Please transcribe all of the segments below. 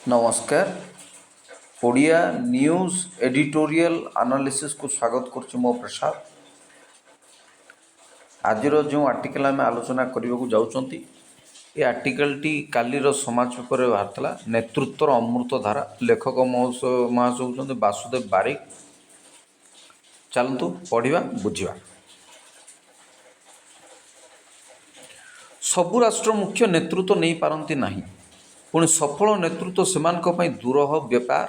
नमस्कार। Odia news editorial analysis को स्वागत करुच्ची मो प्रसाद। आज जो आर्टिकल आम आलोचना करने को जाऊँच ये आर्टिकलटी कालीर समाज पेपर बाहर नेतृत्वर अमृतधारा लेखक महाशय होती वासुदेव बारिक। चलतु पढ़ा बुझा। सबु राष्ट्र मुख्य नेतृत्व नहीं पारती नहीं पुणी सफल नेतृत्व से दूरह व्यापार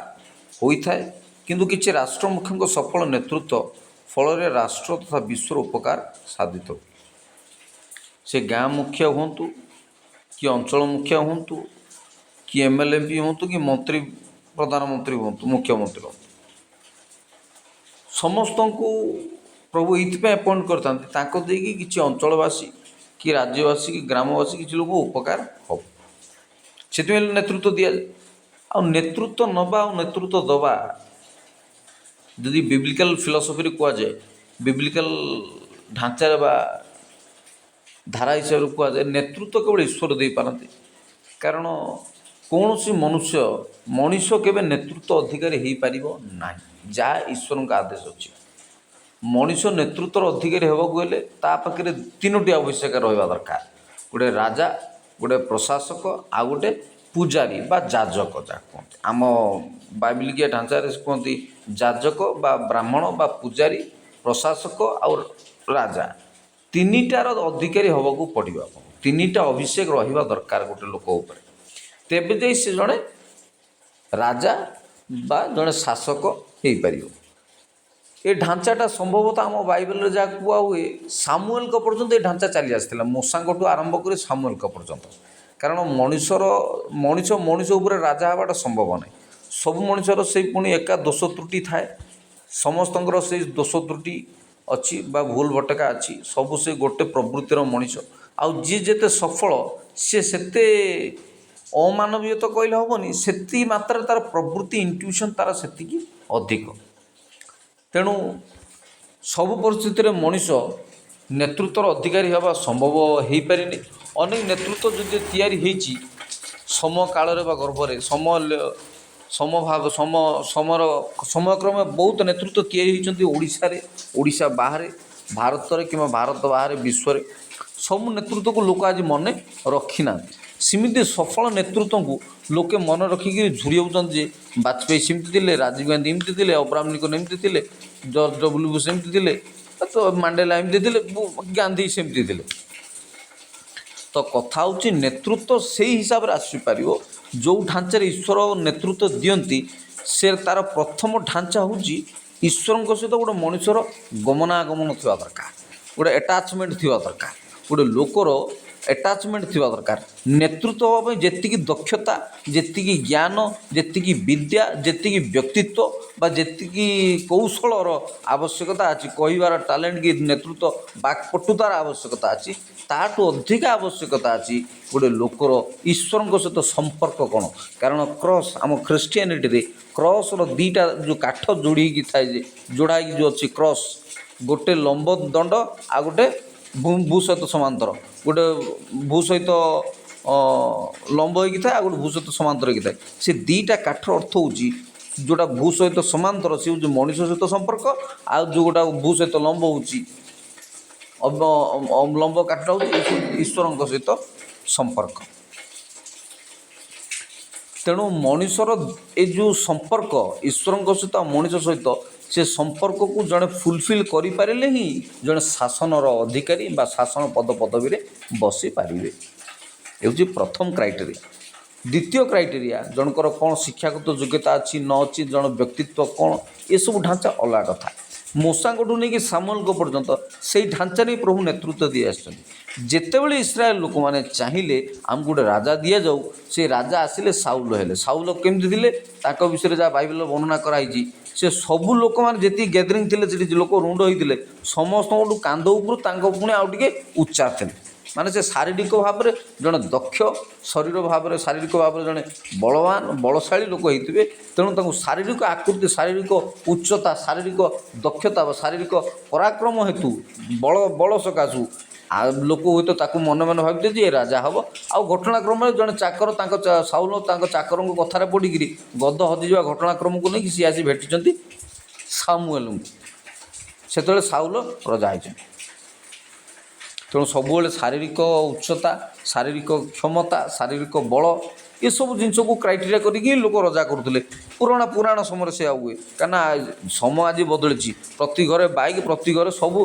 होता है किंतु किसी राष्ट्र मुख्यों सफल नेतृत्व फल राष्ट्र तथा विश्वर उपकार साधित हो। से गाँ मुखिया हूँ कि अंचल मुखिया हूँ कि एमएलए हूँ कि मंत्री प्रधानमंत्री हूँ मुख्यमंत्री हूँ समस्त को प्रभु ये अपॉइंट करता देकी किसी अंचलवासी कि राज्यवासी कि ग्रामवासी किसी लोग उपकार हो से नेतृत्व दि जाए। आ नेतृत्व नवा और नेतृत्व दवा यदि बिब्लिकल फिलोसफी कहुए बिब्लिकल ढांचार बा धारा हिसाब से कहुए नेतृत्व केवल ईश्वर दे पारती। कारण कौन सी मनुष्य केवे नेतृत्व अधिकारी हो पार ना जहाँ ईश्वर का आदेश अच्छी मनुष्य नेतृत्वर अधिकारी होगा हेले ता पाखे तीनोटी आवश्यक रहा दरकार। गोटे राजा गोटे प्रशासक आ गोटे पूजारी बा जाजक जहाँ कहते आम बाइबिलिकिया ढांचार कहते जाजक बा ब्राह्मण बा पूजारी प्रशासक और राजा तीनिटार अधिकारी होगा पड़ो। तीनिटा अभिषेक रहा दरकार गोटे लोक उपर तेबे जाई से जड़े राजा बा जड़े शासक हो पार। ये ढांचाटा संभवतः आम बाइबल जहाँ कुआ हुए सामुएल पर्यंत ये ढांचा चली आसाला मूसाठू आरंभ कर सामुएल पर्यंत। कारण मनुष्य उपर राजा हवाटा संभव ना सब मनुष्यर से पुणी एका दोष त्रुटि थाए समस्त से दोष त्रुटि अच्छी बा भूल भटका अच्छी सब से गोटे प्रवृत्तिर मनुष्य आउ जी जेते सफल सी सेते अमानवीय तो कहले हेनी से मात्रा तार प्रवृत्ति इंट्यूशन तार से अधिक। तेणु सबु परिस्थिति मनुष्य नेतृत्वर अधिकारी हवा संभव हो पारे। अनेक नेतृत्व जो तैयारी समय काल गर्भरे समयक्रमे बहुत नेतृत्व तैयारी ओडिशा बाहर भारत कि भारत बाहर विश्व सब नेतृत्व को लोक आज मन रखी ना सिमिति सफल नेतृत्व को लोके मन रखिक झुरी होती बाजपेयी सेमती थे राजीव गांधी एमती थे अब्राहम लिंकन एमती थे जॉर्ज डब्ल्यू बुश एमती थे तो मांडेला एमती थे गांधी सेमती थे। तो कथा हूँ नेतृत्व से हिसाब से आसपार जो ढांचार ईश्वर नेतृत्व दियंती से तार प्रथम ढांचा हूँ ईश्वर सहित गोटे मनुष्यर गमनागमन थी दरकार गोटे अटैचमेंट थी दरकार गोटे लोकर अटैचमेंट थी दरकार। नेतृत्व हाँपाई जी दक्षता जी ज्ञान जी विद्या जी व्यक्तित्व बा जी कौशलर आवश्यकता अच्छी कहबार टैलेंट कि नेतृत्व बाक्पटुतार आवश्यकता अच्छी ताठू अधिक आवश्यकता अच्छी गोटे लोकर ईश्वर सहित संपर्क कौन। कारण क्रॉस आम ख्रीष्टियानिटी क्रॉस दीटा जो काठ जोड़ी थाए जोड़ा जो अच्छी क्रॉस गोटे लंब दंड आ गोटे भू सहित समांतर गोटे भू सहित लंब होता है गोटे भू सहित समांतर होता है से दीटा काठर अर्थ हो जोटा भू सहित समांतर सी हूँ मनुष्य सहित संपर्क आ जो गोटा भू सहित लंब हो लंब काठटा हूँ ईश्वर सहित संपर्क। तेणु मनुष्यर ये जो संपर्क ईश्वर सहित मनुष्य सहित से संपर्क को जड़े फुलफिल करें ही जड़े शासनर अधिकारी बा शासन पद पदवी बसी पारे। ये प्रथम क्राइटेरिया। द्वितीय क्राइटेरिया जनकर कौन शिक्षागत योग्यता अच्छी न अच्छी जन व्यक्तित्व कौन ये सब ढांचा अलग कथा। मूसाठू नहीं कि सामुएल पर्यंत से ढांचा नहीं प्रभु नेतृत्व दी आसते इस्राएल लोक मैंने चाहिए आम गोटे राजा दि जाऊ से राजा आसिले साउल हेले साउल केमती थे विषय जहाँ बाइबल वर्णना कराई से सबू लोक मैंने जी गैदरिंग थे लोक रुंड होते समस्त कांध उपर पुणी आउ टे उच्चा थे माने से शारीरिक भाव में जड़े दक्ष शरीर भाव में शारीरिक भाव में जड़े बलवान बलशाली लोक होते तेणु शारीरिक आकृति शारीरिक उच्चता शारीरिक दक्षता शारीरिक पराक्रम हेतु बल सकाशु ଲୋକ ହୁଏତ ତାକୁ ମନେ ମନେ ଭାବିଥିଲେ ଯେ ଏ ରାଜା ହେବ। ଆଉ ଘଟଣାକ୍ରମରେ ଜଣେ ଚାକର ସାଉଲ ତାଙ୍କ ଚାକରଙ୍କ କଥାରେ ପଡ଼ିକିରି ଗଦ ହଜିଯିବା ଘଟଣାକ୍ରମକୁ ନେଇକି ସିଏ ଆସି ଭେଟିଛନ୍ତି ସାମୁଏଲଙ୍କୁ। ସେତେବେଳେ ସାଉଲ ରଜା ହେଇଛନ୍ତି। ତେଣୁ ସବୁବେଳେ ଶାରୀରିକ ଉଚ୍ଚତା, ଶାରୀରିକ କ୍ଷମତା, ଶାରୀରିକ ବଳ ଏସବୁ ଜିନିଷକୁ କ୍ରାଇଟେରିଆ କରିକି ଲୋକ ରଜା କରୁଥିଲେ। ପୁରାଣ ସମୟରେ ସେୟା ହୁଏ, କାହିଁକିନା ସମୟ ଆଜି ବଦଳିଛି। ପ୍ରତି ଘରେ ବାଇକ୍, ପ୍ରତି ଘରେ ସବୁ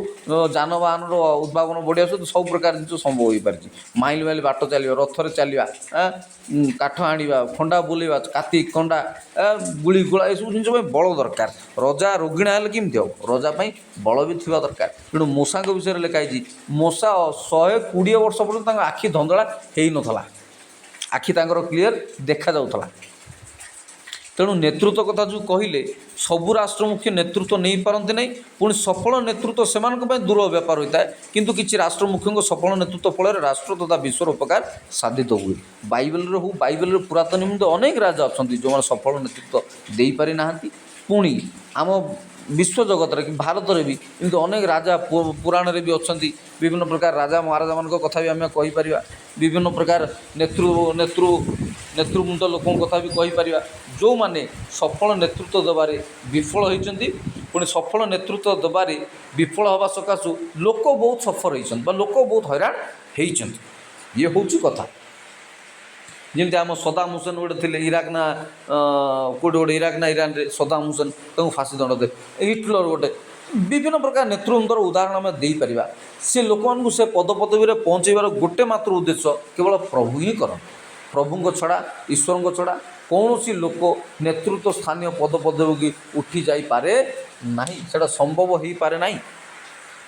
ଯାନବାହନର ଉଦ୍ଭାବନ ବଢ଼ିବା ସହିତ ସବୁ ପ୍ରକାର ଜିନିଷ ସମ୍ଭବ ହୋଇପାରିଛି। ମାଇଲ ମାଇଲ ବାଟ ଚାଲିବା, ରଥରେ ଚାଲିବା, କାଠ ଆଣିବା, ଖଣ୍ଡା ବୁଲେଇବା, କାତି କଣ୍ଡା, ଗୁଳି ଗୋଳା ଏସବୁ ଜିନିଷ ପାଇଁ ବଳ ଦରକାର। ରଜା ରୋଗିଣା ହେଲେ କେମିତି ହେବ? ରଜା ପାଇଁ ବଳ ବି ଥିବା ଦରକାର। ତେଣୁ ମୂଷାଙ୍କ ବିଷୟରେ ଲେଖା ହେଇଛି, ମୂଷା 120 ବର୍ଷ ପର୍ଯ୍ୟନ୍ତ ତାଙ୍କ ଆଖି ଧନ୍ଦଳା ହେଇନଥିଲା, ଆଖି ତାଙ୍କର କ୍ଲିଅର ଦେଖାଯାଉଥିଲା। ତେଣୁ ନେତୃତ୍ୱ କଥା ଯେଉଁ କହିଲେ, ସବୁ ରାଷ୍ଟ୍ରମୁଖ୍ୟ ନେତୃତ୍ୱ ନେଇପାରନ୍ତି ନାହିଁ। ପୁଣି ସଫଳ ନେତୃତ୍ୱ ସେମାନଙ୍କ ପାଇଁ ଦୂର ବ୍ୟାପାର ହୋଇଥାଏ। କିନ୍ତୁ କିଛି ରାଷ୍ଟ୍ରମୁଖ୍ୟଙ୍କ ସଫଳ ନେତୃତ୍ୱ ଫଳରେ ରାଷ୍ଟ୍ର ତଥା ବିଶ୍ୱର ଉପକାର ସାଧିତ ହୁଏ। ବାଇବେଲରେ ହଉ, ବାଇବେଲରେ ପୁରାତନ ନିମନ୍ତେ ଅନେକ ରାଜା ଅଛନ୍ତି ଯେଉଁମାନେ ସଫଳ ନେତୃତ୍ୱ ଦେଇପାରିନାହାନ୍ତି। ପୁଣି ଆମ ବିଶ୍ୱ ଜଗତରେ କି ଭାରତରେ ବି ଏମିତି ଅନେକ ରାଜା ପୁରାଣରେ ବି ଅଛନ୍ତି। ବିଭିନ୍ନ ପ୍ରକାର ରାଜା ମହାରାଜାମାନଙ୍କ କଥା ବି ଆମେ କହିପାରିବା। ବିଭିନ୍ନ ପ୍ରକାର ନେତୃବୃନ୍ଦ ଲୋକଙ୍କ କଥା ବି କହିପାରିବା, ଯେଉଁମାନେ ସଫଳ ନେତୃତ୍ୱ ଦେବାରେ ବିଫଳ ହୋଇଛନ୍ତି। ପୁଣି ସଫଳ ନେତୃତ୍ୱ ଦେବାରେ ବିଫଳ ହେବା ସକାଶୁ ଲୋକ ବହୁତ ସଫର ହୋଇଛନ୍ତି ବା ଲୋକ ବହୁତ ହଇରାଣ ହୋଇଛନ୍ତି। ଇଏ ହେଉଛି କଥା। ଯେମିତି ଆମ ସଦାମ ହୁସେନ ଗୋଟେ ଥିଲେ, ଇରାକ ନା କେଉଁଠି ଗୋଟେ ଇରାକ ନା ଇରାନରେ ସଦାମ ହୁସେନ, ତାଙ୍କୁ ଫାଶୀ ଦଣ୍ଡ ଦେଲେ। ହିଟଲର ଗୋଟେ, ବିଭିନ୍ନ ପ୍ରକାର ନେତୃବୃନ୍ଦର ଉଦାହରଣ ଆମେ ଦେଇପାରିବା। ସେ ଲୋକମାନଙ୍କୁ ସେ ପଦପଦବୀରେ ପହଞ୍ଚାଇବାର ଗୋଟେ ମାତ୍ର ଉଦ୍ଦେଶ୍ୟ କେବଳ ପ୍ରଭୁ ହିଁ କରନ୍ତି। ପ୍ରଭୁଙ୍କ ଛଡ଼ା, ଈଶ୍ୱରଙ୍କ ଛଡ଼ା କୌଣସି ଲୋକ ନେତୃତ୍ୱ ସ୍ଥାନୀୟ ପଦପଦବୀକୁ ଉଠି ଯାଇପାରେ ନାହିଁ, ସେଇଟା ସମ୍ଭବ ହୋଇପାରେ ନାହିଁ।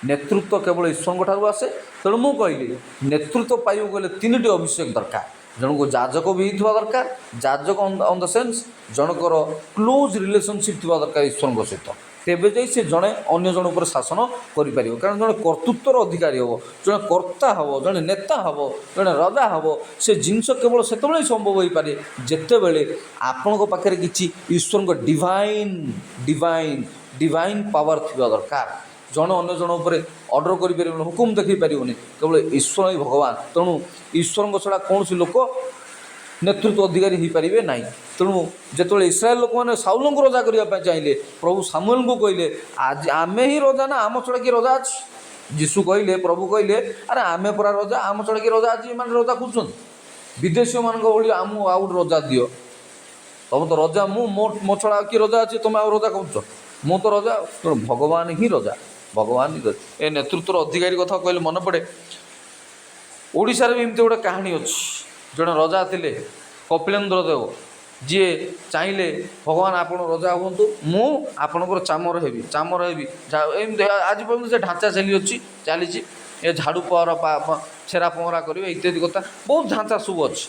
ନେତୃତ୍ୱ କେବଳ ଈଶ୍ୱରଙ୍କ ଠାରୁ ଆସେ। ତେଣୁ ମୁଁ କହିଲି, ନେତୃତ୍ୱ ପାଇବାକୁ ଗଲେ 3ଟି ଅଭିଷେକ ଦରକାର। ଜଣକୁ ଯାଜକ ବି ହେଇଥିବା ଦରକାର। ଯାଜକ ଅନ୍ ଦ ସେନ୍ସ ଜଣଙ୍କର କ୍ଲୋଜ୍ ରିଲେସନସିପ୍ ଥିବା ଦରକାର ଈଶ୍ୱରଙ୍କ ସହିତ। ତେବେ ଯାଇ ସେ ଜଣେ ଅନ୍ୟ ଜଣ ଉପରେ ଶାସନ କରିପାରିବ। କାରଣ ଜଣେ କର୍ତ୍ତୃତ୍ୱର ଅଧିକାରୀ ହେବ, ଜଣେ କର୍ତ୍ତା ହେବ, ଜଣେ ନେତା ହେବ, ଜଣେ ରାଜା ହେବ। ସେ ଜିନିଷ କେବଳ ସେତେବେଳେ ହିଁ ସମ୍ଭବ ହୋଇପାରେ ଯେତେବେଳେ ଆପଣଙ୍କ ପାଖରେ କିଛି ଈଶ୍ୱରଙ୍କ ଡିଭାଇନ୍ ପାୱାର ଥିବା ଦରକାର। ଜଣେ ଅନ୍ୟ ଜଣ ଉପରେ ଅର୍ଡ଼ର କରିପାରିବନି, ହୁକୁମ ଦେଖାଇ ପାରିବନି, କେବଳ ଈଶ୍ୱର ହିଁ ଭଗବାନ। ତେଣୁ ଈଶ୍ୱରଙ୍କ ଛଡ଼ା କୌଣସି ଲୋକ ନେତୃତ୍ୱ ଅଧିକାରୀ ହୋଇପାରିବେ ନାହିଁ। ତେଣୁ ଯେତେବେଳେ ଇସ୍ରାଏଲ ଲୋକମାନେ ସାଉଲଙ୍କୁ ରଜା କରିବା ପାଇଁ ଚାହିଁଲେ, ପ୍ରଭୁ ସାମୁଏଲଙ୍କୁ କହିଲେ, ଆଜି ଆମେ ହିଁ ରଜା ନା, ଆମ ଛଡ଼ା କିଏ ରଜା ଅଛି? ଯୀଶୁ କହିଲେ, ପ୍ରଭୁ କହିଲେ, ଆରେ ଆମେ ପରା ରଜା, ଆମ ଛଡ଼ା କିଏ ରଜା ଅଛି? ଏମାନେ ରଜା ଖୋଜୁଛନ୍ତି। ବିଦେଶୀମାନଙ୍କ ଭଳି ଆମକୁ ଆଉ ଗୋଟେ ରଜା ଦିଅ। ତୁମେ ତ ରଜା, ମୋ ଛଡ଼ା ଆଉ କିଏ ରଜା ଅଛି? ତୁମେ ଆଉ ରଜା କରୁଛ? ମୁଁ ତ ରଜା। ତେଣୁ ଭଗବାନ ହିଁ ରଜା, ଭଗବାନ ହିଁ ରଜା। ଏ ନେତୃତ୍ୱର ଅଧିକାରୀ କଥା କହିଲେ ମନେ ପଡ଼େ, ଓଡ଼ିଶାରେ ବି ଏମିତି ଗୋଟେ କାହାଣୀ ଅଛି। ଜଣେ ରଜା ଥିଲେ କପିଳେନ୍ଦ୍ର ଦେବ, ଯିଏ ଚାହିଁଲେ ଭଗବାନ ଆପଣ ରଜା ହୁଅନ୍ତୁ, ମୁଁ ଆପଣଙ୍କର ଚାମର ହେବି। ଏମିତି ଆଜି ପର୍ଯ୍ୟନ୍ତ ସେ ଢାଞ୍ଚା ଚାଲିଛି। ଏ ଝାଡ଼ୁ ଛେରା ପହଁରା କରିବେ ଇତ୍ୟାଦି କଥା, ବହୁତ ଢାଞ୍ଚା ସବୁ ଅଛି।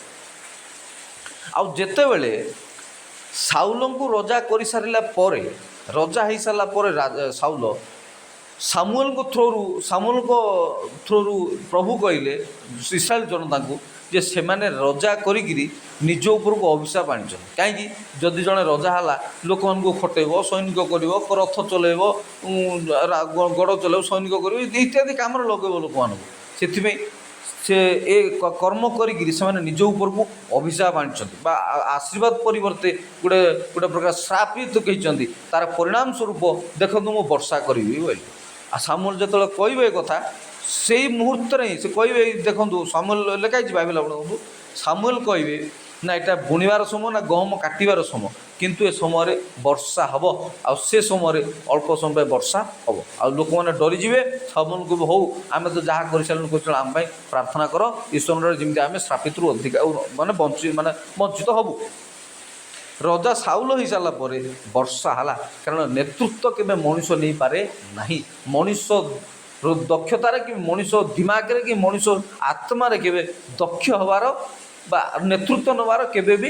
ଆଉ ଯେତେବେଳେ ସାଉଲଙ୍କୁ ରଜା କରିସାରିଲା ପରେ, ରଜା ହେଇସାରିଲା ପରେ ସାଉଲ ସାମୁଏଲଙ୍କ ଥ୍ରୋରୁ ପ୍ରଭୁ କହିଲେ ଇସ୍ରାଏଲ ଜନତାଙ୍କୁ ଯେ ସେମାନେ ରଜା କରିକିରି ନିଜ ଉପରକୁ ଅଭିଶାପ ଆଣିଛନ୍ତି। କାହିଁକି? ଯଦି ଜଣେ ରଜା ହେଲା, ଲୋକମାନଙ୍କୁ ଖଟେଇବ, ସୈନିକ କରିବ, ରଥ ଚଲେଇବ, ଗଡ଼ ଚଲେଇବ, ସୈନିକ କରିବ, ଇତ୍ୟାଦି କାମରେ ଲଗେଇବ ଲୋକମାନଙ୍କୁ। ସେଥିପାଇଁ ସେ ଏ କର୍ମ କରିକିରି ସେମାନେ ନିଜ ଉପରକୁ ଅଭିଶାପ ଆଣିଛନ୍ତି ବା ଆଶୀର୍ବାଦ ପରିବର୍ତ୍ତେ ଗୋଟେ ପ୍ରକାର ଶ୍ରାପ ବି କହିଛନ୍ତି। ତା'ର ପରିଣାମ ସ୍ୱରୂପ ଦେଖନ୍ତୁ ମୁଁ ବର୍ଷା କରିବି ବୋଲି। ଆଉ ସାମୁଏଲ ଯେତେବେଳେ କହିବେ ଏ କଥା, ସେଇ ମୁହୂର୍ତ୍ତରେ ହିଁ ସେ କହିବେ, ଦେଖନ୍ତୁ ସାମୁଏଲ ଲେଖା ହେଇଛି ବାଇବେଲ, ଆପଣଙ୍କୁ ସାମୁଏଲ କହିବେ ନା ଏଇଟା ବୁଣିବାର ସମୟ ନା ଗହମ କାଟିବାର ସମୟ, କିନ୍ତୁ ଏ ସମୟରେ ବର୍ଷା ହେବ। ଆଉ ସେ ସମୟରେ ଅଳ୍ପ ସମୟ ପାଇଁ ବର୍ଷା ହେବ। ଆଉ ଲୋକମାନେ ଡରିଯିବେ। ସାମୁଏଲଙ୍କୁ ହଉ, ଆମେ ତ ଯାହା କରିସାରିଲୁ ଆମ ପାଇଁ ପ୍ରାର୍ଥନା କର ଈଶ୍ୱରଙ୍କର, ଯେମିତି ଆମେ ଶ୍ରାପିତରୁ ଅଧିକା ବଞ୍ଚିତ ହେବୁ। ରଜା ସାଉଲ ହୋଇସାରିଲା ପରେ ବର୍ଷା ହେଲା। କାରଣ ନେତୃତ୍ୱ କେବେ ମଣିଷ ନେଇପାରେ ନାହିଁ। ମଣିଷ ଦକ୍ଷତାରେ କି ମଣିଷ ଦିମାଗରେ କି ମଣିଷ ଆତ୍ମାରେ କେବେ ଦକ୍ଷ ହେବାର ବା ନେତୃତ୍ୱ ନେବାର କେବେ ବି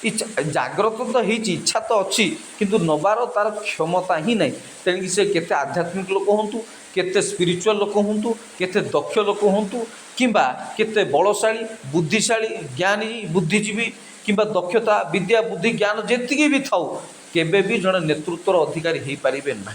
ଇଚ୍ଛା, ଜାଗ୍ରତ ତ ହେଇଛି, ଇଚ୍ଛା ତ ଅଛି, କିନ୍ତୁ ନେବାର ତା'ର କ୍ଷମତା ହିଁ ନାହିଁ। ତେଣିକି ସେ କେତେ ଆଧ୍ୟାତ୍ମିକ ଲୋକ ହୁଅନ୍ତୁ, କେତେ ସ୍ପିରିଚୁଆଲ୍ ଲୋକ ହୁଅନ୍ତୁ, କେତେ ଦକ୍ଷ ଲୋକ ହୁଅନ୍ତୁ, କିମ୍ବା କେତେ ବଳଶାଳୀ, ବୁଦ୍ଧିଶାଳୀ, ଜ୍ଞାନୀ, ବୁଦ୍ଧିଜୀବୀ, କିମ୍ବା ଦକ୍ଷତା, ବିଦ୍ୟା, ବୁଦ୍ଧି, ଜ୍ଞାନ ଯେତିକି ବି ଥାଉ, केबे भी जड़े नेतृत्वर अधिकारी हो पारे ना।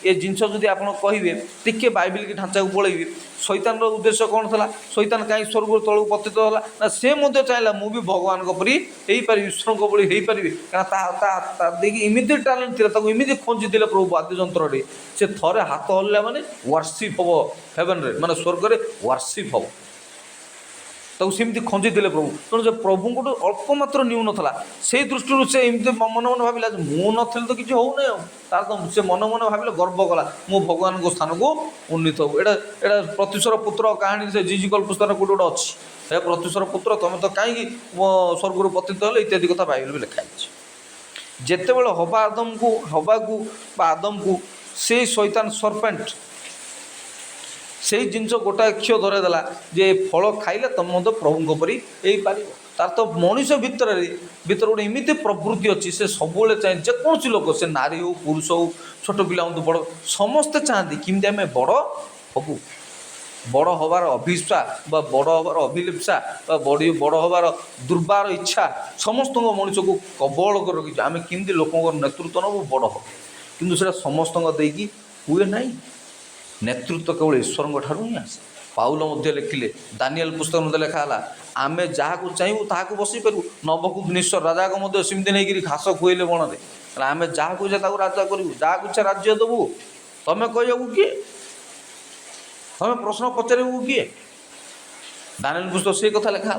ये जिनस जदि आप कहे टे बाइबिल ढांचा को पलैबे शैतान उद्देश्य कौन था, शैतान कहीं स्वर्ग तलू पतित है ना, सी चाहिए मुझे भगवान परी हो पारि ईश्वर भाई हो पारि कहीं इमिदी टैलेंट था, इमिदी खोजी प्रभु वाद्ययंत्र से थे हाथ हल्ला माने वर्शिप हम हेवेन रे माने स्वर्ग में वर्शिप हम ताकू सेमती खंजी प्रभु तेणु से प्रभु को अल्प मात्र न्यून था से दृष्टि से एमती मन मन भाविला मु नी तो किसी हो तार तो से मन मन भाविला गर्व कला मु भगवान को स्थान को उन्नीत हो। एटा प्रतिश्वर पुत्र कहानी से जीजी कल्पस्थान कौटे गोटे अच्छी है प्रतिश्वर पुत्र तुम तो कहीं स्वर्ग पतित हेल्ले इत्यादि कथा बाइबल में लिखाई। जिते बड़े हवा आदम को हवाकू आदम को से शैतान सरपेंट से जिनस गोटाए क्ष धरदेला जे फल खाइले तुम मत प्रभु परी हो पार तार तो मनीष भितर गोटे एमती प्रवृत्ति अच्छी से सब चाहे जेकोसी लोक से नारी हो पुरुष हो छोट पिला हूँ बड़ समस्ते चाहती किमती आम बड़ हबू बड़ हबार अभिप्सा बड़ हबार अभिलिप्सा बड़ हबार दुर्बार इच्छा समस्त मनीष को कबल कर रखी आम केमती लोक नेतृत्व नबू बड़ हम किंतु से समस्त देकी हुए ना। नेतृत्व केवल ईश्वर ठार ही आसे। पाउल मध्य लिखिले दानिएल पुस्तक मध्य लिखाला आम जहाँ चाहबू ताकू बसई पारू नबुकदनेस्वर राजा को मध्य सेमती नहीं घास खुएले बण में आम जहाँ चाहे राजा करूँ जहाँ इच्छा राज्य देवु तुम्हें कहू किए तुम्हें प्रश्न पचारू किए दानिएल पुस्तक से कथा लिखा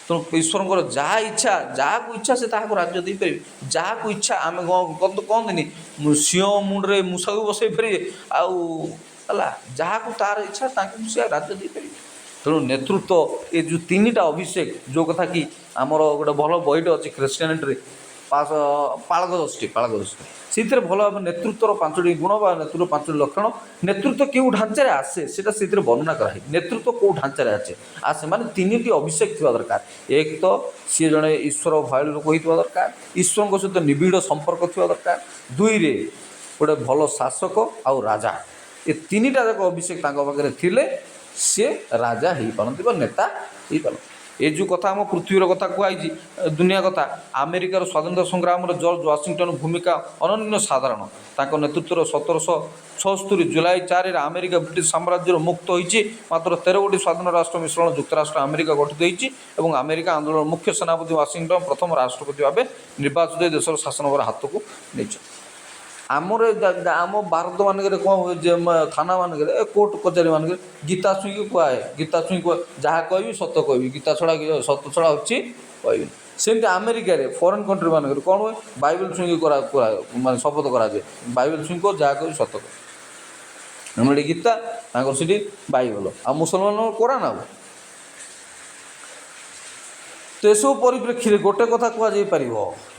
तेणु ईश्वर जहाँ इच्छा जहाँ इच्छा से राज्य दे पारे जहाँ इच्छा आम कहते सिंह मुंडे मूषा को बसई पारे आला जहाँ तार इच्छा से राज्य दे पारे। तेणु नेतृत्व ये जो तीन टा अभिषेक जो कथा कि आमर गोटे भल बहीटे अच्छी क्रिश्चियनिटी पाळगदष्टि से भल भाव नेतृत्वर 5टी गुण नेतृत्व 5टी लक्षण नेतृत्व क्यों ढांचार आसे से वर्णना कराई नेतृत्व कौ ढांचार आसे माने 3टी अभिषेक थी दरकार। एक तो सी जड़े ईश्वर भय लोक होता दरकार ईश्वर सहित निबिड़ संपर्क थी दरकार। 2 गोटे भल शासक आउ राजा ये 3टा जाक अभिषेक पाखे थिले सी राजा हो पारती नेता हो पारती। ये जो कथा आम पृथ्वीर कथा कहुई दुनिया कथा अमेरिकार स्वाधीनता संग्राम जॉर्ज वाशिंगटन भूमिका अनन्य साधारण तांको नेतृत्व 1776 जुलाई 4 अमेरिका ब्रिटिश साम्राज्य मुक्त होती मात्र 13 गोटी स्वाधीन राष्ट्र मिश्रण युक्तराष्ट्र अमेरिका गठित होती और अमेरिका आंदोलन मुख्य सेनापति वाशिंगटन प्रथम राष्ट्रपति भाव निर्वाचित देशर शासन हाथ को नहीं। आमर आम भारत मानक कौन थाना मानक कोर्ट कचहरी मानक गीता छुई कहे गीता छुई जहाँ कह सत कह गीता छड़ा सत छड़ा अच्छी कह सेमती अमेरिका फॉरेन कंट्री मानक कौन हुए बाइबल छुई माने शपथ कराए बाइबल छुई कह जहाँ कह सत कह आम गीता से बाइबल आ मुसलमान कोरान आ तो यू परिप्रेक्षी गोटे कथा कहुपर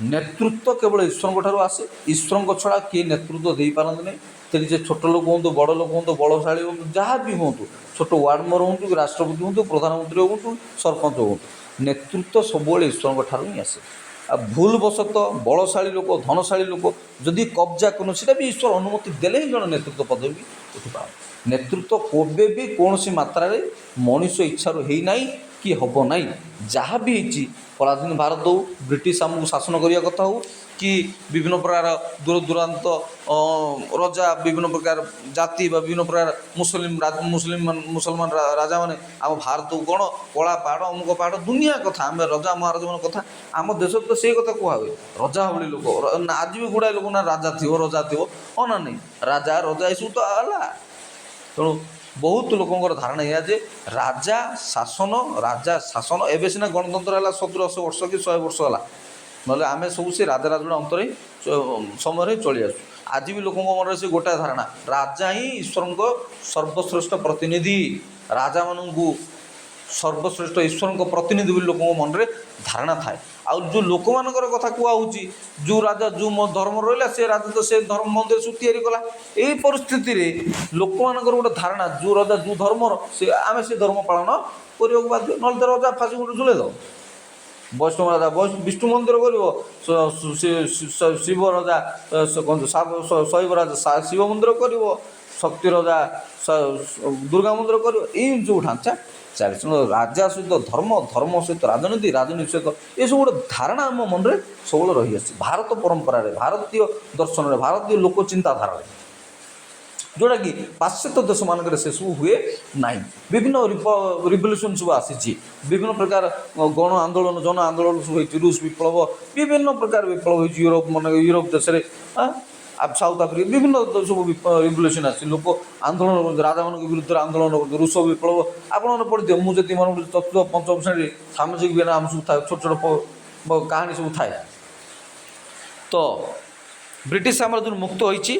नेतृत्व केवल ईश्वर ठार आसे ईश्वर छड़ा किए नेतृत्व दे पारती नहीं तेज छोट लोक हूँ बड़ लोक हूँ बलशाली हूँ जहाँ भी हूँ छोट वार्ड मेयर हूँ कि राष्ट्रपति हूँ प्रधानमंत्री हूँ सरपंच हूँ नेतृत्व सब ईश्वर ठार ही आसे। आ भूल बसत बलशाली लोक धनशाली लोक जदि कब्जा कर भी ईश्वर अनुमति देले ही जन नेतृत्व पदवी उठिपा नेतृत्व केबे भी कौन सी मात्रा मनीष इच्छार होना कि हम ना जहाँ भी होती पराधीन भारत हो ब्रिटिश आमको शासन करने कथा हो कि विभिन्न प्रकार दूर दूरांत रजा विभिन्न प्रकार जाति विभिन्न प्रकार मुसलमान राजा मैंने आम भारत को कौन कला पहाड़ अमुक पहाड़ दुनिया कथा आम रजा महाराज मान कथा आम देश तो से कथा कहुए रजा भली लोक आज भी गुड़ाए लोक ना राजा थी रजा थी हाँ ना नहीं राजा रजा ये सब तो है। तेणु बहुत लोकंर धारणा या जे राजा शासन एवं सीना गणतंत्र है 70-80 वर्ष कि 100 वर्ष है ना आम सब से राजा राजा अंतर समय चली आसु आज भी लोक मन से गोटाए धारणा राजा ही ईश्वर सर्वश्रेष्ठ प्रतिनिधि राजा मानू सर्वश्रेष्ठ ईश्वर प्रतिनिधि लोक मन में धारणा थाए आ जो लोक मानकर कथा कहुची जो राजा जो धर्म रहा से राजा तो से धर्म मंदिर सब तैयारी कला यही परिस्थिति लोक मानकर गोटे धारणा जो राजा जो धर्मर से आम से धर्म पालन करने बाध्य ना तो राजा फाँसी गोटे झुले दो वैष्णव राजा विष्णु मंदिर कर शिव राजा शैव राजा शिव मंदिर कर शक्ति राजा दुर्गा मंदिर कर जो ढांचा ଚାଲେ। ତେଣୁ ରାଜା ସହିତ ଧର୍ମ, ଧର୍ମ ସହିତ ରାଜନୀତି, ରାଜନୀତି ସହିତ ଏସବୁ ଗୋଟେ ଧାରଣା ଆମ ମନରେ ସବୁବେଳେ ରହିଆସିଛି ଭାରତ ପରମ୍ପରାରେ, ଭାରତୀୟ ଦର୍ଶନରେ, ଭାରତୀୟ ଲୋକ ଚିନ୍ତାଧାରାରେ, ଯେଉଁଟାକି ପାଶ୍ଚାତ୍ୟ ଦେଶମାନଙ୍କରେ ସେସବୁ ହୁଏ ନାହିଁ। ବିଭିନ୍ନ ରିଭଲ୍ୟୁସନ୍ ସବୁ ଆସିଛି, ବିଭିନ୍ନ ପ୍ରକାର ଗଣ ଆନ୍ଦୋଳନ, ଜନ ଆନ୍ଦୋଳନ ସବୁ ହେଇଛି, ରୁଷ ବିପ୍ଳବ, ବିଭିନ୍ନ ପ୍ରକାର ବିପ୍ଳବ ହେଇଛି ୟୁରୋପ, ମାନେ ୟୁରୋପ ଦେଶରେ, ସାଉଥ ଆଫ୍ରିକା, ବିଭିନ୍ନ ସବୁ ରିଭଲ୍ୟୁସନ୍ ଆସିଛି, ଲୋକ ଆନ୍ଦୋଳନ କରନ୍ତି, ରାଜାମାନଙ୍କ ବିରୁଦ୍ଧରେ ଆନ୍ଦୋଳନ କରନ୍ତି, ରୁଷ ବିପ୍ଳବ। ଆପଣମାନେ ପଢ଼ିଥିବେ, ମୁଁ ଯେତିକି ମନେ ପଡ଼ୁଛି ଚତୁର୍ଥ ପଞ୍ଚମ ଶ୍ରେଣୀରେ ସାମାଜିକ ବିଜ୍ଞାନ ଆମ ସବୁ ଥାଏ, ଛୋଟ ଛୋଟ କାହାଣୀ ସବୁ ଥାଏ। ତ ବ୍ରିଟିଶ ସାମ୍ରାଜ୍ୟରୁ ମୁକ୍ତ ହୋଇଛି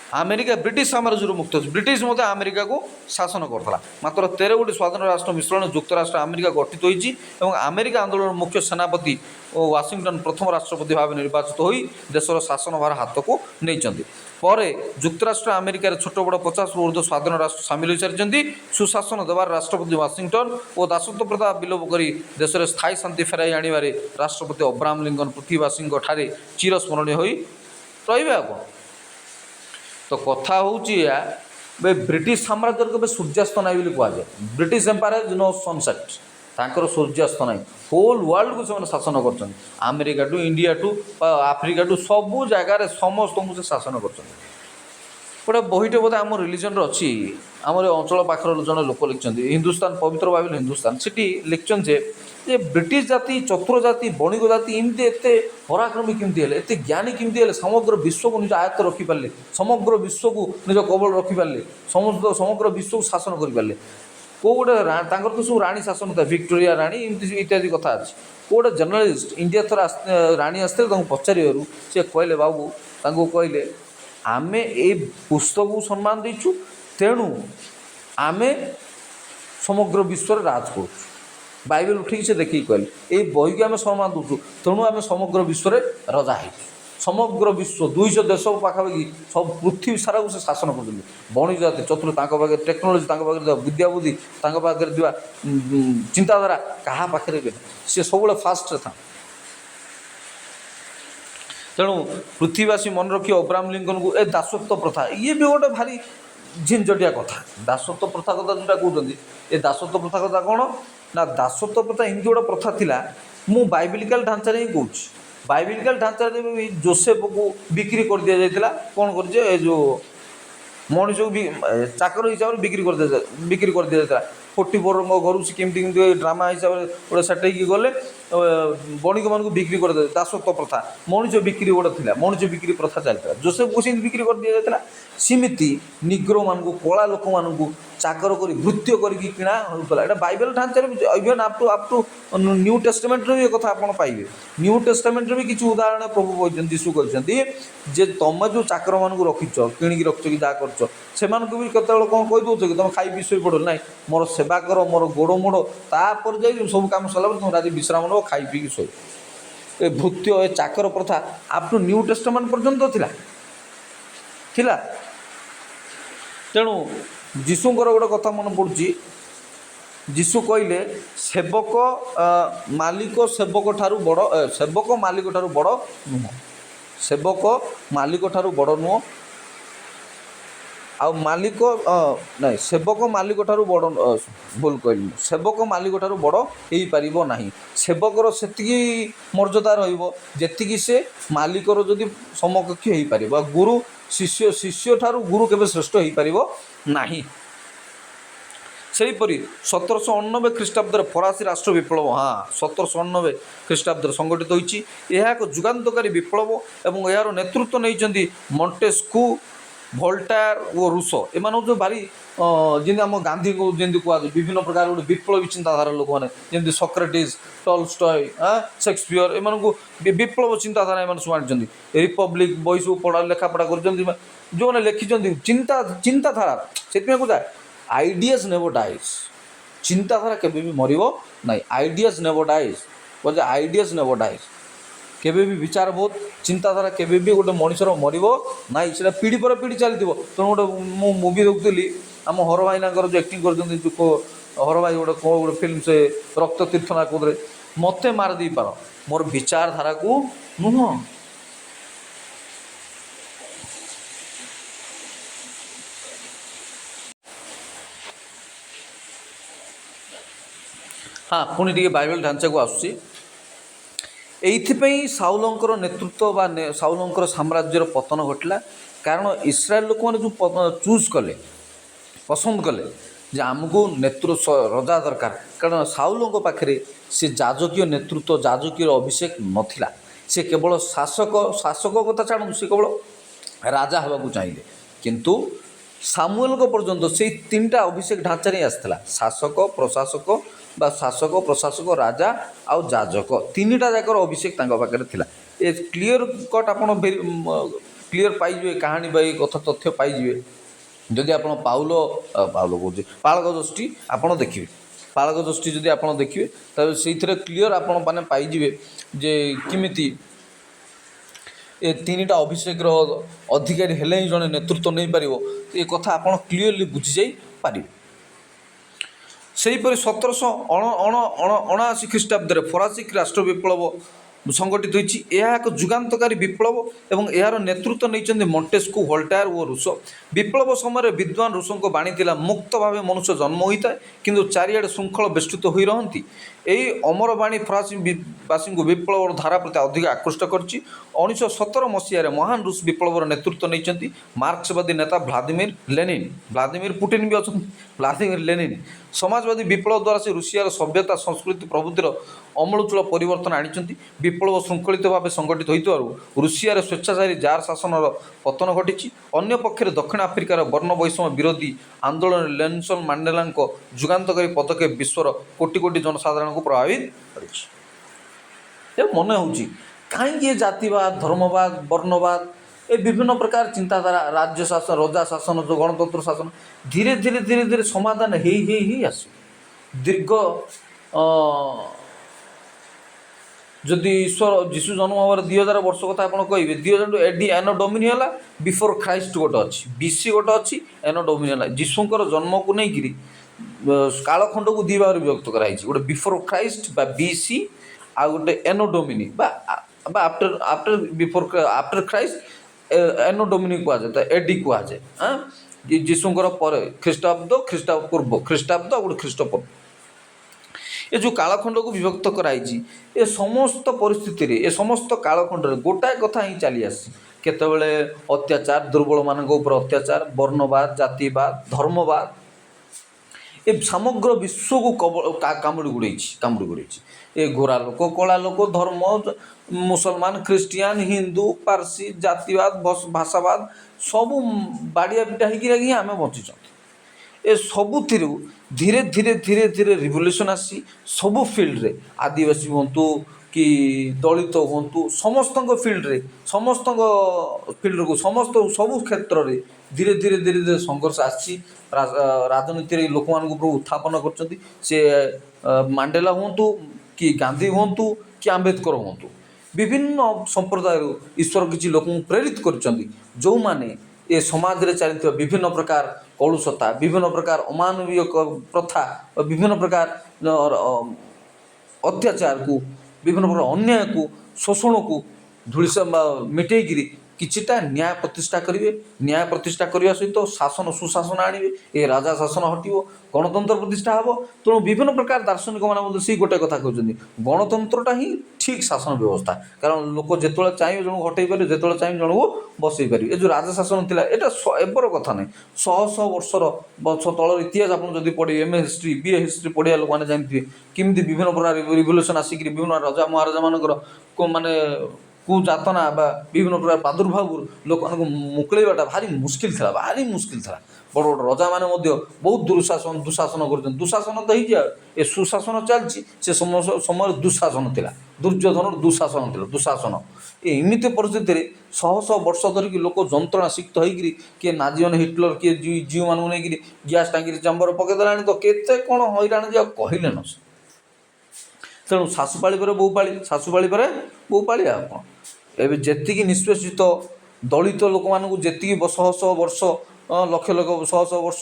ଆମେରିକା, ବ୍ରିଟିଶ ସାମ୍ରାଜ୍ୟରୁ ମୁକ୍ତ ହୋଇଛି। ବ୍ରିଟିଶ ମଧ୍ୟ ଆମେରିକାକୁ ଶାସନ କରୁଥିଲା। ମାତ୍ର 13ଗୋଟି ସ୍ୱାଧୀନ ରାଷ୍ଟ୍ର ମିଶ୍ରଣ ଯୁକ୍ତରାଷ୍ଟ୍ର ଆମେରିକା ଗଠିତ ହୋଇଛି ଏବଂ ଆମେରିକା ଆନ୍ଦୋଳନର ମୁଖ୍ୟ ସେନାପତି ଓ ୱାସିଂଟନ ପ୍ରଥମ ରାଷ୍ଟ୍ରପତି ଭାବେ ନିର୍ବାଚିତ ହୋଇ ଦେଶର ଶାସନ ଭାର ହାତକୁ ନେଇଛନ୍ତି। ପରେ ଯୁକ୍ତରାଷ୍ଟ୍ର ଆମେରିକାରେ ଛୋଟ ବଡ଼ 50ରୁ ଉର୍ଦ୍ଧ୍ୱ ସ୍ୱାଧୀନ ରାଷ୍ଟ୍ର ସାମିଲ ହୋଇସାରିଛନ୍ତି। ସୁଶାସନ ଦେବାର ରାଷ୍ଟ୍ରପତି ୱାସିଂଟନ ଓ ଦାସତ୍ୱ ପ୍ରଥା ବିଲୋପ କରି ଦେଶରେ ସ୍ଥାୟୀ ଶାନ୍ତି ଫେରାଇ ଆଣିବାରେ ରାଷ୍ଟ୍ରପତି ଅବ୍ରାହମ ଲିଙ୍କନ ପୃଥ୍ୱୀବାସୀଙ୍କ ଠାରେ ଚିରସ୍ମରଣୀୟ ହୋଇ ରହିବେ। ଆଉ କ'ଣ, ତ କଥା ହେଉଛି ଏଇଆ, ବ୍ରିଟିଶ ସାମ୍ରାଜ୍ୟର କେବେ ସୂର୍ଯ୍ୟାସ୍ତ ନାହିଁ ବୋଲି କୁହାଯାଏ। ବ୍ରିଟିଶ ଏମ୍ପାୟାର ନୋ ସନସେଟ୍, ତାଙ୍କର ସୂର୍ଯ୍ୟାସ୍ତ ନାହିଁ। ହୋଲ୍ ୱାର୍ଲଡ଼କୁ ସେମାନେ ଶାସନ କରୁଛନ୍ତି, ଆମେରିକାଠୁ, ଇଣ୍ଡିଆଠୁ, ଆଫ୍ରିକାଠୁ, ସବୁ ଜାଗାରେ ସମସ୍ତଙ୍କୁ ସେ ଶାସନ କରୁଛନ୍ତି। ଗୋଟେ ବହିଟେ ବୋଧେ ଆମ ରିଲିଜନ୍ର ଅଛି, ଆମର ଏ ଅଞ୍ଚଳ ପାଖର ଜଣେ ଲୋକ ଲେଖିଛନ୍ତି, ହିନ୍ଦୁସ୍ତାନ ପବିତ୍ର ବାଇବେଲ ହିନ୍ଦୁସ୍ତାନ, ସେଠି ଲେଖିଛନ୍ତି ଯେ ବ୍ରିଟିଶ ଜାତି, ଚତୁର ଜାତି, ବଣିକ ଜାତି ଏମିତି ଏତେ ପରାକ୍ରମୀ କେମିତି ହେଲେ, ଏତେ ଜ୍ଞାନୀ କେମିତି ହେଲେ, ସମଗ୍ର ବିଶ୍ୱକୁ ନିଜ ଆୟତ୍ତ ରଖିପାରିଲେ, ସମଗ୍ର ବିଶ୍ୱକୁ ନିଜ କବଳ ରଖିପାରିଲେ, ସମଗ୍ର ବିଶ୍ୱକୁ ଶାସନ କରିପାରିଲେ। କେଉଁ ଗୋଟେ ତାଙ୍କର ତ ସବୁ ରାଣୀ ଶାସନ ଥାଏ, ଭିକ୍ଟୋରିଆ ରାଣୀ ଏମିତି ଇତ୍ୟାଦି କଥା ଅଛି। କେଉଁ ଗୋଟେ ଜର୍ଣ୍ଣାଲିଷ୍ଟ ଇଣ୍ଡିଆ ଥରେ ରାଣୀ ଆସିଥିଲେ, ତାଙ୍କୁ ପଚାରିବାରୁ ସେ କହିଲେ, ବାବୁ ତାଙ୍କୁ କହିଲେ, ଆମେ ଏଇ ପୁସ୍ତକକୁ ସମ୍ମାନ ଦେଇଛୁ, ତେଣୁ ଆମେ ସମଗ୍ର ବିଶ୍ୱରେ ରାଜ କରୁଛୁ। ବାଇବେଲ ଉଠିକି ସେ ଦେଖିକି କହିଲେ, ଏଇ ବହିକି ଆମେ ସମ୍ମାନ ଦେଉଛୁ, ତେଣୁ ଆମେ ସମଗ୍ର ବିଶ୍ୱରେ ରଜା ହେଇଛୁ। ସମଗ୍ର ବିଶ୍ୱ 200 ଦେଶ ପାଖାପାଖି ସବୁ ପୃଥିବୀ ସାରାକୁ ସେ ଶାସନ କରୁଛନ୍ତି। ବଣିକ ଜାତି, ଚତୁର, ତାଙ୍କ ପାଖରେ ଟେକ୍ନୋଲୋଜି, ତାଙ୍କ ପାଖରେ ଥିବା ବିଦ୍ୟା ବୁଦ୍ଧି, ତାଙ୍କ ପାଖରେ ଥିବା ଚିନ୍ତାଧାରା କାହା ପାଖରେ ବି ନାହିଁ। ସେ ସବୁବେଳେ ଫାଷ୍ଟରେ ଥାନ୍ତି। ତେଣୁ ପୃଥ୍ୱୀବାସୀ ମନେ ରଖି ଅବ୍ରାହମ ଲିଙ୍କନକୁ ଏ ଦାସତ୍ୱ ପ୍ରଥା, ଇଏ ବି ଗୋଟେ ଭାରି ଝିନଝଟିଆ କଥା। ଦାସତ୍ୱ ପ୍ରଥା କଥା ଯେଉଁଟା କହୁଛନ୍ତି, ଏ ଦାସତ୍ୱ ପ୍ରଥା କଥା କ'ଣ ନା, ଦାସତ୍ୱ ପ୍ରଥା ଏମିତି ଗୋଟେ ପ୍ରଥା ଥିଲା। ମୁଁ ବାଇବେଲିକାଲ ଢାଞ୍ଚାରେ ହିଁ କହୁଛି। ବାଇବେଲିକାଲ ଢାଞ୍ଚାରେ ବି ଯୋସେଫକୁ ବିକ୍ରି କରିଦିଆଯାଇଥିଲା। କ'ଣ କରିছে, ଏ ଯେଉଁ ମଣିଷକୁ ଚାକର ହିସାବରେ ବିକ୍ରି କରିଦିଆଯାଇଥିଲା। ପୋଟିଫରଙ୍କ ଘରୁ ସେ କେମିତି କେମିତି ଡ୍ରାମା ହିସାବରେ ଗୋଟେ ସେଟେଇକି ଗଲେ, ବଣିକମାନଙ୍କୁ ବିକ୍ରି କରିଦେଲେ। ଦାସତ୍ୱ ପ୍ରଥା, ମଣିଷ ବିକ୍ରି ଗୋଟେ ଥିଲା, ମଣିଷ ବିକ୍ରି ପ୍ରଥା ଚାଲିଥିଲା। ଯୋସେଫକୁ ସେମିତି ବିକ୍ରି କରିଦିଆଯାଇଥିଲା। ସେମିତି ନିଗ୍ରୋମାନଙ୍କୁ, କଳା ଲୋକମାନଙ୍କୁ ଚାକର କରି, ଭୃତ୍ୟ କରିକି କିଣା ହେଉଥିଲା। ଏଇଟା ବାଇବେଲ ଢାଞ୍ଚାରେ ଇଭେନ୍ ଆପ୍ଟୁ ନ୍ୟୁ ଟେଷ୍ଟମେଣ୍ଟରେ ବି ଏ କଥା ଆପଣ ପାଇବେ। ନ୍ୟୁ ଟେଷ୍ଟମେଣ୍ଟରେ ବି କିଛି ଉଦାହରଣ ପ୍ରଭୁ କହିଛନ୍ତି, ଯୀଶୁ କହିଛନ୍ତି ଯେ ତମେ ଯେଉଁ ଚାକରମାନଙ୍କୁ ରଖିଛ, କିଣିକି ରଖିଛ କି ଯାହା କରୁଛ, ସେମାନଙ୍କୁ ବି କେତେବେଳେ କ'ଣ କହିଦେଉଛ କି ତମେ ଖାଇ ପିଇ ଶୋଇ ପଡ଼? ନାହିଁ, ମୋର ସେବା କର, ମୋର ଗୋଡ଼ ମୋଡ଼, ତାପରେ ଯାଇ ସବୁ କାମ ସରିଲା ପରେ ତୁମେ ରାଜି ବିଶ୍ରାମ ନେବ, ଖାଇ ପିଇକି ଶୋଇ। ଏ ଭୃତ୍ୟ, ଏ ଚାକର ପ୍ରଥା ଆପ୍ଟୁ ନ୍ୟୁ ଟେଷ୍ଟମେଣ୍ଟ ପର୍ଯ୍ୟନ୍ତ ଥିଲା। ତେଣୁ ଯୀଶୁଙ୍କର ଗୋଟେ କଥା ମନେ ପଡ଼ୁଛି, ଯୀଶୁ କହିଲେ, ସେବକ ମାଲିକ ସେବକ ଠାରୁ ବଡ଼, ସେବକ ମାଲିକ ଠାରୁ ବଡ଼ ନୁହଁ। ସେବକ ମାଲିକ ଠାରୁ ବଡ଼ ନୁହଁ, ଆଉ ମାଲିକ ନାହିଁ, ସେବକ ମାଲିକ ଠାରୁ ବଡ଼, ଭୁଲ କହିଲି, ସେବକ ମାଲିକ ଠାରୁ ବଡ଼ ହେଇପାରିବ ନାହିଁ। ସେବକର ସେତିକି ମର୍ଯ୍ୟାଦା ରହିବ ଯେତିକି ସେ ମାଲିକର ଯଦି ସମକକ୍ଷ ହେଇପାରିବ। ଆଉ ଗୁରୁ ଶିଷ୍ୟ ଠାରୁ ଗୁରୁ କେବେ ଶ୍ରେଷ୍ଠ ହେଇପାରିବ ନାହିଁ। ସେହିପରି 1789 ଖ୍ରୀଷ୍ଟାବ୍ଦରେ ଫରାସୀ ରାଷ୍ଟ୍ର ବିପ୍ଳବ, 1789 ଖ୍ରୀଷ୍ଟାବ୍ଦରେ ସଂଗଠିତ ହୋଇଛି। ଏହା ଏକ ଯୁଗାନ୍ତକାରୀ ବିପ୍ଳବ ଏବଂ ଏହାର ନେତୃତ୍ୱ ନେଇଛନ୍ତି ମଣ୍ଟେସ୍କ୍ୟୁ, ଭୋଲ୍ଟାର ଓ ରୁଷ। ଏମାନେ ଯେଉଁ ଭାରି ଯେମିତି ଆମ ଗାନ୍ଧୀଙ୍କୁ ଯେମିତି କୁହାଯାଏ, ବିଭିନ୍ନ ପ୍ରକାର ଗୋଟେ ବିପ୍ଳବୀ ଚିନ୍ତାଧାରା ଲୋକମାନେ, ଯେମିତି ସକ୍ରେଟିସ୍, ଟଲଷ୍ଟୟ, ସେକ୍ସପିୟର, ଏମାନଙ୍କୁ ବିପ୍ଳବ ଚିନ୍ତାଧାରା ଏମାନେ ସବୁ ଆଣିଛନ୍ତି। ରିପବ୍ଲିକ୍ ବହି ସବୁ ଲେଖାପଢ଼ା କରିଛନ୍ତି, ଯେଉଁମାନେ ଲେଖିଛନ୍ତି ଚିନ୍ତାଧାରା। ସେଥିପାଇଁ କହୁଥାଏ ଆଇଡ଼ିଆସ୍ ନେଭର ଡାଇଜ୍, ଚିନ୍ତାଧାରା କେବେ ବି ମରିବ ନାହିଁ। ଆଇଡ଼ିଆସ୍ ନେଭର ଡାଇଜ୍, କହୁଛେ ଆଇଡ଼ିଆସ୍ ନେଭର ଡାଇଜ୍, କେବେ ବି ବିଚାରବୋଧ, ଚିନ୍ତାଧାରା କେବେ ବି ଗୋଟେ ମଣିଷର ମରିବ ନାହିଁ, ସେଇଟା ପିଢ଼ି ପରେ ପିଢ଼ି ଚାଲିଥିବ। ତେଣୁ ଗୋଟେ ମୁଁ ମୁଭି ଦେଖୁଥିଲି, ଆମ ହର ଭାଇନାଙ୍କର ଯେଉଁ ଆକ୍ଟିଂ କରିଛନ୍ତି, ଯେଉଁ ହର ଭାଇ ଗୋଟେ ଫିଲ୍ମ, ସେ ରକ୍ତ ତୀର୍ଥ ନା କୋଉଥିରେ, ମୋତେ ମାରି ଦେଇପାର, ମୋର ବିଚାରଧାରାକୁ ନୁହଁ। हाँ पुणी टिके बाइबल ढांचा को आसुची एइथिपाई साउलंकर नेतृत्व बा साउलंकर साम्राज्यर पतन घटला कारण इस्राएल लोक मैंने जो चूज कले पसंद कले जे आमको नेतृत्व रजा दरकार कारण साउलों पाखे से जाजकीय नेतृत्व जाजकीय अभिषेक नथिला से केवल शासक शासक कथा छाड़ू से केवल राजा होगा चाहिए किंतु सामुएल पर्यंत से तीनटा अभिषेक ढांचा ही आसाला शासक प्रशासक बा शासक प्रशासक राजा आउ जाजक तीनटा जाकर अभिषेक पाखे थिला ए क्लीयर कट आप क्लीयर पाइबे कहानी बा कथा तथ्य पाइबे जदि आप पाउल पाउल कहे पालक दृष्टि आपड़ देखिए पालक दृष्टि जदि आप देखिए तब से क्लीयर आपण मैंने पाइबे जे किमिति ए तीनटा अभिषेक अधिकारी हेले ही जड़े नेतृत्व नहीं पार ये कथा आप क्लीयरली बुझी जाई पारे सेहीपरि 1789 ख्रीष्टाब्द फरासी राष्ट्र विप्लव संगठित होती एक जुगान्तकारी विप्लव एवं यार नेतृत्व नहीं मॉन्टेस्क्यू वोल्टेयर और रूसो विप्लव समय विद्वान रूसों को बाणी थिला मुक्त भाव मनुष्य जन्म होता है किंतु चारिआडे श्रृंखल बेष्टित हो रही यही अमर बाणी फरासीवासी को विप्लव धारा प्रति अधिक आकृष्ट करछि 1917 मसीह महान रूस विप्लवर नेतृत्व नहीं मार्क्सवादी नेता व्लादिमीर पुटिन भी अच्छा व्लादिमीर लेनिन समाजवादी विप्लव द्वारा से रूसियार सभ्यता संस्कृति प्रभृतिर अमूलचूल परिवर्तन आनी विप्लव श्रृंखलित भाव संगठित होइतबारु रूसियार स्वेच्छाचारी जार शासन पतन घटी अन्य पक्षे दक्षिण आफ्रिकार वर्ण वैषम्य विरोधी आंदोलन नेल्सन मांडेला जुगान्तकारी पदक्षेप विश्वर कोटी कोटी जनसाधारण को प्रभावित कर मन हो कहीं जातिवाद धर्मवाद वर्णवाद ए विभिन्न प्रकार चिंताधारा राज्य शासन रजा शासन जो गणतंत्र शासन धीरे धीरे धीरे धीरे समाधान ही आस दीर्घ जदि ईश्वर जीशु जन्म हमारे 2000 वर्ष कथा आप कहे 2000 एडी एनो डोमिनी है बिफोर ख्राइस्ट गोटे अच्छी बीसी गोटे अच्छी एनो डोमिनी है जीशुकर जन्म को लेकिन कालखंड को दी भाव विभक्त कराई गोटे बिफोर ख्राइस्ट बा बीसी आ गोटे anno domini after after before after Christ anno domini कहुए एडी कहुए हाँ जीशुकर पर ख्रीष्टाब्द ख्रीष्टाब्द गोटे ख्रीष्टपूर्व ये जो कालखंड को विभक्त कराई ए समस्त परिस्थिति ए समस्त कालखंड गोटाए कथा ही चली आसी केतबेले अत्याचार दुर्बल मान अत्याचार वर्णवाद जातिवाद धर्मवाद ए समग्र विश्व को कामुड़ी गुड़े ए गोरा लोक कला लोक धर्म मुसलमान ख्रीस्टियान हिंदू पारसी जातिवाद भाषावाद सबू बाड़िया पिटा होगी आम बंची ए सबुति धीरे धीरे धीरे धीरे रिवोल्यूशन आसी सबू फील्ड रे आदिवासी हूँ कि दलित हूँ समस्त फील्ड रे समस्त फील्ड को समस्त सबू क्षेत्र में धीरे धीरे धीरे धीरे संघर्ष आसी राजनीति लोक मान उत्थापन कर मांडेला हूँ कि गांधी हूँ कि आम्बेडकर हूँ विभिन्न संप्रदाय ईश्वर किसी लोक प्रेरित कर जो माने ये समाज रे चलती विभिन्न प्रकार कलुषता विभिन्न प्रकार अमानवीय प्रथा विभिन्न प्रकार अत्याचार को विभिन्न प्रकार अन्याय को शोषण को धूलिस मिटेकरी किछिटा न्याय प्रतिष्ठा करेंगे न्याय प्रतिष्ठा करने सहित शासन सुशासन आणवे ए राजा शासन हटो गणतंत्र प्रतिष्ठा हे तेणु विभिन्न प्रकार दार्शनिक मैंने से गोटे कथा कहते गणतंत्रटा ही ठीक शासन व्यवस्था कारण लोक जो चाहिए जन हटई पारे जो चाहिए जन को बसई पारे जो राजा शासन था यहाँ एबर कथा नहीं शह वर्ष तल इतिहास आप पढ़े M A history BA history पढ़िया लोक मैंने जानते किमती विभिन्न प्रकार रिवोल्यूशन आसिक विभिन्न राजा महाराजा मानकर माने कुजातना विभिन्न प्रकार प्रादुर्भाव लोक मुकलैवाटा भारी मुस्किल था बड़ बड़ रजा मैंने बहुत दुशासन कर दुशासन तो ये सुशासन चलती से समय दुशासन था दुर्योधन दुशासन था दुशासन एमती परिस्थिति शह शह वर्ष धरिक लोक जंत्रणा सिक्त होकर किए नाजीवन हिटलर किए जीव मानू नहीं गैस टांगी चांबर पकईदेला तो केते कौन हईराण जे कहले न तेणु शाशुपाली पर बोपाली शाशुपाली पर बोपाली आप एवं जी निष्पेषित दलित लोक मानू जी शह शह वर्ष लक्ष लक्ष शह शह वर्ष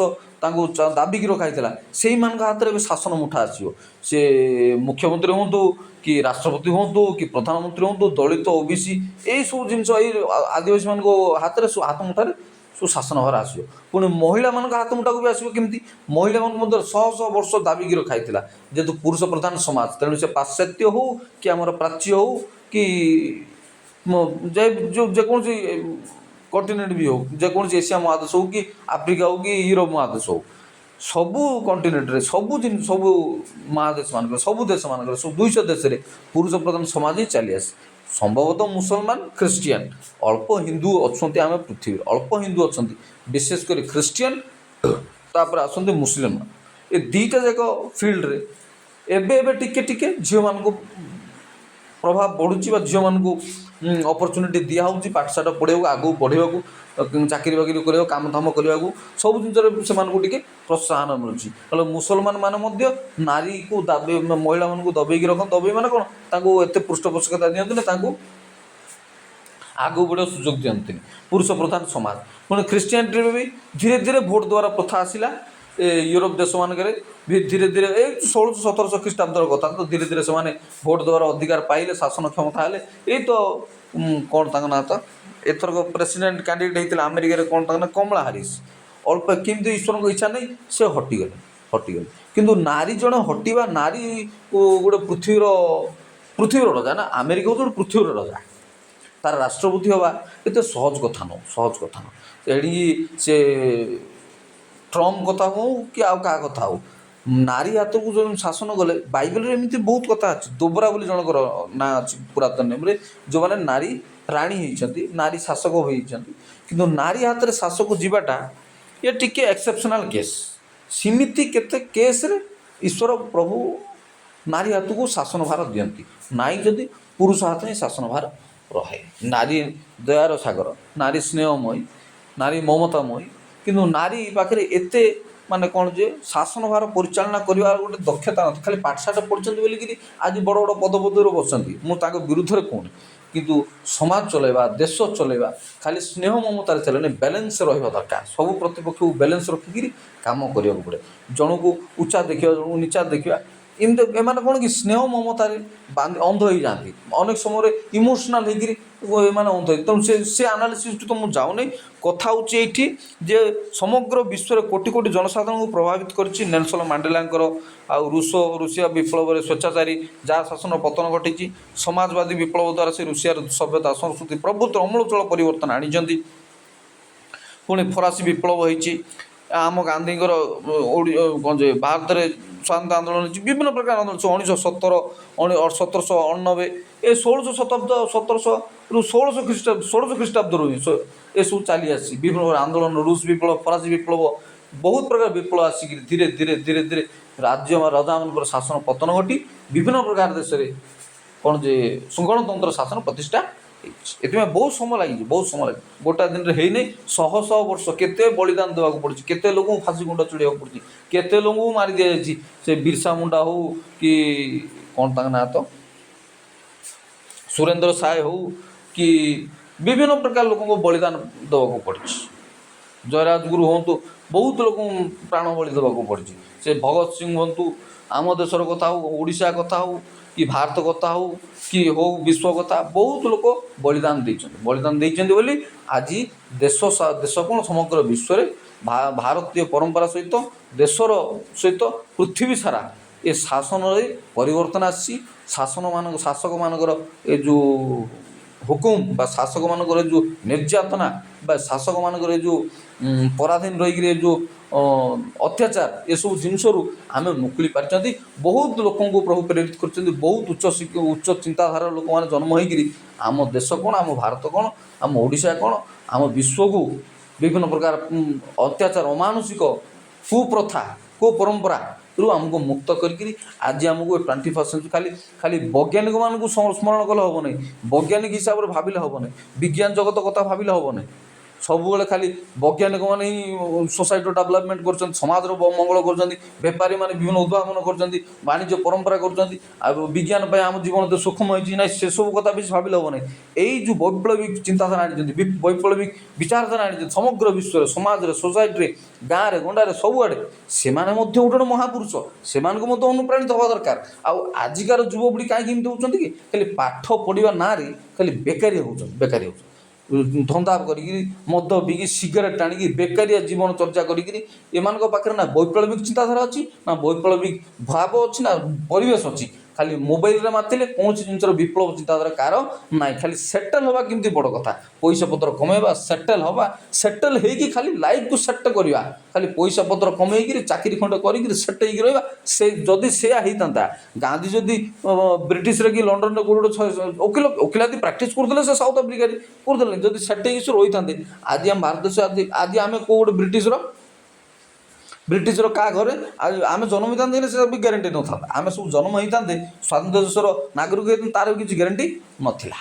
दाबिक रखाई से हाथ में शासन मुठा आसो सी मुख्यमंत्री हूँ कि राष्ट्रपति हूँ कि प्रधानमंत्री हूँ दलित ओबीसी यही सब जिन आदिवासी मान हाथ में हाथ मुठार ସବୁ ଶାସନ ଭାର ଆସିବ। ପୁଣି ମହିଳାମାନଙ୍କ ହାତ ମୁଠାକୁ ବି ଆସିବ କେମିତି? ମହିଳାମାନଙ୍କୁ ମଧ୍ୟ ଶହ ଶହ ବର୍ଷ ଦାବିକି ରଖାଇଥିଲା, ଯେହେତୁ ପୁରୁଷ ପ୍ରଧାନ ସମାଜ। ତେଣୁ ସେ ପାଶ୍ଚାତ୍ୟ ହଉ କି ଆମର ପ୍ରାଚ୍ୟ ହଉ କି ଯେକୌଣସି କଣ୍ଟିନେଣ୍ଟ ବି ହଉ, ଯେକୌଣସି ଏସିଆ ମହାଦେଶ ହଉ କି ଆଫ୍ରିକା ହଉ କି ୟୁରୋପ ମହାଦେଶ ହଉ, ସବୁ କଣ୍ଟିନେଣ୍ଟରେ ସବୁ ମହାଦେଶ ମାନଙ୍କରେ ସବୁ ଦେଶମାନଙ୍କରେ ସବୁ 200 ଦେଶରେ ପୁରୁଷ ପ୍ରଧାନ ସମାଜ ହିଁ ଚାଲି ଆସେ। ସମ୍ଭବତଃ ମୁସଲମାନ ଖ୍ରୀଷ୍ଟିଆନ ଅଳ୍ପ ହିନ୍ଦୁ ଅଛନ୍ତି, ଆମେ ପୃଥିବୀରେ ଅଳ୍ପ ହିନ୍ଦୁ ଅଛନ୍ତି, ବିଶେଷ କରି ଖ୍ରୀଷ୍ଟିଆନ, ତାପରେ ଆସନ୍ତି ମୁସଲିମ। ଏ ଦୁଇଟା ଯାକ ଫିଲ୍ଡରେ ଏବେ ଏବେ ଟିକେ ଟିକେ ଝିଅମାନଙ୍କୁ ପ୍ରଭାବ ବଢ଼ୁଛି ବା ଝିଅମାନଙ୍କୁ ଅପରଚ୍ୟୁନିଟି ଦିଆହେଉଛି ପାଠଶାଠ ପଢ଼ିବାକୁ, ଆଗକୁ ବଢ଼ିବାକୁ, ଚାକିରି ବାକିରି କରିବାକୁ, କାମଧାମ କରିବାକୁ, ସବୁ ଜିନିଷରେ ସେମାନଙ୍କୁ ଟିକେ ପ୍ରୋତ୍ସାହନ ମିଳୁଛି। ହେଲେ ମୁସଲମାନ ମାନେ ମଧ୍ୟ ନାରୀକୁ ମହିଳାମାନଙ୍କୁ ଦବେଇକି ରଖନ୍ତି। ଦବେଇ ମାନେ କ'ଣ? ତାଙ୍କୁ ଏତେ ପୃଷ୍ଠପୋଷକତା ଦିଅନ୍ତିନି, ତାଙ୍କୁ ଆଗକୁ ବଢ଼ିବାକୁ ସୁଯୋଗ ଦିଅନ୍ତିନି। ପୁରୁଷ ପ୍ରଧାନ ସମାଜ। ପୁଣି ଖ୍ରୀଷ୍ଟିଆନିଟିରେ ବି ଧୀରେ ଧୀରେ ଭୋଟ୍ ଦେବାର ପ୍ରଥା ଆସିଲା। ୟୁରୋପ ଦେଶମାନଙ୍କରେ ଧୀରେ ଧୀରେ ଏଇ 1600-1700 ଖ୍ରୀଷ୍ଟାବ୍ଦର କଥା, ତ ଧୀରେ ଧୀରେ ସେମାନେ ଭୋଟ୍ ଦେବାର ଅଧିକାର ପାଇଲେ, ଶାସନ କ୍ଷମତା ହେଲେ। ଏଇ ତ କ'ଣ ତାଙ୍କ ନାଁ, ତ ଏଥରକ ପ୍ରେସିଡେଣ୍ଟ କ୍ୟାଣ୍ଡିଡେଟ୍ ହେଇଥିଲା ଆମେରିକାରେ, କ'ଣ ତାଙ୍କ ନାଁ, କମଳା ହାରିସ୍। ଅଳ୍ପ କିନ୍ତୁ ଈଶ୍ୱରଙ୍କ ଇଚ୍ଛା ନାହିଁ, ସେ ହଟିଗଲେ। କିନ୍ତୁ ନାରୀ ଜଣେ ହଟିବା, ନାରୀ ଗୋଟେ ପୃଥିବୀର ରଜା ନା, ଆମେରିକା ହେଉଛି ଗୋଟେ ପୃଥିବୀର ରଜା। ତାର ରାଷ୍ଟ୍ରପତି ହେବା ଏତେ ସହଜ କଥା ନୁହଁ। ଏଣିକି ସେ ଟ୍ରମ୍ପ କଥା ହଉ କି ଆଉ କାହା କଥା ହଉ, ନାରୀ ହାତକୁ ଯେଉଁ ଶାସନ କଲେ, ବାଇବେଲରେ ଏମିତି ବହୁତ କଥା ଅଛି। ଦୋବରା ବୋଲି ଜଣଙ୍କର ନାଁ ଅଛି ପୁରାତନ ନିୟମରେ, ଯେଉଁମାନେ ନାରୀ ରାଣୀ ହେଇଛନ୍ତି, ନାରୀ ଶାସକ ହୋଇଛନ୍ତି। କିନ୍ତୁ ନାରୀ ହାତରେ ଶାସକ ଯିବାଟା ଏ ଟିକେ ଏକ୍ସେପସନାଲ୍ କେସ୍। ସେମିତି କେତେ କେସ୍ରେ ଈଶ୍ୱର ପ୍ରଭୁ ନାରୀ ହାତକୁ ଶାସନ ଭାର ଦିଅନ୍ତି, ନାଇଁ ଯଦି ପୁରୁଷ ହାତରେ ହିଁ ଶାସନ ଭାର ରହେ। ନାରୀ ଦୟାର ସାଗର, ନାରୀ ସ୍ନେହମୟୀ, ନାରୀ ମମତାମୟୀ। କିନ୍ତୁ ନାରୀ ପାଖରେ ଏତେ ମାନେ କ'ଣ ଯେ ଶାସନ ଭାର ପରିଚାଳନା କରିବାର ଗୋଟେ ଦକ୍ଷତା ନଥାଏ। ଖାଲି ପାଠଶାଠ ପଢ଼ିଛନ୍ତି ବୋଲିକିରି ଆଜି ବଡ଼ ବଡ଼ ପଦପଦବୀରେ ବସନ୍ତି, ମୁଁ ତାଙ୍କ ବିରୁଦ୍ଧରେ କହୁନି। କିନ୍ତୁ ସମାଜ ଚଲେଇବା, ଦେଶ ଚଲେଇବା ଖାଲି ସ୍ନେହ ମମତାରେ ଚାଲେନି, ବ୍ୟାଲେନ୍ସ ରହିବା ଦରକାର। ସବୁ ପ୍ରତିପକ୍ଷକୁ ବ୍ୟାଲେନ୍ସ ରଖିକିରି କାମ କରିବାକୁ ପଡ଼େ। ଜଣକୁ ଉଚ୍ଚା ଦେଖିବା, ଜଣକୁ ନିଚା ଦେଖିବା, ଏମିତି ଏମାନେ କ'ଣ କି ସ୍ନେହ ମମତାରେ ଅନ୍ଧ ହେଇଯାଆନ୍ତି। ଅନେକ ସମୟରେ ଇମୋସନାଲ୍ ହେଇକିରି ଏମାନେ ଅନ୍ଧ ହେଇ, ତେଣୁ ସେ ଆନାଲିସିସ୍କୁ ତ ମୁଁ ଯାଉନି। କଥା ହେଉଛି ଏଇଠି ଯେ ସମଗ୍ର ବିଶ୍ୱରେ କୋଟି କୋଟି ଜନସାଧାରଣଙ୍କୁ ପ୍ରଭାବିତ କରିଛି ନେଲସନ୍ ମାଣ୍ଡେଲାଙ୍କର ଆଉ ରୁଷିଆ ବିପ୍ଳବରେ ସ୍ୱେଚ୍ଛାଚାରୀ ଯାହା ଶାସନର ପତନ ଘଟିଛି। ସମାଜବାଦୀ ବିପ୍ଳବ ଦ୍ୱାରା ସେ ରୁଷିଆର ସଭ୍ୟତା, ସଂସ୍କୃତି, ପ୍ରଭୃତିର ଅମୂଳଚୂଳ ପରିବର୍ତ୍ତନ ଆଣିଛନ୍ତି। ପୁଣି ଫରାସୀ ବିପ୍ଳବ ହେଇଛି। ଆମ ଗାନ୍ଧୀଙ୍କର କ'ଣ ଯେ ଭାରତରେ ସ୍ୱାଧୀନତା ଆନ୍ଦୋଳନ ହେଇଛି, ବିଭିନ୍ନ ପ୍ରକାର ଆନ୍ଦୋଳନ। 1917, 1789, ଏ 1600 ଶତାବ୍ଦ, 1700ରୁ 1600 ଖ୍ରୀଷ୍ଟାବ୍ଦରୁ ଏସବୁ ଚାଲି ଆସିଛି। ବିଭିନ୍ନ ପ୍ରକାର ଆନ୍ଦୋଳନ, ରୁଷ ବିପ୍ଳବ, ଫରାସୀ ବିପ୍ଳବ, ବହୁତ ପ୍ରକାର ବିପ୍ଳବ ଆସିକିରି ଧୀରେ ଧୀରେ ରାଜାମାନଙ୍କର ଶାସନ ପତନ ଘଟି ବିଭିନ୍ନ ପ୍ରକାର ଦେଶରେ କ'ଣ ଯେ ଗଣତନ୍ତ୍ର ଶାସନ ପ୍ରତିଷ୍ଠା ହେଇଛି। ଏଥିପାଇଁ ବହୁତ ସମୟ ଲାଗିଛି। ଗୋଟାଏ ଦିନରେ ହେଇନି, ଶହ ଶହ ବର୍ଷ କେତେ ବଳିଦାନ ଦେବାକୁ ପଡ଼ିଛି, କେତେ ଲୋକଙ୍କୁ ଫାଶୀ ଗୁଣ୍ଡ ଚଢ଼ିବାକୁ ପଡ଼ିଛି, କେତେ ଲୋକଙ୍କୁ ମାରି ଦିଆଯାଇଛି। ସେ ବିର୍ସା ମୁଣ୍ଡା ହଉ କି କ'ଣ ତାଙ୍କ ନାଁ, ତ ସୁରେନ୍ଦ୍ର ସାଏ ହଉ କି ବିଭିନ୍ନ ପ୍ରକାର ଲୋକଙ୍କୁ ବଳିଦାନ ଦେବାକୁ ପଡ଼ିଛି। ଜୟରାଜଗୁରୁ ହୁଅନ୍ତୁ, ବହୁତ ଲୋକଙ୍କୁ ପ୍ରାଣ ବଳି ଦେବାକୁ ପଡ଼ିଛି। ସେ ଭଗତ ସିଂ ହୁଅନ୍ତୁ, ଆମ ଦେଶର କଥା ହଉ, ଓଡ଼ିଶା କଥା ହଉ କି ଭାରତ କଥା ହଉ ବିଶ୍ୱ କଥା, ବହୁତ ଲୋକ ବଳିଦାନ ଦେଇଛନ୍ତି ବୋଲି ଆଜି ଦେଶ କ'ଣ ସମଗ୍ର ବିଶ୍ୱରେ ଭାରତୀୟ ପରମ୍ପରା ସହିତ, ଦେଶର ସହିତ ପୃଥିବୀ ସାରା ଏ ଶାସନରେ ପରିବର୍ତ୍ତନ ଆସିଛି। ଶାସକମାନଙ୍କର ଏ ଯେଉଁ ହୁକୁମ ବା ଶାସକମାନଙ୍କର ଯେଉଁ ନିର୍ଯାତନା ବା ଶାସକମାନଙ୍କର ଏ ଯେଉଁ ପରାଧୀନ ରହିକିରି ଏ ଯେଉଁ ଅତ୍ୟାଚାର, ଏସବୁ ଜିନିଷରୁ ଆମେ ମୁକୁଳି ପାରିଛନ୍ତି। ବହୁତ ଲୋକଙ୍କୁ ପ୍ରଭୁ ପ୍ରେରିତ କରିଛନ୍ତି। ବହୁତ ଉଚ୍ଚ ଚିନ୍ତାଧାରାର ଲୋକମାନେ ଜନ୍ମ ହୋଇକିରି ଆମ ଦେଶ କ'ଣ, ଆମ ଭାରତ କ'ଣ, ଆମ ଓଡ଼ିଶା କ'ଣ, ଆମ ବିଶ୍ୱକୁ ବିଭିନ୍ନ ପ୍ରକାର ଅତ୍ୟାଚାର, ଅମାନୁଷିକ କୁପ୍ରଥା, କୁପରମ୍ପରାରୁ ଆମକୁ ମୁକ୍ତ କରିକିରି ଆଜି ଆମକୁ 21st ସେଞ୍ଚୁରୀ ଖାଲି ବୈଜ୍ଞାନିକମାନଙ୍କୁ ସ୍ମରଣ କଲେ ହେବ ନାହିଁ, ବୈଜ୍ଞାନିକ ହିସାବରେ ଭାବିଲେ ହେବ ନାହିଁ, ବିଜ୍ଞାନ ଜଗତ କଥା ଭାବିଲେ ହେବ ନାହିଁ। ସବୁବେଳେ ଖାଲି ବୈଜ୍ଞାନିକମାନେ ହିଁ ସୋସାଇଟିର ଡେଭଲପମେଣ୍ଟ କରୁଛନ୍ତି, ସମାଜର ମଙ୍ଗଳ କରୁଛନ୍ତି, ବେପାରୀମାନେ ବିଭିନ୍ନ ଉଦ୍ଭାବନ କରୁଛନ୍ତି, ବାଣିଜ୍ୟ ପରମ୍ପରା କରୁଛନ୍ତି, ଆଉ ବିଜ୍ଞାନ ପାଇଁ ଆମ ଜୀବନ ତ ସୁଖମୟ ହେଇଛି ନାହିଁ, ସେସବୁ କଥା ବେଶୀ ଭାବିଲେ ହେବ ନାହିଁ। ଏଇ ଯେଉଁ ବୈପ୍ଳବିକ ଚିନ୍ତାଧାରା ଆଣିଛନ୍ତି, ବୈପ୍ଳବିକ ବିଚାରଧାରା ଆଣିଛନ୍ତି ସମଗ୍ର ବିଶ୍ୱରେ, ସମାଜରେ, ସୋସାଇଟିରେ, ଗାଁରେ ଗଣ୍ଡାରେ, ସବୁଆଡ଼େ, ସେମାନେ ମଧ୍ୟ ଗୋଟେ ମହାପୁରୁଷ, ସେମାନଙ୍କୁ ମଧ୍ୟ ଅନୁପ୍ରାଣିତ ହେବା ଦରକାର। ଆଉ ଆଜିକାର ଯୁବପିଢ଼ି କାହିଁକି ଏମିତି ହେଉଛନ୍ତି କି? ଖାଲି ପାଠ ପଢ଼ିବା ନାଁରେ ଖାଲି ବେକାରୀ ହେଉଛନ୍ତି। ଧନ୍ଦା କରିକିରି ମଦ ପିଇକି ସିଗାରେଟ୍ ଟାଣିକି ବେକାରିଆ ଜୀବନ ଚର୍ଚ୍ଚା କରିକିରି ଏମାନଙ୍କ ପାଖରେ ନା ବୈପ୍ଳବିକ ଚିନ୍ତାଧାରା ଅଛି, ନା ବୈପ୍ଳବିକ ଭାବ ଅଛି, ନା ପରିବେଶ ଅଛି। ଖାଲି ମୋବାଇଲରେ ମାତିଲେ କୌଣସି ଜିନିଷର ବିପ୍ଳବ ଚିନ୍ତାଧାରା କାହାର ନାହିଁ। ଖାଲି ସେଟେଲ୍ ହେବା କେମିତି ବଡ଼ କଥା, ପଇସା ପତ୍ର କମେଇବା, ସେଟେଲ୍ ହେବା, ସେଟେଲ୍ ହେଇକି ଖାଲି ଲାଇଫ୍କୁ ସେଟ୍ କରିବା, ଖାଲି ପଇସା ପତ୍ର କମେଇକିରି ଚାକିରି ଖଣ୍ଡେ କରିକିରି ସେଟ୍ ହେଇକି ରହିବା। ସେ ଯଦି ସେୟା ହେଇଥାନ୍ତା, ଗାନ୍ଧୀ ଯଦି ବ୍ରିଟିଶରେ କି ଲଣ୍ଡନରେ କେଉଁଠି ଓକିଲାତି ପ୍ରାକ୍ଟିସ୍ କରୁଥିଲେ, ସେ ସାଉଥ୍ ଆଫ୍ରିକାରେ କରୁଥିଲେ, ଯଦି ସେଟ୍ ହେଇକି ସେ ରହିଥାନ୍ତେ, ଆଜି ଆମ ଭାରତ ଦେଶ ଆଜି ଆମେ କେଉଁ ଗୋଟେ ବ୍ରିଟିଶର କାହା ଘରେ ଆମେ ଜନ୍ମ ହେଇଥାନ୍ତେ ହେଲେ ସେଟା ବି ଗ୍ୟାରେଣ୍ଟି ନଥାନ୍ତା। ଆମେ ସବୁ ଜନ୍ମ ହେଇଥାନ୍ତେ ସ୍ୱାଧୀନ ଦେଶର ନାଗରିକ ହେଇଥାନ୍ତେ, ତାର ବି କିଛି ଗ୍ୟାରେଣ୍ଟି ନଥିଲା।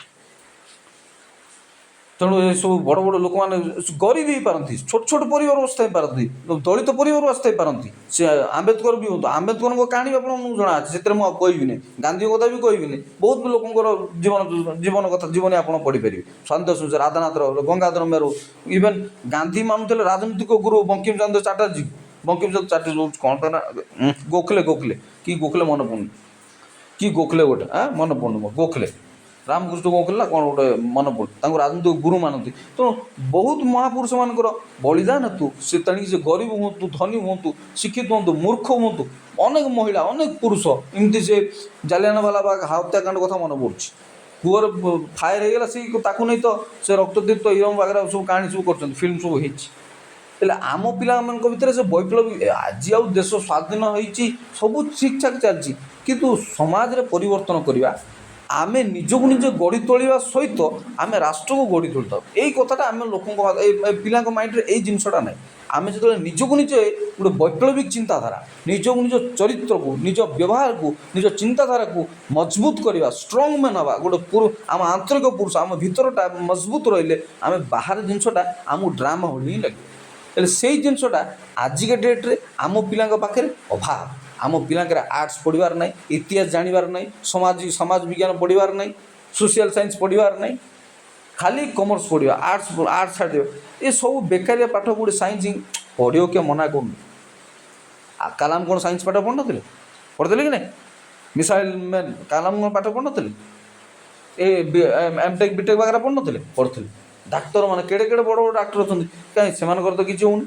ତେଣୁ ଏସବୁ ବଡ଼ ବଡ଼ ଲୋକମାନେ ଗରିବ ହେଇପାରନ୍ତି, ଛୋଟ ଛୋଟ ପରିବାରରୁ ଆସିଥାଇପାରନ୍ତି, ଦଳିତ ପରିବାରରୁ ଆସିଥାଇପାରନ୍ତି। ସେ ଆମ୍ବେଦକର ବି ହୁଅନ୍ତୁ, ଆମ୍ବେଦକରଙ୍କ କାହାଣୀ ଆପଣଙ୍କୁ ଜଣା ଅଛି, ସେଥିରେ ମୁଁ ଆଉ କହିବିନି, ଗାନ୍ଧୀଙ୍କ କଥା ବି କହିବିନି। ବହୁତ ଲୋକଙ୍କର ଜୀବନ କଥା ଜୀବନୀ ଆପଣ ପଢ଼ିପାରିବେ। ସ୍ୱାଧୀନତା ସଂଗ୍ରାମ ରାଧାନାଥ ରାୟ, ଗଙ୍ଗାଧର ମେହର, ଇଭେନ୍ ଗାନ୍ଧୀ ମାନୁଥିଲେ ରାଜନୈତିକ ଗୁରୁ ବଙ୍କିମଚନ୍ଦ୍ର ଚାଟାର୍ଜୀ। ବଙ୍କିମଚନ୍ଦ୍ର ଚାଟାର୍ଜୀ କ'ଣ ତା ନା, ଗୋଖଲେ କି ଗୋଖଲେ ମନେ ପଡ଼ୁନି, କି ଗୋଖଲେ ଗୋଟେ ମନେ ପଡ଼ୁନି ମୋ, ଗୋଖଲେ ରାମକୃଷ୍ଣ ଗୋଖଲେ ନା କ'ଣ ଗୋଟେ ମନେ ପଡ଼ୁନି, ତାଙ୍କୁ ରାଜନୈତିକ ଗୁରୁ ମାନନ୍ତି। ତେଣୁ ବହୁତ ମହାପୁରୁଷମାନଙ୍କର ବଳିଦାନ ହେତୁ ସେ ତେଣିକି ସେ ଗରିବ ହୁଅନ୍ତୁ, ଧନୀ ହୁଅନ୍ତୁ, ଶିକ୍ଷିତ ହୁଅନ୍ତୁ, ମୂର୍ଖ ହୁଅନ୍ତୁ, ଅନେକ ମହିଳା, ଅନେକ ପୁରୁଷ, ଏମିତି ସେ ଜାଲିଆନାୱାଲାବାଗ ହତ୍ୟାକାଣ୍ଡ କଥା ମନେ ପଡ଼ୁଛି, କୂଅରେ ଫାୟାର ହେଇଗଲା, ସେଇ ତାକୁ ନେଇ ତ ସେ ରକ୍ତତୀର୍ଥ ଇରମ ବାଗେରା ସବୁ କାହାଣୀ ସବୁ କରିଛନ୍ତି, ଫିଲ୍ମ ସବୁ ହେଇଛି। ହେଲେ ଆମ ପିଲାମାନଙ୍କ ଭିତରେ ସେ ବୈପ୍ଳବିକ, ଆଜି ଆଉ ଦେଶ ସ୍ୱାଧୀନ ହେଇଛି, ସବୁ ଠିକ୍ ଠାକ୍ ଚାଲିଛି, କିନ୍ତୁ ସମାଜରେ ପରିବର୍ତ୍ତନ କରିବା, ଆମେ ନିଜକୁ ନିଜେ ଗଢ଼ି ତୋଳିବା ସହିତ ଆମେ ରାଷ୍ଟ୍ରକୁ ଗଢ଼ି ତୋଳିଥାଉ। ଏଇ କଥାଟା ଆମେ ଲୋକଙ୍କ ପିଲାଙ୍କ ମାଇଣ୍ଡରେ ଏଇ ଜିନିଷଟା ନାହିଁ। ଆମେ ଯେତେବେଳେ ନିଜକୁ ନିଜେ ଗୋଟେ ବୈପ୍ଳବିକ ଚିନ୍ତାଧାରା, ନିଜକୁ ନିଜ ଚରିତ୍ରକୁ, ନିଜ ବ୍ୟବହାରକୁ, ନିଜ ଚିନ୍ତାଧାରାକୁ ମଜବୁତ କରିବା, ଷ୍ଟ୍ରଙ୍ଗ ମ୍ୟାନ୍ ହେବା, ଗୋଟେ ଆମ ଆନ୍ତରିକ ପୁରୁଷ, ଆମ ଭିତରଟା ମଜବୁତ ରହିଲେ ଆମେ ବାହାର ଜିନିଷଟା ଆମକୁ ଡ୍ରାମା ଭଳି ହିଁ ଲାଗିବ। ହେଲେ ସେଇ ଜିନିଷଟା ଆଜିକା ଡେଟ୍ରେ ଆମ ପିଲାଙ୍କ ପାଖରେ ଅଭାବ। ଆମ ପିଲାଙ୍କର ଆର୍ଟ୍ସ ପଢ଼ିବାର ନାହିଁ, ଇତିହାସ ଜାଣିବାର ନାହିଁ, ସମାଜ ବିଜ୍ଞାନ ପଢ଼ିବାର ନାହିଁ, ସୋସିଆଲ ସାଇନ୍ସ ପଢ଼ିବାର ନାହିଁ, ଖାଲି କମର୍ସ ପଢ଼ିବା, ଆର୍ଟ୍ସ ଛାଡ଼ିଦେବ। ଏସବୁ ବେକାରିଆ ପାଠ ପଢ଼ି ସାଇନ୍ସ ପଢ଼ିବ କିଏ ମନା କରୁନି। କାଲାମ କ'ଣ ସାଇନ୍ସ ପାଠ ପଢ଼ୁନଥିଲେ? ପଢ଼ିଥିଲେ କି ନାହିଁ? ମିସାଇଲ୍ ମ୍ୟାନ୍ କାଲାମ କ'ଣ ପାଠ ପଢ଼ୁନଥିଲେ? M Tech BTech ବାଗେରା ପଢ଼ୁନଥିଲେ? ପଢ଼ୁଥିଲେ। ଡାକ୍ତରମାନେ କେଡ଼େ କେଡ଼େ ବଡ଼ ବଡ଼ ଡାକ୍ତର ଅଛନ୍ତି, କାହିଁ ସେମାନଙ୍କର ତ କିଛି ହେଉନି।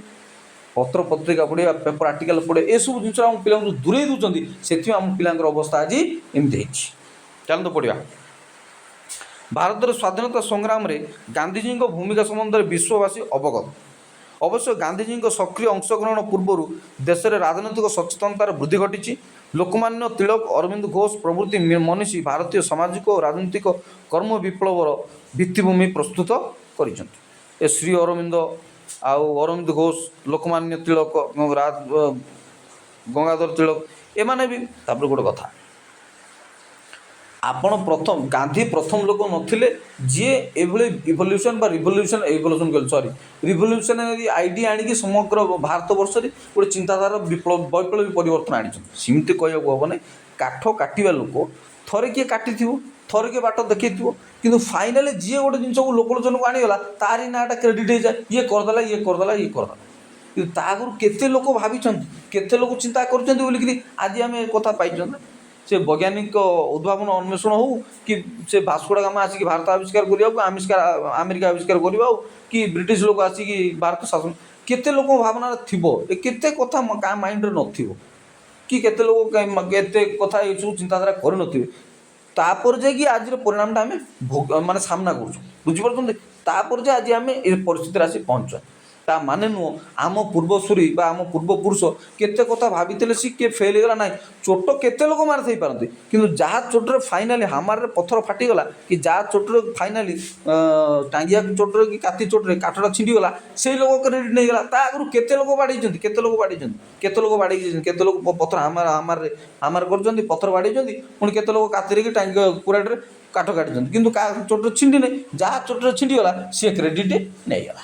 ପତ୍ର ପତ୍ରିକା ପଢ଼ିବା, ପେପର ଆର୍ଟିକାଲ ପଢ଼ିବା, ଏସବୁ ଜିନିଷ ଆମ ପିଲାଙ୍କୁ ଦୂରେଇ ଦେଉଛନ୍ତି। ସେଥିପାଇଁ ଆମ ପିଲାଙ୍କର ଅବସ୍ଥା ଆଜି ଏମିତି ହେଇଛି। ଚାଲନ୍ତୁ ପଢ଼ିବା। ଭାରତର ସ୍ୱାଧୀନତା ସଂଗ୍ରାମରେ ଗାନ୍ଧିଜୀଙ୍କ ଭୂମିକା ସମ୍ବନ୍ଧରେ ବିଶ୍ୱବାସୀ ଅବଗତ। ଅବଶ୍ୟ ଗାନ୍ଧିଜୀଙ୍କ ସକ୍ରିୟ ଅଂଶଗ୍ରହଣ ପୂର୍ବରୁ ଦେଶରେ ରାଜନୈତିକ ସଚେତନତାର ବୃଦ୍ଧି ଘଟିଛି। ଲୋକମାନ୍ୟ ତିଳକ, ଅରବିନ୍ଦ ଘୋଷ ପ୍ରଭୃତି ମନୀଷୀ ଭାରତୀୟ ସାମାଜିକ ଓ ରାଜନୈତିକ କର୍ମ ବିପ୍ଳବର ଭିତ୍ତିଭୂମି ପ୍ରସ୍ତୁତ କରିଛନ୍ତି। ଏ ଶ୍ରୀ ଅରବିନ୍ଦ ଆଉ ଅରବିନ୍ଦ ଘୋଷ, ଲୋକମାନ୍ୟ ତିଳକ, ଗଙ୍ଗାଧର ତିଳକ, ଏମାନେ ବି। ତାପରେ ଗୋଟେ କଥା, ଆପଣ ଗାନ୍ଧୀ ପ୍ରଥମ ଲୋକ ନଥିଲେ ଯିଏ ଏଭଳି ରିଭଲ୍ୟୁସନାରୀ ଆଇଡ଼ିଆ ଆଣିକି ସମଗ୍ର ଭାରତ ବର୍ଷରେ ଗୋଟେ ଚିନ୍ତାଧାରା ବୈପ୍ଳବୀ ପରିବର୍ତ୍ତନ ଆଣିଛନ୍ତି। ସେମିତି କହିବାକୁ ହେବ ନାହିଁ। କାଠ କାଟିବା ଲୋକ ଥରେ କିଏ କାଟିଥିବ, ଥରେ କିଏ ବାଟ ଦେଖେଇଥିବ, କିନ୍ତୁ ଫାଇନାଲି ଯିଏ ଗୋଟେ ଜିନିଷକୁ ଲୋକଲୋଚନକୁ ଆଣିଗଲା ତାରି ନାଁଟା କ୍ରେଡ଼ିଟ୍ ହେଇଯାଏ, ଇଏ କରିଦେଲା। କିନ୍ତୁ ତା ଆଗରୁ କେତେ ଲୋକ ଭାବିଛନ୍ତି, କେତେ ଲୋକ ଚିନ୍ତା କରିଛନ୍ତି ବୋଲିକିରି ଆଜି ଆମେ କଥା ପାଇଛନ୍ତି। ସେ ବୈଜ୍ଞାନିକ ଉଦ୍ଭାବନ ଅନ୍ୱେଷଣ ହେଉ, କି ସେ ଭାସ୍କୋ ଗାମା ଆସିକି ଭାରତ ଆବିଷ୍କାର କରିବାକୁ, ଆମେରିକା ଆବିଷ୍କାର କରିବା, ଆଉ କି ବ୍ରିଟିଶ ଲୋକ ଆସିକି ଭାରତ ଶାସନ, କେତେ ଲୋକଙ୍କ ଭାବନାରେ ଥିବ, କେତେ କଥା କାହା ମାଇଣ୍ଡରେ ନଥିବ, କି କେତେ ଲୋକ କେତେ କଥା ଏସବୁ ଚିନ୍ତାଧାରା କରିନଥିବେ। ତାପରେ ଯାଇକି ଆଜିର ପରିଣାମଟା ଆମେ ମାନେ ସାମ୍ନା କରୁଛୁ, ବୁଝିପାରୁଛନ୍ତି? ତାପରେ ଯେ ଆଜି ଆମେ ଏ ପରିସ୍ଥିତିରେ ଆସି ପହଞ୍ଚୁଛୁ। ତା ମାନେ ନୁହଁ ଆମ ପୂର୍ବସୂରୀ ବା ଆମ ପୂର୍ବପୁରୁଷ କେତେ କଥା ଭାବିଥିଲେ, ସେ କିଏ ଫେଲ୍ ହେଇଗଲା ନାହିଁ। ଚୋଟ କେତେ ଲୋକ ମାରିଥାଇପାରନ୍ତି, କିନ୍ତୁ ଯାହା ଚୋଟରେ ଫାଇନାଲି ହାମାରରେ ପଥର ଫାଟିଗଲା, କି ଯାହା ଚୋଟରେ ଫାଇନାଲି ଟାଙ୍ଗିଆ ଚୋଟରେ କି କାତି ଚୋଟରେ କାଠଟା ଛିଣ୍ଡିଗଲା, ସେଇ ଲୋକ କ୍ରେଡ଼ିଟ୍ ନେଇଗଲା। ତା ଆଗରୁ କେତେ ଲୋକ ବାଡ଼େଇଛନ୍ତି, କେତେ ଲୋକ ପଥର ହାମାର କରିଛନ୍ତି, ପଥର ବାଡ଼େଇଛନ୍ତି, ପୁଣି କେତେ ଲୋକ କାତିରେ କି ଟାଙ୍ଗି କୁରାଡ଼ରେ କାଠ କାଟିଛନ୍ତି, କିନ୍ତୁ କାହା ଚୋଟରେ ଛିଣ୍ଡି ନାହିଁ। ଯାହା ଚୋଟରେ ଛିଣ୍ଡିଗଲା ସିଏ କ୍ରେଡ଼ିଟ୍ ନେଇଗଲା।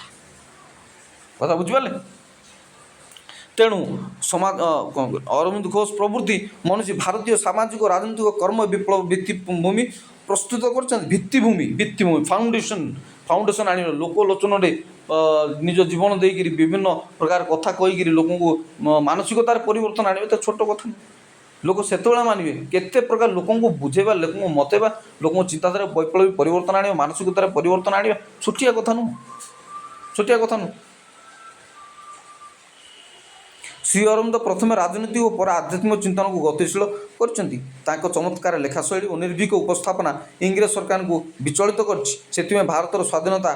କଥା ବୁଝିପାରିଲେ? ତେଣୁ ଅରବିନ୍ଦ ଘୋଷ ପ୍ରଭୃତି ମନୀଷୀ ଭାରତୀୟ ସାମାଜିକ ରାଜନୈତିକ କର୍ମ ବିପ୍ଳବ ଭିତ୍ତିଭୂମି ପ୍ରସ୍ତୁତ କରିଛନ୍ତି। ଭିତ୍ତିଭୂମି ଫାଉଣ୍ଡେସନ୍ ଆଣିବ, ଲୋକଲୋଚନରେ ନିଜ ଜୀବନ ଦେଇକରି ବିଭିନ୍ନ ପ୍ରକାର କଥା କହିକିରି ଲୋକଙ୍କୁ ମାନସିକତାର ପରିବର୍ତ୍ତନ ଆଣିବେ, ତ ଛୋଟ କଥା ନୁହେଁ। लोक सेतबेले मानिबे केते प्रकार लोकंको बुझेबा लोकंको मतेबा लोकंको चिंताधारा वैप्लवी परिवर्तन आनिबा मानसिकतार परिवर्तन आनिबा छुटिया कथा नु छुटिया कथा नु। श्री अरविंद प्रथम राजनीति और पर आध्यात्मिक चिंतन को गतिशील कर चमत्कार लेखाशैली और निर्भीक उपस्थापना इंग्रेज सरकार को विचलित कर भारतर स्वाधीनता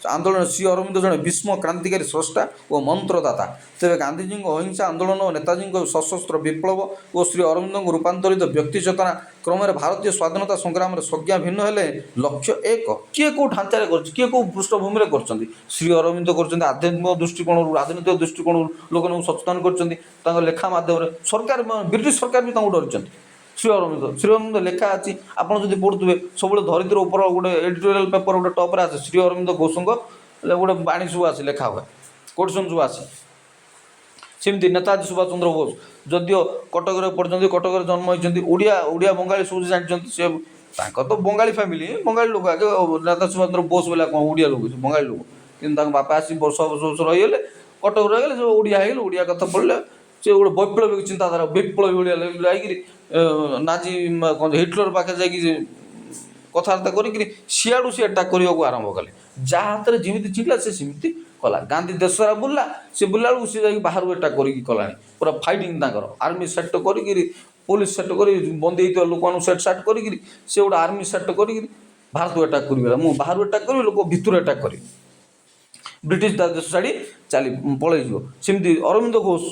आंदोलन श्री अरविंद जड़े भीष्म क्रांतिकारी स्रष्टा और मंत्रदाता। तेज गांधीजी अहिंसा आंदोलन और नेताजी सशस्त्र विप्लव और श्री अरविंद को रूपांतरित व्यक्ति चेतना क्रम भारतीय स्वाधीनता संग्राम संज्ञा भिन्न हेले लक्ष्य एक किए कौ ढांचार किए कौ पृष्ठभूमि कर श्री अरविंद कर आध्यात्मिक दृष्टिकोण राजनीतिक दृष्टिकोण लोक सचेतन कर लेखा मध्यम सरकार ब्रिटिश सरकार भी डरी श्री अरविंद लेखा अच्छी आपड़ जब पढ़ुवे सब धरित्र ऊपर गोटे एडिटोरियल पेपर गोटे टप्रे आसे श्री अरविंद घोष गोटे बाणी सब आसे लेखा हुए कोटेसन सब आसे सेमती नेताजी सुभाष चंद्र बोस जदिओ कटक पढ़ते कटक जन्म होती ओडिया बंगाली सब जानते सी तो बंगाली फैमिली बंगाली लोक आगे नेताजी सुभाष चंद्र बोस बोला कौन ओडिया लोक बंगाली लोक कि बापा आसी वर्ष वर्ष रहीगले कटक रहीगले सब ओडिया हो ओडिया कथा पढ़ले से गोटे वैप्लविक चिंताधारा विप्लवी भाई नाजी हिटलर पाखे जा कथबार्ता करियाड़ू सी अटाक करने को आरंभ कले जहाँ हाथ में जमी चिड़ला से सेमती कला गांधी देशरा बुल्ला सी बुला बेलू सी बाहर अटाक करा पूरा फाइटिंग आर्मी सेट कर पुलिस सेट कर बंदी होता लोक सेट साट कर गोटे आर्मी सेट कर भारत को अटाक कर बाहर अटाक कर लोक भितर अटाक कर ब्रिटिश देश छाड़ी चली पलैज सेमती अरविंद घोष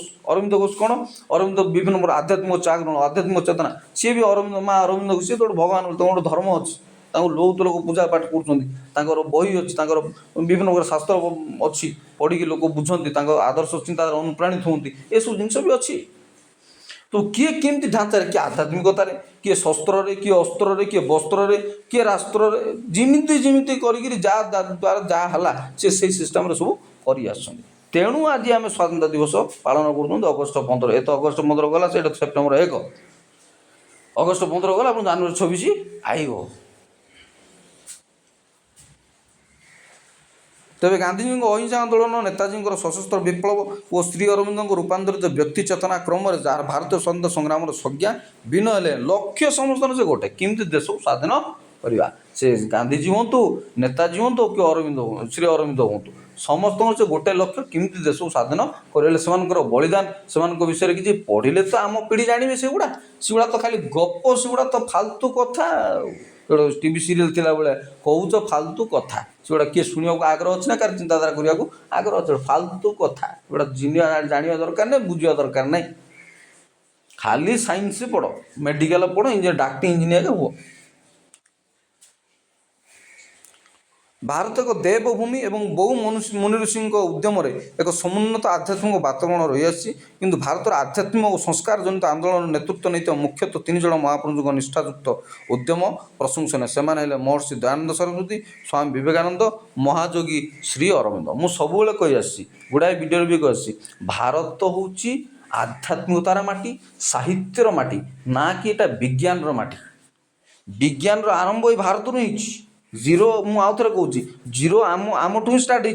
कौन अरविंद विभिन्न प्रकार आध्यात्मिक जागरण आध्यात्मिक चेतना सी भी अरविंद माँ अरविंद सी तो भगवान गोटे धर्म अच्छी बहुत लोग पूजा पाठ कर बही अच्छी विभिन्न प्रकार शास्त्र अच्छी पढ़ी लोक बुझती आदर्श चिंताधारा अनुप्राणित होती ये सब जिन भी अच्छी। तो किए केमती ढांचार किए आध्यात्मिकतार किए शस्त्र किए अस्त्र किए वस्त्र किए राष्ट्र जमीती जमीती द्वारा जहाँ से सिस्टम सब कर तेणु आज आम स्वाधीनता दिवस पालन कर अगस्ट 15 ये तो अगस्ट 15 गला से सेप्टेम्बर 1 अगस्ट 15 गला आप जनवरी 26 आइब। तेज गांधीजी अहिंसा आंदोलन नेताजी सशस्त्र विप्लव और श्री अरविंद रूपांतरित व्यक्ति चेतना क्रम भारतीय स्वाधीनता संग्राम संज्ञा भिन्न हेले लक्ष्य समस्त से गोटे किमती देश को स्वाधीन करवा से गांधीजी हूँ नेताजी हूँ कि अरविंद श्री अरविंद हूँ समस्त से गोटे लक्ष्य किमती देश को स्वाधीन करें से बलिदान से विषय किसी पढ़ले तो आम पीढ़ी जानवे से तो खाली गप से तो फालतू कथा टीवी सीरियल थिला बेले कौच फालतू कथा से किए शुणा आग्रह अच्छे ना कार चिंताधारा करने को आग्रह अच्छे फालतू कथा जाना दरकार नहीं बुझा दरकार नहीं खाली साइंस पढ़ मेडिकल पढ़ इंजीनियर डाक्टर इंजीनियर हो। भारत एक देवभूमि एवं बहु मुनि ऋषि उद्यम एक समुन्नत आध्यात्मिक वातावरण रही किंतु भारतर आध्यात्मिक और संस्कार जनित आंदोलन नेतृत्व नहीं मुख्यतः 3 जन महापुरुषों निष्ठायुक्त उद्यम प्रशंसनीय से महर्षि दयानंद सरस्वती स्वामी विवेकानंद महायोगी श्री अरविंद मु सब कही आसी गुड़ाए वीडियो भी कही भारत हूँ आध्यात्मिकतार माटी साहित्यर माटी ना कि एटा विज्ञान माटी विज्ञान आरंभ ही भारत ही जीरो मुझे कहूँ जीरो आमठू ही स्टार्ट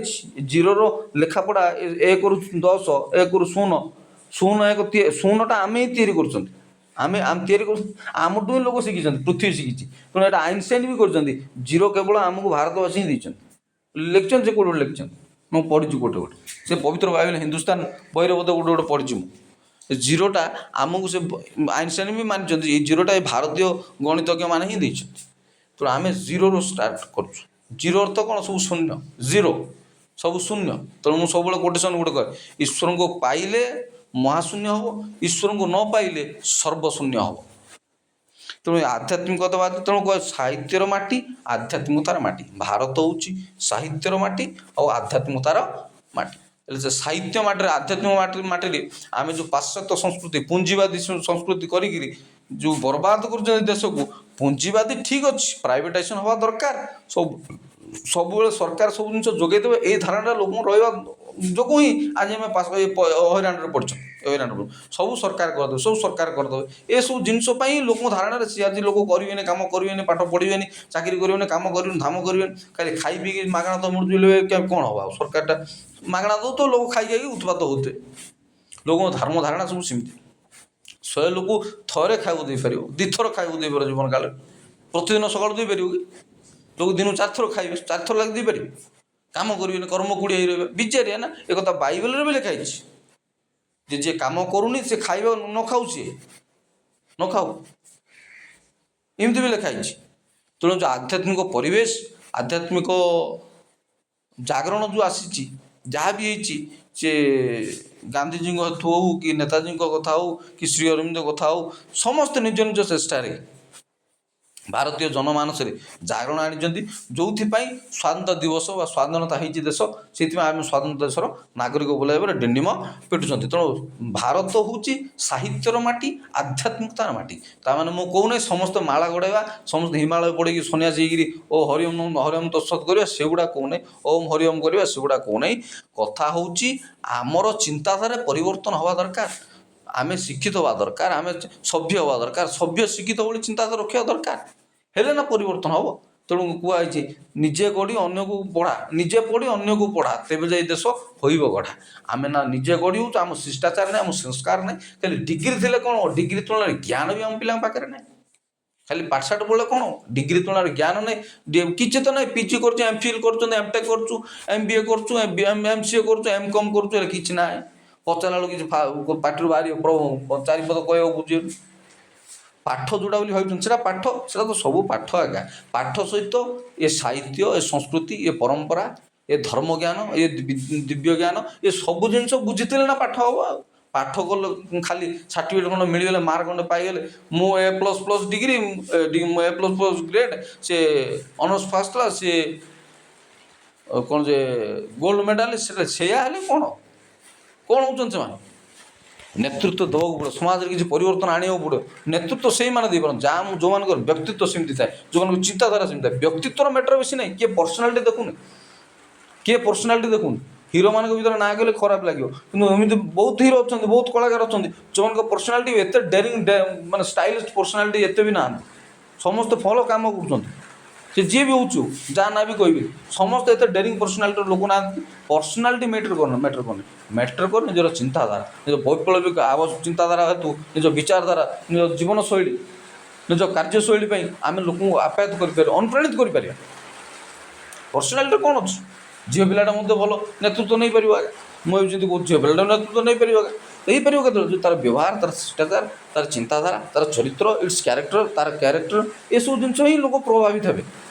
जीरो लेखापढ़ा 1 ରୁ 10 1 ରୁ 0 0 1 0टा आम ही तैयारी करमठू ही लोग शिखी पृथ्वी शिखी तेणु यहाँ आइनस्टाइन भी कर जीरो केवल आमको भारतवासी ही देखते लिखिं से कौटे लिखिं मुझे पढ़ी गोटे गोटे से पवित्र बाइबल हिंदुस्तान बही बोधे गोटे गोटे पढ़ी मुझे जीरोटा आमको से आइनस्टाइन भी मानी जीरोटा भारतीय गणितज्ञ मैंने ही देते तो आम जीरो स्टार्ट करूँ जीरो अर्थ कौन सब शून्य जीरो सब शून्य तेणु मुझे सब कोटेसन गोटे कहे ईश्वर को पाइले महाशून्य हम ईश्वर को न पाइले सर्वशून्य हम तेणु आध्यात्मिकतावाद तेणु कह साहित्यर माटी आध्यात्मिकतार माटी भारत हूँ साहित्यर माटी और आध्यात्मिकतार माटी से साहित्य माटी आध्यात्मिक माटी आम जो पाश्चात्य संस्कृति पुंजीवादी संस्कृति करी जो बर्बाद कर देश को पुंजीवादी ठीक अच्छे प्राइवेटाइजेशन हवा दरकार सब सरकार सब जिन जोगेदेवे ये धारणा लोक रहा जो ही आज आम हईराण पड़छ हईराण सब सरकार करदे सब सरकार करदे ये सब जिनपाई लोक धारणा सी आज लोक करें कम करें पाठ पढ़े चाकरी करें कम करें धाम करें खाली खाई पी मागणा तो मिलूले कौन हम सरकारटा मागणा दो तो लोग खाई उत्पात होते लोक धर्म धारणा सब सेमती 100 ଲୋକ ଥରେ ଖାଇବାକୁ ଦେଇପାରିବ, 2 ଥର ଖାଇବାକୁ ଦେଇପାରିବ ଜୀବନ କାଳରେ। ପ୍ରତିଦିନ ସକାଳୁ ଦେଇପାରିବ କି? ଲୋକ ଦିନକୁ 4 ଥର ଖାଇବେ, 4 ଥର ଲାଗି ଦେଇପାରିବେ? କାମ କରିବେନି, କର୍ମ କୁଡ଼ିଆ ହେଇ ରହିବେ, ବିଚାରିଆ ନା। ଏ କଥା ବାଇବେଲରେ ବି ଲେଖା ହେଇଛି ଯେ ଯିଏ କାମ କରୁନି ସେ ଖାଇବା ନ ଖାଉ, ସିଏ ନ ଖାଉ, ଏମିତି ବି ଲେଖା ହେଇଛି। ତେଣୁ ଯେଉଁ ଆଧ୍ୟାତ୍ମିକ ପରିବେଶ, ଆଧ୍ୟାତ୍ମିକ ଜାଗରଣ ଯେଉଁ ଆସିଛି, ଯାହା ବି ହେଇଛି, ସେ ଗାନ୍ଧିଜୀଙ୍କ ହଉ କି ନେତାଜୀଙ୍କ କଥା ହଉ କି ଶ୍ରୀ ଅରବିନ୍ଦଙ୍କ କଥା ହଉ, ସମସ୍ତେ ନିଜ ନିଜ ଚେଷ୍ଟାରେ ଭାରତୀୟ ଜନମାନସରେ ଜାଗରଣ ଆଣିଛନ୍ତି, ଯେଉଁଥିପାଇଁ ସ୍ୱାଧୀନତା ଦିବସ ବା ସ୍ୱାଧୀନତା ହେଇଛି ଦେଶ, ସେଥିପାଇଁ ଆମେ ସ୍ୱାଧୀନତା ଦେଶର ନାଗରିକ ବୋଲାଇବାରେ ଡେଣ୍ଡିମ ପିଟୁଛନ୍ତି। ତେଣୁ ଭାରତ ହେଉଛି ସାହିତ୍ୟର ମାଟି, ଆଧ୍ୟାତ୍ମିକତାର ମାଟି। ତା'ମାନେ ମୁଁ କହୁନାହିଁ ସମସ୍ତେ ମାଳା ଗଡ଼ାଇବା, ସମସ୍ତେ ହିମାଳୟ ପଡ଼ିକି ସନ୍ନ୍ୟାସୀ ହେଇକିରି ଓ ହରିଓମ ହରିଓମ ତତ୍ସତ କରିବା, ସେଗୁଡ଼ା କହୁନାହିଁ। ଓମ୍ ହରିଓମ କରିବା, ସେଗୁଡ଼ା କହୁନାହିଁ। କଥା ହେଉଛି ଆମର ଚିନ୍ତାଧାରାରେ ପରିବର୍ତ୍ତନ ହେବା ଦରକାର। ଆମେ ଶିକ୍ଷିତ ହେବା ଦରକାର, ଆମେ ସଭ୍ୟ ହେବା ଦରକାର, ସଭ୍ୟ ଶିକ୍ଷିତ ଭଳି ଚିନ୍ତାଧାରା ରଖିବା ଦରକାର, ହେଲେ ନା ପରିବର୍ତ୍ତନ ହେବ। ତେଣୁ କୁହାଯାଇଛି ନିଜେ ଗଢ଼ି ଅନ୍ୟକୁ ପଢ଼ା, ନିଜେ ପଢ଼ି ଅନ୍ୟକୁ ପଢ଼ା, ତେବେ ଯାଇ ଦେଶ ହୋଇବ ଗଢ଼ା। ଆମେ ନା ନିଜେ ଗଢ଼ି ହେଉଛୁ, ଆମ ଶିଷ୍ଟାଚାର ନାହିଁ, ଆମ ସଂସ୍କାର ନାହିଁ। ଖାଲି ଡିଗ୍ରୀ ଥିଲେ କ'ଣ? ଡିଗ୍ରୀ ତୁଳନାରେ ଜ୍ଞାନ ବି ଆମ ପିଲାଙ୍କ ପାଖରେ ନାହିଁ। ଖାଲି ପାଠଶାଠ ପଢ଼ିଲେ କ'ଣ? ଡିଗ୍ରୀ ତୁଳନାରେ ଜ୍ଞାନ ନାହିଁ, କିଛି ତ ନାହିଁ। ପିଜି କରୁଛୁ, ଏମ୍ଫିଲ୍ କରୁଛନ୍ତି, ଏମ୍ଟେକ୍ କରୁଛୁ, MBA କରୁଛୁ, MCA କରୁଛୁ, MCOM କରୁଛୁ, ହେଲେ କିଛି ନାହିଁ। ପଚାରିଲା ବେଳକୁ କିଛି ପାଟିରୁ ବାହାରିବ, ଚାରିପଦ କହିବାକୁ ବୁଝିବନି। ପାଠ ଯେଉଁଟା ବୋଲି ଭାବୁଛନ୍ତି ସେଇଟା ପାଠ, ସେଇଟା ତ ସବୁ ପାଠ ଆଜ୍ଞା। ପାଠ ସହିତ ଏ ସାହିତ୍ୟ, ଏ ସଂସ୍କୃତି, ଏ ପରମ୍ପରା, ଏ ଧର୍ମଜ୍ଞାନ, ଏ ଦିବ୍ୟ ଜ୍ଞାନ, ଏ ସବୁ ଜିନିଷ ବୁଝିଥିଲେ ନା ପାଠ ହେବ। ଆଉ ପାଠ କଲେ ଖାଲି ସାର୍ଟିଫିକେଟ୍ ଖଣ୍ଡେ ମିଳିଗଲେ, ମାର୍କ ଖଣ୍ଡେ ପାଇଗଲେ, ମୁଁ A++ ଡିଗ୍ରୀ, A++ ଗ୍ରେଡ୍, ସେ ଅନର୍ସ ଫାର୍ଷ୍ଟ କ୍ଲାସ୍, ସେ କ'ଣ ଯେ ଗୋଲ୍ଡ ମେଡ଼ାଲିଷ୍ଟ, ସେଇଆ ହେଲେ କ'ଣ ହେଉଛନ୍ତି ସେମାନେ? ନେତୃତ୍ୱ ଦେବାକୁ ପଡ଼ିବ, ସମାଜରେ କିଛି ପରିବର୍ତ୍ତନ ଆଣିବାକୁ ପଡ଼ିବ। ନେତୃତ୍ୱ ସେଇମାନେ ଦେଇପାରନ୍ତି ଯେଉଁମାନଙ୍କର ବ୍ୟକ୍ତିତ୍ୱ ସେମିତି ଥାଏ, ଯେଉଁମାନଙ୍କ ଚିନ୍ତାଧାରା ସେମିତି ଥାଏ। ବ୍ୟକ୍ତିତ୍ୱର ମ୍ୟାଟର ବେଶୀ ନାହିଁ, କିଏ ପର୍ସନାଲିଟି ଦେଖୁନି, କିଏ ପର୍ସନାଲିଟି ଦେଖୁନି। ହିରୋମାନଙ୍କ ଭିତରେ ନାଁ ଗଲେ ଖରାପ ଲାଗିବ, କିନ୍ତୁ ଏମିତି ବହୁତ ହିରୋ ଅଛନ୍ତି, ବହୁତ କଳାକାର ଅଛନ୍ତି, ଯେଉଁମାନଙ୍କ ପର୍ସନାଲିଟି ଏତେ ଡେରିଂ, ମାନେ ଷ୍ଟାଇଲିଷ୍ଟ ପର୍ସନାଲିଟି ଏତେ ବି ନାହାନ୍ତି। ସମସ୍ତେ ଭଲ କାମ କରୁଛନ୍ତି, ସେ ଯିଏ ବି ହେଉଛୁ, ଯାହା ନାଁ ବି କହିବି, ସମସ୍ତେ ଏତେ ଡେରିଂ ପର୍ସନାଲିଟିର ଲୋକ ନାହାନ୍ତି। ପର୍ସନାଲିଟି ମ୍ୟାଟର କରୁନି, ମ୍ୟାଟର କରେ ନିଜର ଚିନ୍ତାଧାରା, ନିଜ ବୈପ୍ଳବିକ ଚିନ୍ତାଧାରା ହେତୁ, ନିଜ ବିଚାରଧାରା, ନିଜ ଜୀବନଶୈଳୀ, ନିଜ କାର୍ଯ୍ୟଶୈଳୀ ପାଇଁ ଆମେ ଲୋକଙ୍କୁ ଆପ୍ୟାୟିତ କରିପାରିବା, ଅନୁପ୍ରାଣିତ କରିପାରିବା। ପର୍ସନାଲିଟି କ'ଣ ଅଛି? ଝିଅ ପିଲାଟା ମଧ୍ୟ ଭଲ ନେତୃତ୍ୱ ନେଇପାରିବ ଆଜ୍ଞା। ମୁଁ ଏବେ ଯେମିତି କହୁଛି, ଝିଅ ପିଲାଟା ନେତୃତ୍ୱ ନେଇପାରିବ ଆଜ୍ଞା। ହେଇପାରିବ କେତେବେଳେ? ଯଦି ତା'ର ବ୍ୟବହାର, ତା'ର ଶିଷ୍ଟାଚାର, ତା'ର ଚିନ୍ତାଧାରା, ତା'ର ଚରିତ୍ର, ଇଟ୍ସ କ୍ୟାରେକ୍ଟର, ତା'ର କ୍ୟାରେକ୍ଟର, ଏସବୁ ଜିନିଷ ହିଁ ଲୋକ ପ୍ରଭାବିତ ହେବେ।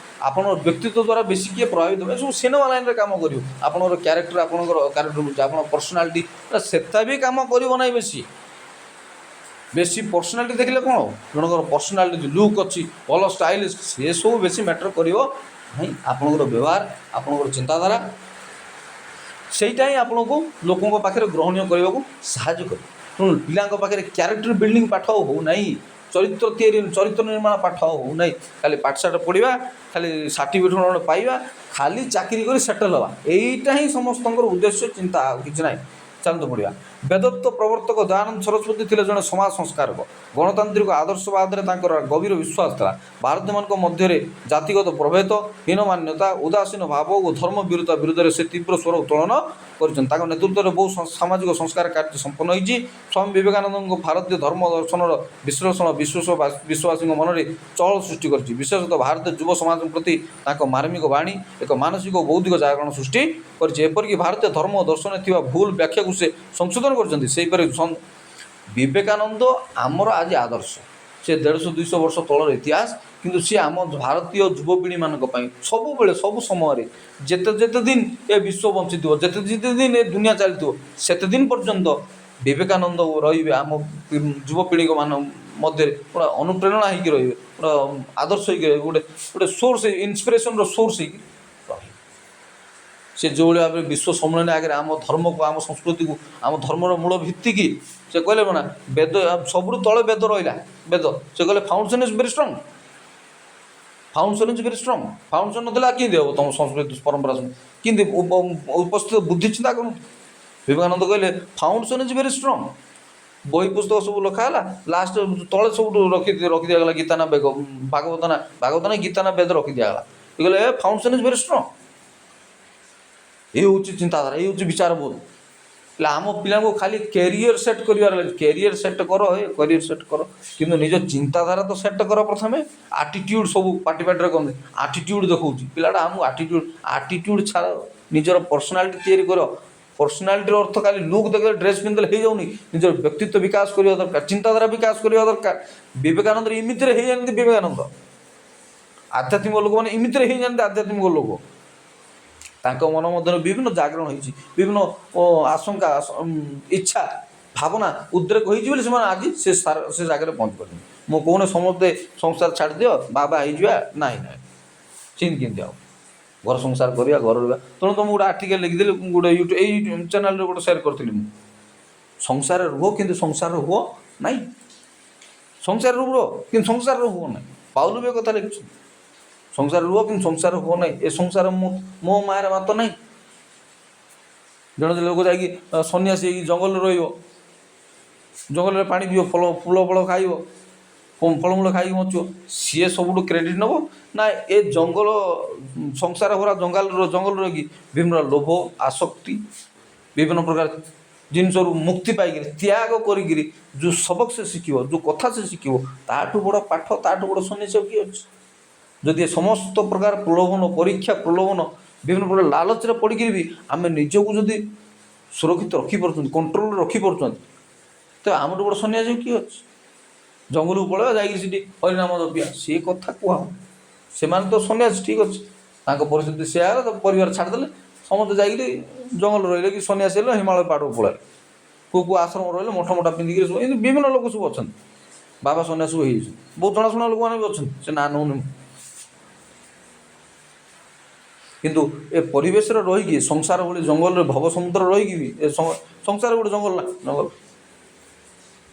ଆପଣଙ୍କର ବ୍ୟକ୍ତିତ୍ୱ ଦ୍ୱାରା ବେଶୀ କିଏ ପ୍ରଭାବିତ ହେବ? ଏସବୁ ସିନେମା ଲାଇନ୍ରେ କାମ କରିବ। ଆପଣଙ୍କର କ୍ୟାରେକ୍ଟର, ଆପଣଙ୍କର ଆପଣଙ୍କ ପର୍ସନାଲିଟି ସେଟା ବି କାମ କରିବ ନାହିଁ ବେଶୀ। ବେଶୀ ପର୍ସନାଲିଟି ଦେଖିଲେ କ'ଣ ହେବ? ଜଣଙ୍କର ପର୍ସନାଲିଟି ଲୁକ୍ ଅଛି, ଭଲ ଷ୍ଟାଇଲିଶ, ସେସବୁ ବେଶୀ ମ୍ୟାଟର କରିବ ନାହିଁ। ଆପଣଙ୍କର ବ୍ୟବହାର, ଆପଣଙ୍କର ଚିନ୍ତାଧାରା, ସେଇଟା ହିଁ ଆପଣଙ୍କୁ ଲୋକଙ୍କ ପାଖରେ ଗ୍ରହଣୀୟ କରିବାକୁ ସାହାଯ୍ୟ କରିବ। ତେଣୁ ପିଲାଙ୍କ ପାଖରେ କ୍ୟାରେକ୍ଟର ବିଲ୍ଡିଂ ପାଠ ହେଉନାହିଁ, ଚରିତ୍ର ତିଆରି, ଚରିତ୍ର ନିର୍ମାଣ ପାଠ ହେଉନାହିଁ। ଖାଲି ପାଠଶାଠ ପଢ଼ିବା, ଖାଲି ସାର୍ଟିଫିକେଟ୍ ଖଣ୍ଡେ ପାଇବା, ଖାଲି ଚାକିରି କରି ସେଟେଲ୍ ହେବା, ଏଇଟା ହିଁ ସମସ୍ତଙ୍କର ଉଦ୍ଦେଶ୍ୟ, ଚିନ୍ତା, ଆଉ କିଛି ନାହିଁ। ଚାଲନ୍ତୁ ପଢ଼ିବା। ବେଦତ୍ୱ ପ୍ରବର୍ତ୍ତକ ଦୟାନନ୍ଦ ସରସ୍ୱତୀ ଥିଲେ ଜଣେ ସମାଜ ସଂସ୍କାରକ। ଗଣତାନ୍ତ୍ରିକ ଆଦର୍ଶବାଦରେ ତାଙ୍କର ଗଭୀର ବିଶ୍ୱାସ ଥିଲା। ଭାରତୀୟମାନଙ୍କ ମଧ୍ୟରେ ଜାତିଗତ ପ୍ରଭେଦ, ହୀନମାନ୍ୟତା, ଉଦାସୀନ ଭାବ ଓ ଧର୍ମ ବିରୋଧତା ବିରୁଦ୍ଧରେ ସେ ତୀବ୍ର ସ୍ୱର ଉତ୍ତୋଳନ କରିଛନ୍ତି। ତାଙ୍କ ନେତୃତ୍ୱରେ ବହୁ ସାମାଜିକ ସଂସ୍କାର କାର୍ଯ୍ୟ ସମ୍ପନ୍ନ ହୋଇଛି। ସ୍ୱାମୀ ବିବେକାନନ୍ଦଙ୍କ ଭାରତୀୟ ଧର୍ମ ଦର୍ଶନର ବିଶ୍ଳେଷଣ ବିଶ୍ୱବାସୀଙ୍କ ମନରେ ଚହଳ ସୃଷ୍ଟି କରିଛି। ବିଶେଷତଃ ଭାରତୀୟ ଯୁବ ସମାଜ ପ୍ରତି ତାଙ୍କ ମାର୍ମିକ ବାଣୀ ଏକ ମାନସିକ ଓ ବୌଦ୍ଧିକ ଜାଗରଣ ସୃଷ୍ଟି କରିଛି। ଏପରିକି ଭାରତୀୟ ଧର୍ମ ଓ ଦର୍ଶନରେ ଥିବା ଭୁଲ ବ୍ୟାଖ୍ୟାକୁ ସେ ସଂଶୋଧନ କରିଛନ୍ତି। ସେହିପରି ବିବେକାନନ୍ଦ ଆମର ଆଜି ଆଦର୍ଶ। ସେ 150-200 ବର୍ଷ ତଳର ଇତିହାସ, କିନ୍ତୁ ସିଏ ଆମ ଭାରତୀୟ ଯୁବପିଢ଼ିମାନଙ୍କ ପାଇଁ ସବୁବେଳେ, ସବୁ ସମୟରେ, ଯେତେ ଦିନ ଏ ବିଶ୍ୱ ବଞ୍ଚିଥିବ, ଯେତେ ଦିନ ଏ ଦୁନିଆ ଚାଲିଥିବ, ସେତେ ଦିନ ପର୍ଯ୍ୟନ୍ତ ବିବେକାନନ୍ଦ ରହିବେ ଆମ ଯୁବପିଢ଼ିଙ୍କ ମଧ୍ୟରେ, ଗୋଟେ ଅନୁପ୍ରେରଣା ହେଇକି ରହିବେ, ଗୋଟେ ଆଦର୍ଶ ହେଇକି ରହିବେ, ଗୋଟେ ସୋର୍ସ, ଇନ୍ସପିରେସନର ସୋର୍ସ ହେଇକି ରହିବେ। ସେ ଯେଉଁଭଳି ଭାବରେ ବିଶ୍ୱ ସମ୍ମିଳନୀ ଆଗରେ ଆମ ଧର୍ମକୁ, ଆମ ସଂସ୍କୃତିକୁ, ଆମ ଧର୍ମର ମୂଳ ଭିତ୍ତିକି ସେ କହିଲେ ନା, ବେଦ ସବୁଠୁ ତଳେ ବେଦ ରହିଲା। ବେଦ ସେ କହିଲେ foundation is very strong, foundation is very strong. Foundation ନଦେଲେ ଆଉ କେମିତି ହେବ ତମ ସଂସ୍କୃତି ପରମ୍ପରା? କେମିତି ଉପସ୍ଥିତ ବୁଦ୍ଧି ଚିନ୍ତା କରନ୍ତୁ। ବିବେକାନନ୍ଦ କହିଲେ ଫାଉଣ୍ଡେସନ୍ ଇଜ୍ ଭେରି ଷ୍ଟ୍ରଙ୍ଗ। ବହି ପୁସ୍ତକ ସବୁ ଲେଖା ହେଲା, ଲାଷ୍ଟ ତଳେ ସବୁଠୁ ରଖି ଦିଆଗଲା ଗୀତା ନା ଭାଗବତ ନା ଗୀତା ନା ବେଦ ରଖି ଦିଆଗଲା। ସେ କହିଲେ ଫାଉଣ୍ଡେସନ୍ ଇଜ୍ ଭେରି ଷ୍ଟ୍ରଙ୍ଗ। ଏଇ ହେଉଛି ଚିନ୍ତାଧାରା, ଏଇ ହେଉଛି ବିଚାରବୋଧ। ହେଲେ ଆମ ପିଲାଙ୍କୁ ଖାଲି କ୍ୟାରିୟର ସେଟ୍ କରିବାର ଅଛି। କ୍ୟାରିୟର ସେଟ୍ କର, କ୍ୟାରିୟର ସେଟ୍ କର, କିନ୍ତୁ ନିଜ ଚିନ୍ତାଧାରା ତ ସେଟ୍ କର ପ୍ରଥମେ। ଆଟିଟ୍ୟୁଡ଼ ସବୁ ପାଟି ପାଟିରେ କହନ୍ତି, ଆଟିଟ୍ୟୁଡ଼ ଦେଖାଉଛି ପିଲାଟା ଆମକୁ। ଆଟିଟ୍ୟୁଡ଼ ଛାଡ଼, ନିଜର ପର୍ସନାଲିଟି ତିଆରି କର। ପର୍ସନାଲିଟିର ଅର୍ଥ ଖାଲି ଲୁକ୍ ଦେଖିଲେ, ଡ୍ରେସ୍ ପିନ୍ଧିଲେ ହେଇଯାଉନି। ନିଜର ବ୍ୟକ୍ତିତ୍ୱ ବିକାଶ କରିବା ଦରକାର, ଚିନ୍ତାଧାରା ବିକାଶ କରିବା ଦରକାର। ବିବେକାନନ୍ଦ ଏମିତିରେ ହେଇଯାଆନ୍ତି। ବିବେକାନନ୍ଦ ଆଧ୍ୟାତ୍ମିକ ଲୋକମାନେ ଏମିତିରେ ହେଇଯାଆନ୍ତି। ଆଧ୍ୟାତ୍ମିକ ଲୋକ, ତାଙ୍କ ମନ ମଧ୍ୟରେ ବିଭିନ୍ନ ଜାଗରଣ ହେଇଛି, ବିଭିନ୍ନ ଆଶଙ୍କା, ଇଚ୍ଛା, ଭାବନା ଉଦ୍ରେକ ହେଇଛି ବୋଲି ସେମାନେ ଆଜି ସେ ଜାଗାରେ ପହଞ୍ଚି ପାରୁଛନ୍ତି। ମୁଁ କହୁନି ସମସ୍ତେ ସଂସାର ଛାଡ଼ିଦିଅ, ବାବା ହେଇଯିବା, ନାଇଁ ନାଇଁ, ସେମିତି କେମିତି ଆଉ ଘର ସଂସାର କରିବା, ଘର ରହିବା। ତେଣୁ ତ ମୁଁ ଗୋଟେ ଆର୍ଟିକଲ୍ ଲେଖିଥିଲି, ଗୋଟେ ୟୁଟ୍ୟୁବ୍ ଏଇ ଚ୍ୟାନେଲ୍ରେ ଗୋଟେ ସେୟାର କରିଥିଲି। ମୁଁ ସଂସାରରେ ରୁହ କିନ୍ତୁ ସଂସାରରେ ହୁଅ ନାହିଁ। ସଂସାରରେ ରୁହ କିନ୍ତୁ ସଂସାରରେ ହୁଅ ନାହିଁ। ପାଉଲ ବି କଥା ଲେଖିଛନ୍ତି, ସଂସାରରେ ରୁହ କିନ୍ତୁ ସଂସାର ହୁଅ ନାହିଁ। ଏ ସଂସାର ମୋ ମାୟାର ମାତ ନାହିଁ। ଜଣେ ଲୋକ ଯାଇକି ସନ୍ନ୍ୟାସୀ ହେଇକି ଜଙ୍ଗଲରେ ରହିବ, ଜଙ୍ଗଲରେ ପାଣି ପିଇବ, ଫୁଲ ଫଳ ଖାଇବ, ଫଳମୂଳ ଖାଇକି ବଞ୍ଚିବ, ସିଏ ସବୁଠୁ କ୍ରେଡ଼ିଟ୍ ନେବ ନା ଏ ଜଙ୍ଗଲ ସଂସାର ଭରା ଜଙ୍ଗଲରେ ରହିକି ବିଭିନ୍ନ ଲୋଭ, ଆସକ୍ତି, ବିଭିନ୍ନ ପ୍ରକାର ଜିନିଷରୁ ମୁକ୍ତି ପାଇକିରି, ତ୍ୟାଗ କରିକିରି ଯେଉଁ ସବକ ସେ ଶିଖିବ, ଯେଉଁ କଥା ସେ ଶିଖିବ, ତାଠୁ ବଡ଼ ପାଠ, ତାଠୁ ବଡ଼ ସନ୍ନ୍ୟାସୀ କିଏ ଅଛି? ଯଦି ଏ ସମସ୍ତ ପ୍ରକାର ପ୍ରଲୋଭନ, ପରୀକ୍ଷା ପ୍ରଲୋଭନ, ବିଭିନ୍ନ ପ୍ରକାର ଲାଲଚରେ ପଡ଼ିକିରି ବି ଆମେ ନିଜକୁ ଯଦି ସୁରକ୍ଷିତ ରଖିପାରୁଛନ୍ତି, କଣ୍ଟ୍ରୋଲରେ ରଖିପାରୁଛନ୍ତି, ତ ଆମଠୁ ବଡ଼ ସନ୍ନ୍ୟାସୀ କିଏ ଅଛି? ଜଙ୍ଗଲକୁ ପଳେଇବା, ଯାଇକି ସେଠି ହରିନାମ ଜପିବା, ସିଏ କଥା କୁହା। ସେମାନେ ତ ସନ୍ନ୍ୟାସୀ, ଠିକ୍ ଅଛି, ତାଙ୍କ ପରିସ୍ଥିତି ସେୟା ହେଲା, ପରିବାର ଛାଡ଼ିଦେଲେ, ସମସ୍ତେ ଯାଇକିରି ଜଙ୍ଗଲ ରହିଲେ, କି ସନ୍ନ୍ୟାସୀ ହେଲେ, ହିମାଳୟ ପାହାଡ଼କୁ ପଳାଇଲେ, କେଉଁ ଆଶ୍ରମ ରହିଲେ, ମଠ ପିନ୍ଧିକିରି ସବୁ, ଏମିତି ବିଭିନ୍ନ ଲୋକ ସବୁ ଅଛନ୍ତି। ବାବା ସନ୍ନ୍ୟାସୀ ହେଇଯାଇଛନ୍ତି, ବହୁତ ଜଣାଶୁଣା ଲୋକମାନେ ବି ଅଛନ୍ତି, ସେ ନାଁ ନେଉନି। କିନ୍ତୁ ଏ ପରିବେଶରେ ରହିକି, ସଂସାର ଭଳି ଜଙ୍ଗଲରେ, ଭବ ସମୁଦ୍ର ରହିକି ବି, ଏ ସଂସାର ଗୋଟେ ଜଙ୍ଗଲ ନା, ଜଙ୍ଗଲ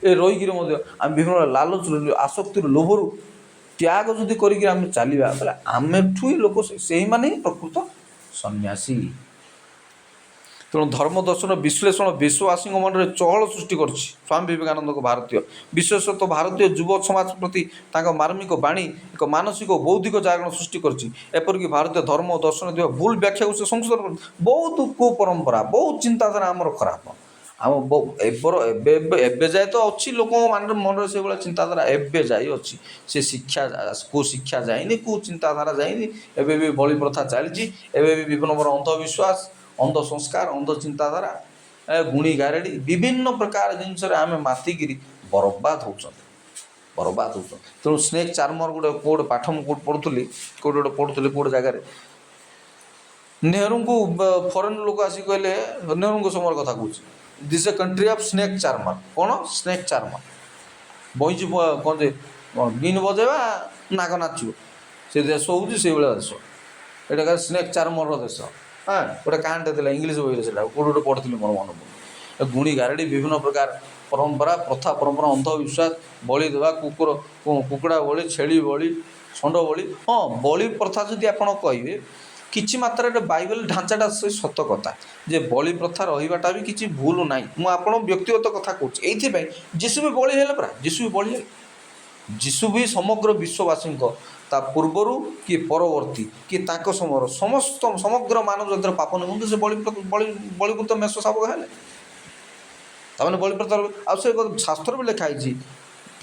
ଏ ରହିକିରି ମଧ୍ୟ ଆମେ ବିଭିନ୍ନ ଲାଲଚରୁ, ଆସକ୍ତିରୁ, ଲୋଭରୁ ତ୍ୟାଗ ଯଦି କରିକି ଆମେ ଚାଲିବା, ବୋଲେ ଆମେଠୁ ହିଁ ଲୋକ, ସେଇମାନେ ହିଁ ପ୍ରକୃତ ସନ୍ନ୍ୟାସୀ। ତେଣୁ ଧର୍ମ ଦର୍ଶନ ବିଶ୍ଳେଷଣ ବିଶ୍ୱବାସୀଙ୍କ ମନରେ ଚହଳ ସୃଷ୍ଟି କରିଛି। ସ୍ୱାମୀ ବିବେକାନନ୍ଦଙ୍କ ଭାରତୀୟ, ବିଶେଷତଃ ଭାରତୀୟ ଯୁବ ସମାଜ ପ୍ରତି ତାଙ୍କ ମାର୍ମିକ ବାଣୀ ଏକ ମାନସିକ ଓ ବୌଦ୍ଧିକ ଜାଗରଣ ସୃଷ୍ଟି କରିଛି। ଏପରିକି ଭାରତୀୟ ଧର୍ମ ଓ ଦର୍ଶନ ଥିବା ଭୁଲ ବ୍ୟାଖ୍ୟାକୁ ସେ ସଂଶୋଧନ କରି, ବହୁତ କୁପରମ୍ପରା, ବହୁତ ଚିନ୍ତାଧାରା ଆମର ଖରାପ। ଆମ ଏବେ ଯାଏ ତ ଅଛି, ଲୋକଙ୍କ ମନରେ ସେଇଭଳିଆ ଚିନ୍ତାଧାରା ଏବେ ଯାଇ ଅଛି। ସେ ଶିକ୍ଷା ଯାଇନି, ଚିନ୍ତାଧାରା ଯାଇନି। ଏବେ ବି ବଳି ପ୍ରଥା ଚାଲିଛି, ଏବେ ବି ବିଭିନ୍ନ ପ୍ରକାର ଅନ୍ଧବିଶ୍ୱାସ, ଅନ୍ଧ ସଂସ୍କାର, ଅନ୍ଧ ଚିନ୍ତାଧାରା, ଗୁଣି ଗାରେଡ଼ି, ବିଭିନ୍ନ ପ୍ରକାର ଜିନିଷରେ ଆମେ ମାତିକିରି ବରବାଦ ହେଉଛନ୍ତି। ତେଣୁ ସ୍ନେକ୍ ଚାର୍ମର ଗୋଟେ ପାଠ ମୁଁ ପଢ଼ୁଥିଲି, କେଉଁଟେ ଜାଗାରେ, ନେହେରୁଙ୍କୁ ଫରେନ୍ ଲୋକ ଆସିକି କହିଲେ, ନେହେରୁଙ୍କ ସମୟର କଥା କହୁଛି, this a country of snake charmer. କ'ଣ ସ୍ନେକ୍ ଚାର୍ମର? ବଇଁଚି କ'ଣ ଯେ ବିନ୍ ବଜେଇବା, ନାଗ ନାଚିବ, ସେ ଦେଶ ହେଉଛି ସେଇଭଳିଆ ଦେଶ। ଏଇଟା କାଳେ ସ୍ନେକ୍ ଚାର୍ମରର ଦେଶ। ଗୋଟେ କାହାଣୀଟେ ଥିଲା ଇଂଲିଶ ବହିରେ, ସେଟା କେଉଁଠି ପଢ଼ିଥିଲି, ମୋର ମନେ ପଡ଼ୁନି। ଗୁଣି ଗାରେଡ଼ି, ବିଭିନ୍ନ ପ୍ରକାର ପରମ୍ପରା, ପ୍ରଥା ପରମ୍ପରା, ଅନ୍ଧବିଶ୍ୱାସ, ବଳି ଦେବା, କୁକୁଡ଼ା ବଳି, ଛେଳି ବଳି, ଷଣ୍ଢ ବଳି। ହଁ, ବଳି ପ୍ରଥା ଯଦି ଆପଣ କହିବେ, କିଛି ମାତ୍ରାରେ ବାଇବେଲ ଢାଞ୍ଚାଟା ସେ ସତ କଥା ଯେ ବଳି ପ୍ରଥା ରହିବାଟା ବି କିଛି ଭୁଲ ନାହିଁ। ମୁଁ ଆପଣ ବ୍ୟକ୍ତିଗତ କଥା କହୁଛି, ଏଇଥିପାଇଁ ଯୀଶୁ ବି ବଳି ହେଲେ ପରା, ଯୀଶୁ ବି ସମଗ୍ର ବିଶ୍ୱବାସୀଙ୍କ, ତା ପୂର୍ବରୁ କି ପରବର୍ତ୍ତୀ କି ତାଙ୍କ ସମୟର ସମଗ୍ର ମାନବ ଜାତିର ପାପ ନିମନ୍ତେ ସେ ବଳିକୃତ ମେଷ ଶାବକ ହେଲେ। ତାମାନେ ବଳି ପ୍ରଥା, ଆଉ ସେ ଶାସ୍ତ୍ର ବି ଲେଖା ହେଇଛି,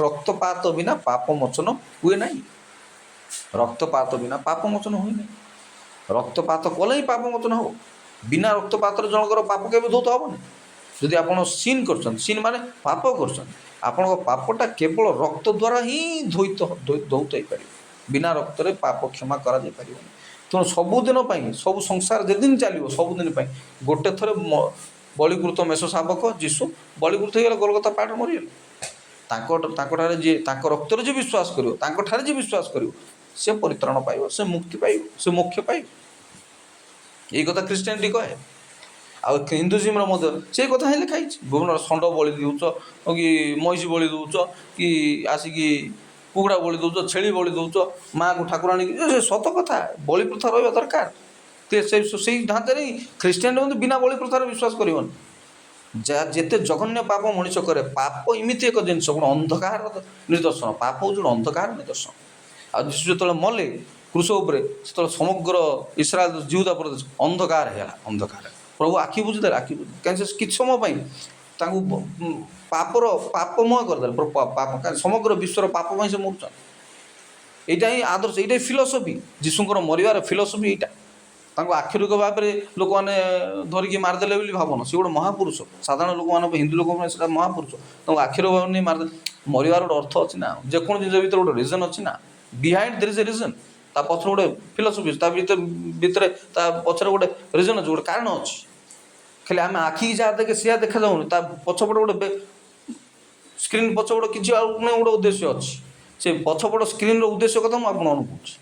ରକ୍ତପାତ ବିନା ପାପ ମୋଚନ ହୁଏ ନାହିଁ। ରକ୍ତପାତ ବିନା ପାପ ମୋଚନ ହୁଏ ନାହିଁ। ରକ୍ତପାତ କଲେ ହିଁ ପାପ ମୋଚନ ହେବ। ବିନା ରକ୍ତପାତରେ ଜଣଙ୍କର ପାପ କେବେ ଧୌତ ହେବନି। ଯଦି ଆପଣ ସିନ୍ କରୁଛନ୍ତି, ସିନ୍ ମାନେ ପାପ କରୁଛନ୍ତି, ଆପଣଙ୍କ ପାପଟା କେବଳ ରକ୍ତ ଦ୍ୱାରା ହିଁ ଧୌତ ହେଇପାରିବ। ବିନା ରକ୍ତରେ ପାପ କ୍ଷମା କରାଯାଇପାରିବନି। ତେଣୁ ସବୁଦିନ ପାଇଁ, ସବୁ ସଂସାର ଯେଦିନ ଚାଲିବ, ସବୁଦିନ ପାଇଁ ଗୋଟେ ଥରେ ବଳିକୃତ ମେଷ ଶାବକ ଯୀଶୁ ବଳିକୃତ ହେଇଗଲେ, ଗୋଲଗଥା ପାହାଡ଼ରେ ମରିଗଲେ। ତାଙ୍କଠାରେ ଯିଏ, ତାଙ୍କ ରକ୍ତରେ ଯିଏ ବିଶ୍ୱାସ କରିବ, ତାଙ୍କଠାରେ ଯିଏ ବିଶ୍ୱାସ କରିବ, ସେ ପରିତ୍ରାଣ ପାଇବ, ସେ ମୁକ୍ତି ପାଇବ, ସେ ମୋକ୍ଷ ପାଇବ। ଏଇ କଥା ଖ୍ରୀଷ୍ଟିଆନିଟି କହେ। ଆଉ ହିନ୍ଦୁଜିମ୍ର ମଧ୍ୟ ସେଇ କଥା ହିଁ ଲେଖା ହେଇଛି। ବିଭିନ୍ନ ଷଣ୍ଢ ବଳି ଦେଉଛ, କି ମଇଁଷି ବଳି ଦେଉଛ, କି ଆସିକି କୁକୁଡ଼ା ବଳି ଦେଉଛ, ଛେଳି ବଳି ଦେଉଛ, ମାଆକୁ ଠାକୁରାଣୀ, ସେ ସତ କଥା। ବଳି ପ୍ରଥା ରହିବା ଦରକାର। ସେଇ ଢାଞ୍ଚାରେ ହିଁ ଖ୍ରୀଷ୍ଟିଆନ ମଧ୍ୟ ବିନା ବଳି ପ୍ରଥାରେ ବିଶ୍ୱାସ କରିବନି। ଯେତେ ଜଘନ୍ୟ ପାପ ମଣିଷ କରେ, ପାପ ଏମିତି ଏକ ଜିନିଷ, କ'ଣ ଅନ୍ଧକାର ନିଦର୍ଶନ। ପାପ ହେଉଛି ଗୋଟେ ଅନ୍ଧକାର ନିଦର୍ଶନ। ଆଉ ଯୀଶୁ ଯେତେବେଳେ ମଲେ କ୍ରୁଶ ଉପରେ, ସେତେବେଳେ ସମଗ୍ର ଇସ୍ରାଏଲ, ଜିହୁଦା ପ୍ରଦେଶ ଅନ୍ଧକାର ହେଇଗଲା, ଅନ୍ଧକାର। ପ୍ରଭୁ ଆଖି ବୁଝିଦେଲେ, ଆଖି ବୁଝି କାହିଁକି ସେ କିଛି ସମୟ ପାଇଁ ତାଙ୍କୁ ପାପର ପାପମୟ କରିଦେଲେ। ପାପ ସମଗ୍ର ବିଶ୍ୱର ପାପ ପାଇଁ ସେ ମରୁଛନ୍ତି। ଏଇଟା ହିଁ ଆଦର୍ଶ, ଏଇଟା ହିଁ ଫିଲୋସଫି। ଯୀଶୁଙ୍କର ମରିବାର ଫିଲୋସଫି ଏଇଟା। ତାଙ୍କୁ ଆଖିରୁକ ଭାବରେ ଲୋକମାନେ ଧରିକି ମାରିଦେଲେ ବୋଲି ଭାବନ, ସେ ଗୋଟେ ମହାପୁରୁଷ। ସାଧାରଣ ଲୋକମାନଙ୍କ ହିନ୍ଦୁ ଲୋକଙ୍କ ପାଇଁ ସେଇଟା ମହାପୁରୁଷ, ତାଙ୍କୁ ଆଖିରୁ ଭାବରେ ନେଇ ମାରିଦେଲେ। ମରିବାର ଗୋଟେ ଅର୍ଥ ଅଛି ନା, ଯେକୌଣସି ଜିନିଷ ଭିତରେ ଗୋଟେ ରିଜନ୍ ଅଛି ନା, behind there is a reason. ତା ପଛରେ ଗୋଟେ ଫିଲୋସଫି ଅଛି, ତା ଭିତରେ ତା ପଛରେ ଗୋଟେ ରିଜନ୍ ଅଛି, ଗୋଟେ କାରଣ ଅଛି। ଖାଲି ଆମେ ଆଖିକି ଯାହା ଦେଖେ ସେୟା ଦେଖାଯାଉନି, ତା ପଛପଟେ ଗୋଟେ ସ୍କ୍ରିନ୍ ପଛପଟେ କିଛି ଆଉ ଗୋଟେ ଉଦ୍ଦେଶ୍ୟ ଅଛି। ସେ ପଛପଟ ସ୍କ୍ରିନ୍ର ଉଦ୍ଦେଶ୍ୟ କଥା ମୁଁ ଆପଣମାନଙ୍କୁ କହୁଛି।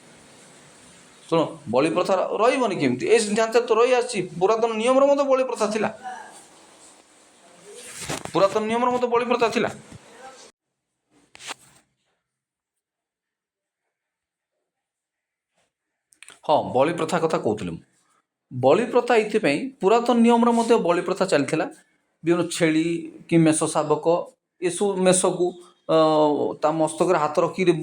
ଶୁଣ, ବଳି ପ୍ରଥା ରହିବନି କେମିତି? ଏ ଢାଞ୍ଚା ତ ରହି ଆସିଛି। ପୁରାତନ ନିୟମରେ ମଧ୍ୟ ବଳି ପ୍ରଥା ଥିଲା, ପୁରାତନ ନିୟମରେ ମଧ୍ୟ ବଳି ପ୍ରଥା ଥିଲା। ହଁ, ବଳି ପ୍ରଥା କଥା କହୁଥିଲି ମୁଁ। ବଳି ପ୍ରଥା ଏଇଥିପାଇଁ, ପୁରାତନ ନିୟମରେ ମଧ୍ୟ ବଳି ପ୍ରଥା ଚାଲିଥିଲା। ବିଭିନ୍ନ ଛେଳି କି ମେଷ ଶାବକ, ଏସବୁ ମେଷକୁ ତା ମସ୍ତକରେ ହାତ ରଖିକି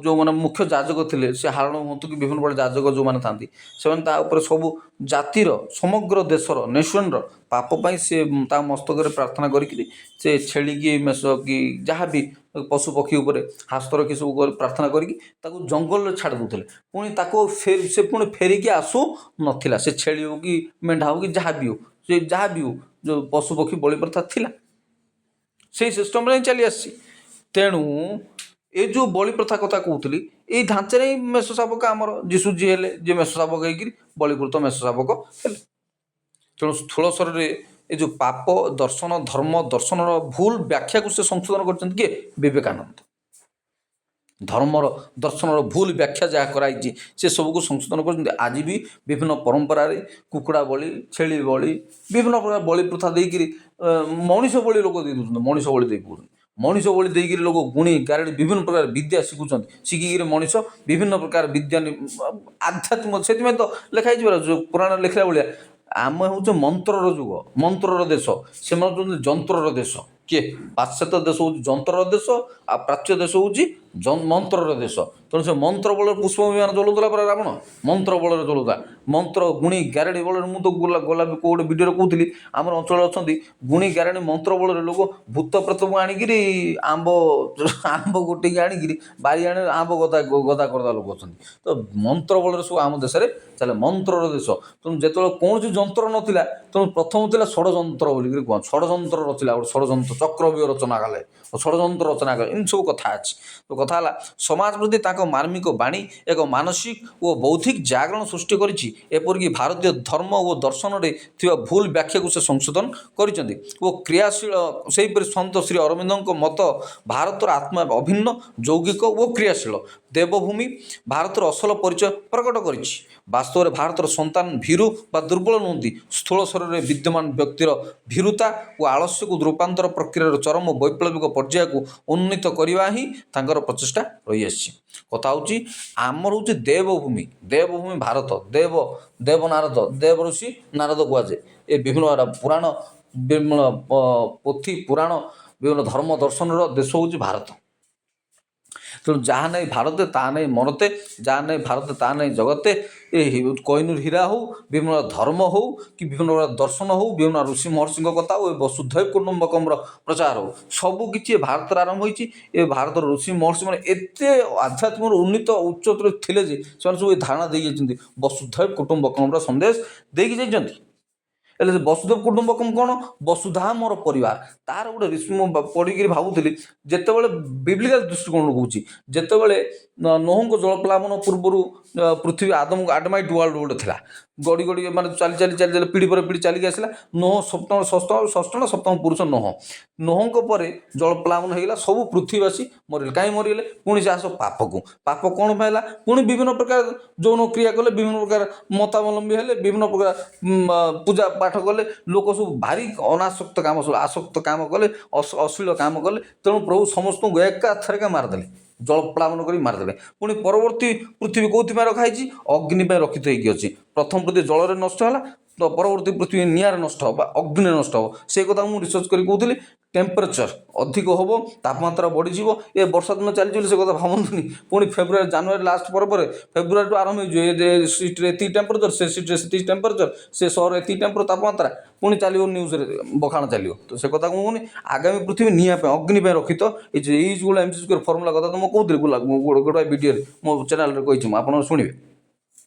ଯେଉଁମାନେ ମୁଖ୍ୟ ଯାଜକ ଥିଲେ, ସେ ହାରଣ ହୁଅନ୍ତୁ କି ବିଭିନ୍ନ ପ୍ରକାର ଯାଜକ ଯେଉଁମାନେ ଥାନ୍ତି, ସେମାନେ ତା ଉପରେ ସବୁ ଜାତିର, ସମଗ୍ର ଦେଶର, ନେସନ୍ର ପାପ ପାଇଁ ସେ ତା ମସ୍ତକରେ ପ୍ରାର୍ଥନା କରିକିରି ସେ ଛେଳି କି ମେଷ କି ଯାହା ବି ପଶୁ ପକ୍ଷୀ ଉପରେ ହାତ ରଖି ସବୁ ପ୍ରାର୍ଥନା କରିକି ତାକୁ ଜଙ୍ଗଲରେ ଛାଡ଼ି ଦେଉଥିଲେ। ପୁଣି ତାକୁ ସେ ପୁଣି ଫେରିକି ଆସୁ ନଥିଲା। ସେ ଛେଳି ହେଉ କି ମେଣ୍ଢା ହେଉ କି ଯାହା ବି ହେଉ, ସେ ଯାହା ବି ହେଉ, ଯେଉଁ ପଶୁପକ୍ଷୀ ବଳି ପ୍ରଥା ଥିଲା, ସେଇ ସିଷ୍ଟମ୍ରେ ହିଁ ଚାଲି ଆସିଛି। ତେଣୁ ଏ ଯେଉଁ ବଳି ପ୍ରଥା କଥା କହୁଥିଲି, ଏଇ ଢାଞ୍ଚାରେ ହିଁ ମେଷ ଶାବକ ଆମର ଯୀଶୁ ଯିଏ ହେଲେ, ଯିଏ ମେଷ ଶାବକ ହେଇକିରି ବଳିକୃତ ମେଷ ଶାବକ ହେଲେ। ତେଣୁ ସ୍ଥୂଳ ଶରୀରରେ ଏ ଯେଉଁ ପାପ ଦର୍ଶନ, ଧର୍ମ ଦର୍ଶନର ଭୁଲ ବ୍ୟାଖ୍ୟାକୁ ସେ ସଂଶୋଧନ କରିଛନ୍ତି କିଏ? ବିବେକାନନ୍ଦ। ଧର୍ମର ଦର୍ଶନର ଭୁଲ ବ୍ୟାଖ୍ୟା ଯାହା କରାଯାଇଛି ସେ ସବୁକୁ ସଂଶୋଧନ କରିଛନ୍ତି। ଆଜି ବି ବିଭିନ୍ନ ପରମ୍ପରାରେ କୁକୁଡ଼ା ବଳି, ଛେଳି ବଳି, ବିଭିନ୍ନ ପ୍ରକାର ବଳି ପ୍ରଥା ଦେଇକିରି ମଣିଷ ବଳି ଲୋକ ଦେଇ ଦେଉଛନ୍ତି। ମଣିଷ ବଳି ଦେଇ ଦେଉଛନ୍ତି, ମଣିଷ ବଳି ଦେଇକିରି ଲୋକ ଗୁଣି ଗାରେଡ଼ି ବିଭିନ୍ନ ପ୍ରକାର ବିଦ୍ୟା ଶିଖୁଛନ୍ତି। ଶିଖିକିରି ମଣିଷ ବିଭିନ୍ନ ପ୍ରକାର ବିଦ୍ୟା ଆଧ୍ୟାତ୍ମିକ, ସେଥିପାଇଁ ତ ଲେଖା ହେଇଛି ପରା, ଯେଉଁ ପୁରାଣରେ ଲେଖିଲା ଭଳିଆ, ଆମେ ହେଉଛୁ ମନ୍ତ୍ରର ଯୁଗ, ମନ୍ତ୍ରର ଦେଶ। ସେମାନେ ହେଉଛନ୍ତି ଯନ୍ତ୍ରର ଦେଶ। କିଏ? ପାଶ୍ଚାତ୍ୟ ଦେଶ ହେଉଛି ଯନ୍ତ୍ରର ଦେଶ, ଆଉ ପ୍ରାଚ୍ୟ ଦେଶ ହେଉଛି ମନ୍ତ୍ରର ଦେଶ। ତେଣୁ ସେ ମନ୍ତ୍ର ବଳରେ ପୁଷ୍ପ ବିମାନ ଚଲାଉଥିଲା ପରା ରାବଣ, ମନ୍ତ୍ର ବଳରେ ଚଲାଉଥିଲା। ମନ୍ତ୍ର ଗୁଣି ଗାରେଡ଼ି ବଳରେ, ମୁଁ ତ ଗଲା କେଉଁ ଗୋଟେ ଭିଡ଼ିଓରେ କହୁଥିଲି, ଆମର ଅଞ୍ଚଳରେ ଅଛନ୍ତି ଗୁଣି ଗାରେଡ଼ି ମନ୍ତ୍ର ବଳରେ ଲୋକ ଭୂତ ପ୍ରେତକୁ ଆଣିକିରି ଆମ୍ବ ଗୋଟିକି ଆଣିକିରି ବାରିଆଣେ ଆମ୍ବ ଗଦା କରିଦେବା ଲୋକ ଅଛନ୍ତି। ତ ମନ୍ତ୍ର ବଳରେ ସବୁ ଆମ ଦେଶରେ ଚାଲେ, ମନ୍ତ୍ରର ଦେଶ। ତେଣୁ ଯେତେବେଳେ କୌଣସି ଯନ୍ତ୍ର ନଥିଲା, ତେଣୁ ପ୍ରଥମ ଥିଲା ଷଡ଼ଯନ୍ତ୍ର ବୋଲିକିରି କୁହନ୍ତି। ଷଡ଼ଯନ୍ତ୍ର ରଚିଲା, ଗୋଟେ ଷଡ଼ଯନ୍ତ୍ର, ଚକ୍ରବ୍ୟୂହ ରଚନା କଲେ, ଷଡ଼ଯନ୍ତ୍ର ରଚନା କଲେ, ଏମିତି ସବୁ କଥା ଅଛି। ତ କଥା ହେଲା, ସମାଜ ପ୍ରତି ତାଙ୍କ ମାର୍ମିକ ବାଣୀ ଏକ ମାନସିକ ଓ ବୌଦ୍ଧିକ ଜାଗରଣ ସୃଷ୍ଟି କରିଛି। ଏପରିକି ଭାରତୀୟ ଧର୍ମ ଓ ଦର୍ଶନରେ ଥିବା ଭୁଲ ବ୍ୟାଖ୍ୟାକୁ ସେ ସଂଶୋଧନ କରିଛନ୍ତି ଓ କ୍ରିୟାଶୀଳ। ସେହିପରି ସନ୍ଥ ଶ୍ରୀ ଅରବିନ୍ଦଙ୍କ ମତ, ଭାରତର ଆତ୍ମା ଅଭିନ୍ନ, ଯୌଗିକ ଓ କ୍ରିୟାଶୀଳ ଦେବଭୂମି ଭାରତର ଅସଲ ପରିଚୟ ପ୍ରକଟ କରିଛି। ବାସ୍ତବରେ ଭାରତର ସନ୍ତାନ ଭୀରୁ ବା ଦୁର୍ବଳ ନୁହନ୍ତି। ସ୍ଥୂଳ ଶରୀରରେ ବିଦ୍ୟମାନ ବ୍ୟକ୍ତିର ଭୀରୁତା ଓ ଆଳସ୍ୟକୁ ରୂପାନ୍ତର ପ୍ରକ୍ରିୟାର ଚରମ ବୈପ୍ଳବିକ ପର୍ଯ୍ୟାୟକୁ ଉନ୍ନୀତ କରିବା ହିଁ ତାଙ୍କର ପ୍ରଚେଷ୍ଟା ରହିଆସିଛି। କଥା ହେଉଛି, ଆମର ହେଉଛି ଦେବଭୂମି, ଦେବଭୂମି ଭାରତ। ଦେବ ନାରଦ, ଦେବ ଋଷି ନାରଦ କୁହାଯାଏ। ଏ ବିଭିନ୍ନ ପୁରାଣ, ବିଭିନ୍ନ ପୋଥି ପୁରାଣ, ବିଭିନ୍ନ ଧର୍ମ ଦର୍ଶନର ଦେଶ ହେଉଛି ଭାରତ। ତେଣୁ ଯାହା ନାହିଁ ଭାରତେ ତାହା ନାହିଁ ମରତେ, ଯାହା ନାହିଁ ଭାରତେ ତାହା ନାହିଁ ଜଗତେ। ଏ କୋହିନୂର ହୀରା ହେଉ, ବିଭିନ୍ନ ଧର୍ମ ହେଉ କି ବିଭିନ୍ନ ପ୍ରକାର ଦର୍ଶନ ହେଉ, ବିଭିନ୍ନ ଋଷି ମହର୍ଷିଙ୍କ କଥା ହେଉ, ଏ ବସୁଧୈବ କୁଟୁମ୍ବକମ୍ର ପ୍ରଚାର ହେଉ, ସବୁକିଛି ଏ ଭାରତରେ ଆରମ୍ଭ ହୋଇଛି। ଏ ଭାରତର ଋଷି ମହର୍ଷିମାନେ ଏତେ ଆଧ୍ୟାତ୍ମିକର ଉନ୍ନୀତ ଉଚ୍ଚତର ଥିଲେ ଯେ ସେମାନେ ସବୁ ଏ ଧାରଣା ଦେଇ ଯାଇଛନ୍ତି, ବସୁଧୈବ କୁଟୁମ୍ବକମ୍ର ସନ୍ଦେଶ ଦେଇକି ଯାଇଛନ୍ତି। ହେଲେ ସେ ବସୁଧୈବ କୁଟୁମ୍ବକମ୍ କ'ଣ? ବସୁଧା ମୋର ପରିବାର। ତାର ଗୋଟେ ମୁଁ ପଢ଼ିକିରି ଭାବୁଥିଲି, ଯେତେବେଳେ ବିବ୍ଲିକାଲ ଦୃଷ୍ଟିକୋଣରୁ କହୁଛି, ଯେତେବେଳେ ନୋହଙ୍କ ଜଳପ୍ଲାବନ ପୂର୍ବରୁ ପୃଥିବୀ ଆଡମାଇଟ୍ ୱାର୍ଲଡ ଗୋଟେ ଥିଲା, ଗଡ଼ି ଗଡ଼ି ମାନେ ଚାଲି ପିଢ଼ି ପରେ ପିଢ଼ି ଚାଲିକି ଆସିଲା। ନୋହ ଷଷ୍ଠ ନା ସପ୍ତମ ପୁରୁଷ ନୋହଙ୍କ ପରେ ଜଳପ୍ଲାବନ ହେଇଗଲା, ସବୁ ପୃଥିବୀବାସୀ ମରିଗଲେ। କାହିଁ ମରିଗଲେ? ପୁଣି ସେ ଆସ ପାପକୁ। ପାପ କ'ଣ ପାଇଁ ହେଲା? ପୁଣି ବିଭିନ୍ନ ପ୍ରକାର ଯୌନ କ୍ରିୟା କଲେ, ବିଭିନ୍ନ ପ୍ରକାର ମତାବଲମ୍ବୀ ହେଲେ, ବିଭିନ୍ନ ପ୍ରକାର ପୂଜା ପାଠ କଲେ, ଲୋକ ସବୁ ଭାରି ଅନାସକ୍ତ କାମ, ସବୁ ଆସକ୍ତ କାମ କଲେ, ଅଶ୍ଳୀଳ କାମ କଲେ। ତେଣୁ ପ୍ରଭୁ ସମସ୍ତଙ୍କୁ ଏକାଥରକେ ମାରିଦେଲେ, ଜଳପ୍ଲାବନ କରି ମାରିଦେଲେ। ପୁଣି ପରବର୍ତ୍ତୀ ପୃଥିବୀ କେଉଁଥିପାଇଁ ରଖା ହେଇଛି? ଅଗ୍ନି ପାଇଁ ରକ୍ଷିତ ହେଇକି ଅଛି। ପ୍ରଥମ ପୃଥିବୀ ଜଳରେ ନଷ୍ଟ ହେଲା, ତ ପରବର୍ତ୍ତୀ ପୃଥିବୀ ନିଆଁରେ ନଷ୍ଟ ହେବ ବା ଅଗ୍ନିରେ ନଷ୍ଟ ହେବ। ସେ କଥା ମୁଁ ରିସର୍ଚ୍ଚ କରି କହୁଥିଲି। ଟେମ୍ପରେଚର୍ ଅଧିକ ହେବ, ତାପମାତ୍ରା ବଢ଼ିଯିବ। ଏ ବର୍ଷା ଦିନ ଚାଲିଛି ବୋଲି ସେ କଥା ଭାବନ୍ତୁନି। ପୁଣି ଫେବୃଆରୀ ଜାନୁଆରୀ ଲାଷ୍ଟ ପରେ ଫେବୃଆରୀଠୁ ଆରମ୍ଭ ହେଇଯିବ। ଏ ସିଟ୍ରେ ଏତିକି ଟେମ୍ପରେଚର୍, ସେ ସିଟ୍ରେ ସେତିକି ଟେମ୍ପରେଚର୍, ସେ ସହରରେ ଏତିକି ତାପମାତ୍ରା, ପୁଣି ଚାଲିବ ନ୍ୟୁଜ୍ରେ ବଖାଣ ଚାଲିବ। ତ ସେ କଥା ମୁଁ କହୁନି, ଆଗାମୀ ପୃଥିବୀ ନିଆଁ ପାଇଁ ଅଗ୍ନି ପାଇଁ ରଖିତ। ଏଇ ଯେଉଁଗୁଡ଼ା ଏମସିକ୍ୟୁ ଫର୍ମୁଲା କଥା ତ ମୁଁ କହୁଥିଲି ଗୋଟେ ଭିଡ଼ିଓରେ ମୋ ଚ୍ୟାନେଲରେ କହିଛି, ମୁଁ ଆପଣ ଶୁଣିବେ।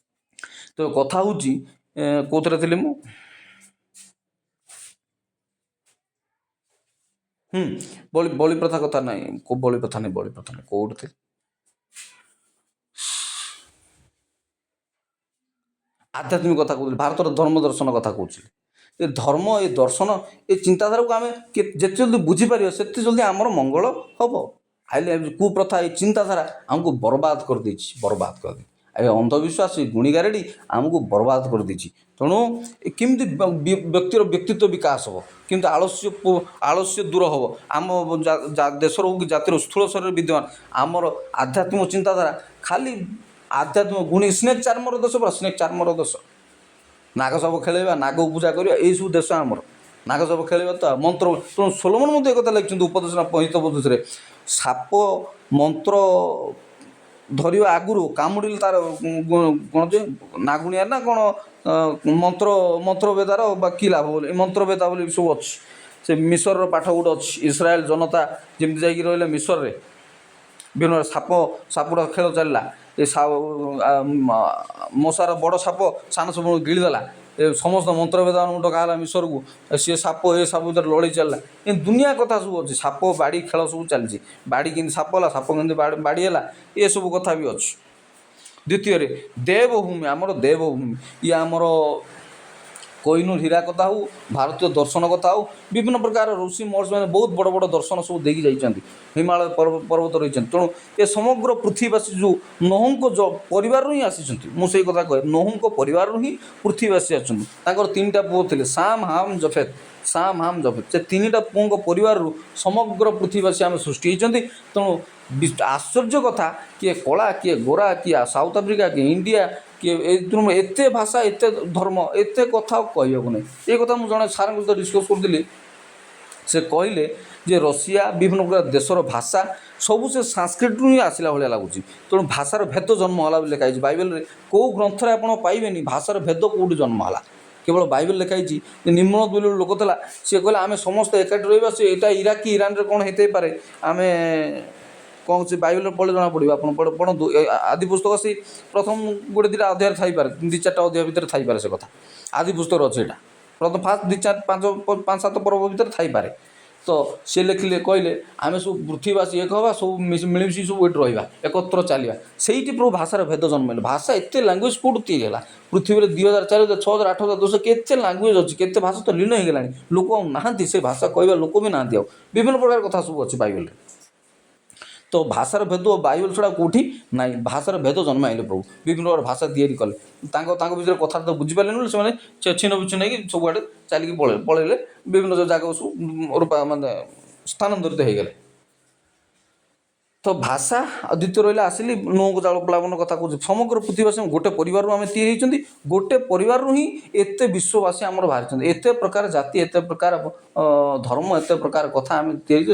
ତ କଥା ହେଉଛି କେଉଁଥିରେ ଥିଲି ମୁଁ, ବଳି ପ୍ରଥା କଥା ନାହିଁ, ବଳି ପ୍ରଥା ନାହିଁ କେଉଁଠି ଥିଲି, ଆଧ୍ୟାତ୍ମିକ କଥା କହୁଥିଲି, ଭାରତର ଧର୍ମ ଦର୍ଶନ କଥା କହୁଥିଲି। ଏ ଧର୍ମ, ଏ ଦର୍ଶନ, ଏ ଚିନ୍ତାଧାରାକୁ ଆମେ ଯେତେ ଜଲ୍ଦି ବୁଝିପାରିବା ସେତେ ଜଲ୍ଦି ଆମର ମଙ୍ଗଳ ହେବ। ଆଇଲେ କୁପ୍ରଥା, ଏ ଚିନ୍ତାଧାରା ଆମକୁ ବର୍ବାଦ କରିଦେଇଛି, ବର୍ବାଦ କରିଦେଇଛି। ଏ ଅନ୍ଧବିଶ୍ୱାସ, ଏ ଗୁଣିଗାରେଡ଼ି ଆମକୁ ବର୍ବାଦ କରିଦେଇଛି। ତେଣୁ କେମିତି ବ୍ୟକ୍ତିର ବ୍ୟକ୍ତିତ୍ୱ ବିକାଶ ହେବ, କିନ୍ତୁ ଆଳସ୍ୟ ଦୂର ହେବ। ଆମ ଦେଶର ହଉ କି ଜାତିର ସ୍ଥୂଳ ଶରୀରରେ ବିଦ୍ୟମାନ ଆମର ଆଧ୍ୟାତ୍ମିକ ଚିନ୍ତାଧାରା ଖାଲି ଆଧ୍ୟାତ୍ମିକ ଗୁଣି, ସ୍ନେକ୍ ଚାର୍ମର ଦେଶ, ପୁରା ସ୍ନେକ୍ ଚାର୍ମର ଦେଶ। ନାଗସାପ ଖେଳେଇବା, ନାଗକୁ ପୂଜା କରିବା, ଏଇସବୁ ଦେଶ ଆମର। ନାଗସାପ ଖେଳିବା ତ ମନ୍ତ୍ର। ତେଣୁ ସୋଲୋମନ ମଧ୍ୟ ଏକଥା ଲେଖିଛନ୍ତି ଉପଦେଶ ହିତୋପଦେଶରେ, ସାପ ମନ୍ତ୍ର ଧରିବା ଆଗରୁ କାମୁଡ଼ିଲେ ତାର କ'ଣ ଯେ ନାଗୁଣିଆ ନା କ'ଣ ମନ୍ତ୍ର ବେଦାର ବା କି ଲାଭ ବୋଲି, ମନ୍ତ୍ର ବେଦା ବୋଲି ସବୁ ଅଛି। ସେ ମିଶରର ପାଠ ଗୋଟେ ଅଛି, ଇସ୍ରାଏଲ ଜନତା ଯେମିତି ଯାଇକି ରହିଲେ ମିଶରରେ, ବିଭିନ୍ନ ସାପର ଖେଳ ଚାଲିଲା। ଏ ମଶାର ବଡ଼ ସାପ ସାନ ସାପକୁ ଗିଳିଦେଲା। ଏ ସମସ୍ତ ମନ୍ତ୍ରବେଦାମାନଙ୍କୁ ଡକା ହେଲା ମିଶରକୁ। ସିଏ ସାପ ଏ ସାପ ଭିତରେ ଲଢ଼େଇ ଚାଲିଲା। ଏ ଦୁନିଆ କଥା ସବୁ ଅଛି, ସାପ ବାଡ଼ି ଖେଳ ସବୁ ଚାଲିଛି। ବାଡ଼ି କେମିତି ସାପ ହେଲା, ସାପ କେମିତି ବାଡ଼ି ହେଲା, ଏସବୁ କଥା ବି ଅଛି। ଦ୍ୱିତୀୟରେ ଦେବଭୂମି, ଆମର ଦେବଭୂମି, ଇଏ ଆମର କୋହିନୂର ହୀରା କଥା ହେଉ, ଭାରତୀୟ ଦର୍ଶନ କଥା ହେଉ, ବିଭିନ୍ନ ପ୍ରକାର ଋଷି ମହର୍ଷିମାନେ ବହୁତ ବଡ଼ ବଡ଼ ଦର୍ଶନ ସବୁ ଦେଇକି ଯାଇଛନ୍ତି। ହିମାଳୟ ପର୍ବତ ରହିଛନ୍ତି। ତେଣୁ ଏ ସମଗ୍ର ପୃଥିବୀବାସୀ ଯେଉଁ ନୋହଙ୍କ ପରିବାରରୁ ହିଁ ଆସିଛନ୍ତି, ମୁଁ ସେଇ କଥା କହେ, ନୋହଙ୍କ ପରିବାରରୁ ହିଁ ପୃଥିବୀବାସୀ ଆସିଛନ୍ତି। ତାଙ୍କର 3ଟା ପୁଅ ଥିଲେ, ସାମ୍, ହାମ୍, ଜଫେତ୍। ସେ 3ଟା ପୁଅଙ୍କ ପରିବାରରୁ ସମଗ୍ର ପୃଥିବୀବାସୀ ଆମେ ସୃଷ୍ଟି ହୋଇଛନ୍ତି। ତେଣୁ ଆଶ୍ଚର୍ଯ୍ୟ କଥା, କିଏ କଳା, କିଏ ଗୋରା, କିଏ ସାଉଥ୍ ଆଫ୍ରିକା, କିଏ ଇଣ୍ଡିଆ, କିଏ ଏତେ ଭାଷା, ଏତେ ଧର୍ମ, ଏତେ କଥା କହିବାକୁ ନାହିଁ। ଏ କଥା ମୁଁ ଜଣେ ସାର୍ଙ୍କ ସହିତ ଡିସ୍କସ୍ କରୁଥିଲି। ସେ କହିଲେ ଯେ ରଷିଆ, ବିଭିନ୍ନ ପ୍ରକାର ଦେଶର ଭାଷା ସବୁ ସେ ସାଂସ୍କ୍ରିଟ୍ରୁ ହିଁ ଆସିଲା ଭଳିଆ ଲାଗୁଛି। ତେଣୁ ଭାଷାର ଭେଦ ଜନ୍ମ ହେଲା ବୋଲି ଲେଖା ହେଇଛି ବାଇବେଲରେ। କେଉଁ ଗ୍ରନ୍ଥରେ ଆପଣ ପାଇବେନି ଭାଷାର ଭେଦ କେଉଁଠି ଜନ୍ମ ହେଲା। କେବଳ ବାଇବେଲ ଲେଖା ହେଇଛି ଯେ ନିମ୍ନଦ ବୋଲି ଗୋଟେ ଲୋକ ଥିଲା, ସିଏ କହିଲା ଆମେ ସମସ୍ତେ ଏକାଠି ରହିବା। ସେ ଏଇଟା ଇରାକ କି ଇରାନରେ କ'ଣ ହେଇଥାଇପାରେ, ଆମେ କ'ଣ ସେ ବାଇବେଲରେ ପଢ଼ିଲେ ଜଣାପଡ଼ିବ। ଆପଣ ପଢ଼ନ୍ତୁ, ଆଦି ପୁସ୍ତକ ସେଇ ପ୍ରଥମ ଗୋଟେ 2ଟା ଅଧ୍ୟାୟରେ ଥାଇପାରେ, 2-4ଟା ଅଧ୍ୟାୟ ଭିତରେ ଥାଇପାରେ ସେ କଥା। ଆଦି ପୁସ୍ତକରେ ଅଛି ଏଇଟା, ପ୍ରଥମ ଫାଷ୍ଟ 2-4-5-7 ପର୍ବ ଭିତରେ ଥାଇପାରେ। ତ ସେ ଲେଖିଲେ, କହିଲେ ଆମେ ସବୁ ପୃଥିବୀବାସୀ ଏକ ହେବା, ସବୁ ମିଳିମିଶି ସବୁ ଏଠି ରହିବା, ଏକତ୍ର ଚାଲିବା। ସେଇଠି ପ୍ରଭୁ ଭାଷାର ଭେଦ ଜନ୍ମିଲା। ଭାଷା ଏତେ ଲାଙ୍ଗୁଏଜ୍ କେଉଁଠୁ ତିଆରି ହେଲା? ପୃଥିବୀରେ 2000, 4000, 6000, 8000, 200 କେତେ ଲାଙ୍ଗୁଏଜ୍ ଅଛି, କେତେ ଭାଷା ତ ଲୀନ ହେଇଗଲାଣି। ଲୋକ ଆଉ ନାହାନ୍ତି, ସେ ଭାଷା କହିବା ଲୋକ ବି ନାହାନ୍ତି ଆଉ। ବିଭିନ୍ନ ପ୍ରକାର କଥା ସବୁ ଅଛି ବାଇବେଲରେ। ତ ଭାଷାର ଭେଦ ବାଇବେଲ ଛଡ଼ା କେଉଁଠି ନାହିଁ। ଭାଷାର ଭେଦ ଜନ୍ମାଇଲେ ପ୍ରଭୁ, ବିଭିନ୍ନ ପ୍ରକାର ଭାଷା ତିଆରି କଲେ। ତାଙ୍କ ଭିତରେ କଥାଟା ବୁଝିପାରିଲେନି ବୋଲି ସେମାନେ ଛିନ୍ନ ବିଚ୍ଛିନ୍ନ ହେଇକି ସବୁଆଡ଼େ ଚାଲିକି ପଳେଇଲେ। ବିଭିନ୍ନ ଜାଗାକୁ ସବୁ ସ୍ଥାନାନ୍ତରିତ ହେଇଗଲେ। ତ ଭାଷା ଆଉ ଦ୍ୱିତୀୟ ରହିଲା, ଆସିଲି ନୋହଙ୍କ ଜାଳ ପ୍ଲାବନ କଥା କହୁଛି। ସମଗ୍ର ପୃଥିବୀବାସୀ ଗୋଟେ ପରିବାରରୁ ଆମେ ତିଆରି ହେଇଛନ୍ତି। ଗୋଟେ ପରିବାରରୁ ହିଁ ଏତେ ବିଶ୍ୱବାସୀ ଆମର ବାହାରିଛନ୍ତି। ଏତେ ପ୍ରକାର ଜାତି, ଏତେ ପ୍ରକାର ଧର୍ମ, ଏତେ ପ୍ରକାର କଥା ଆମେ ତିଆରି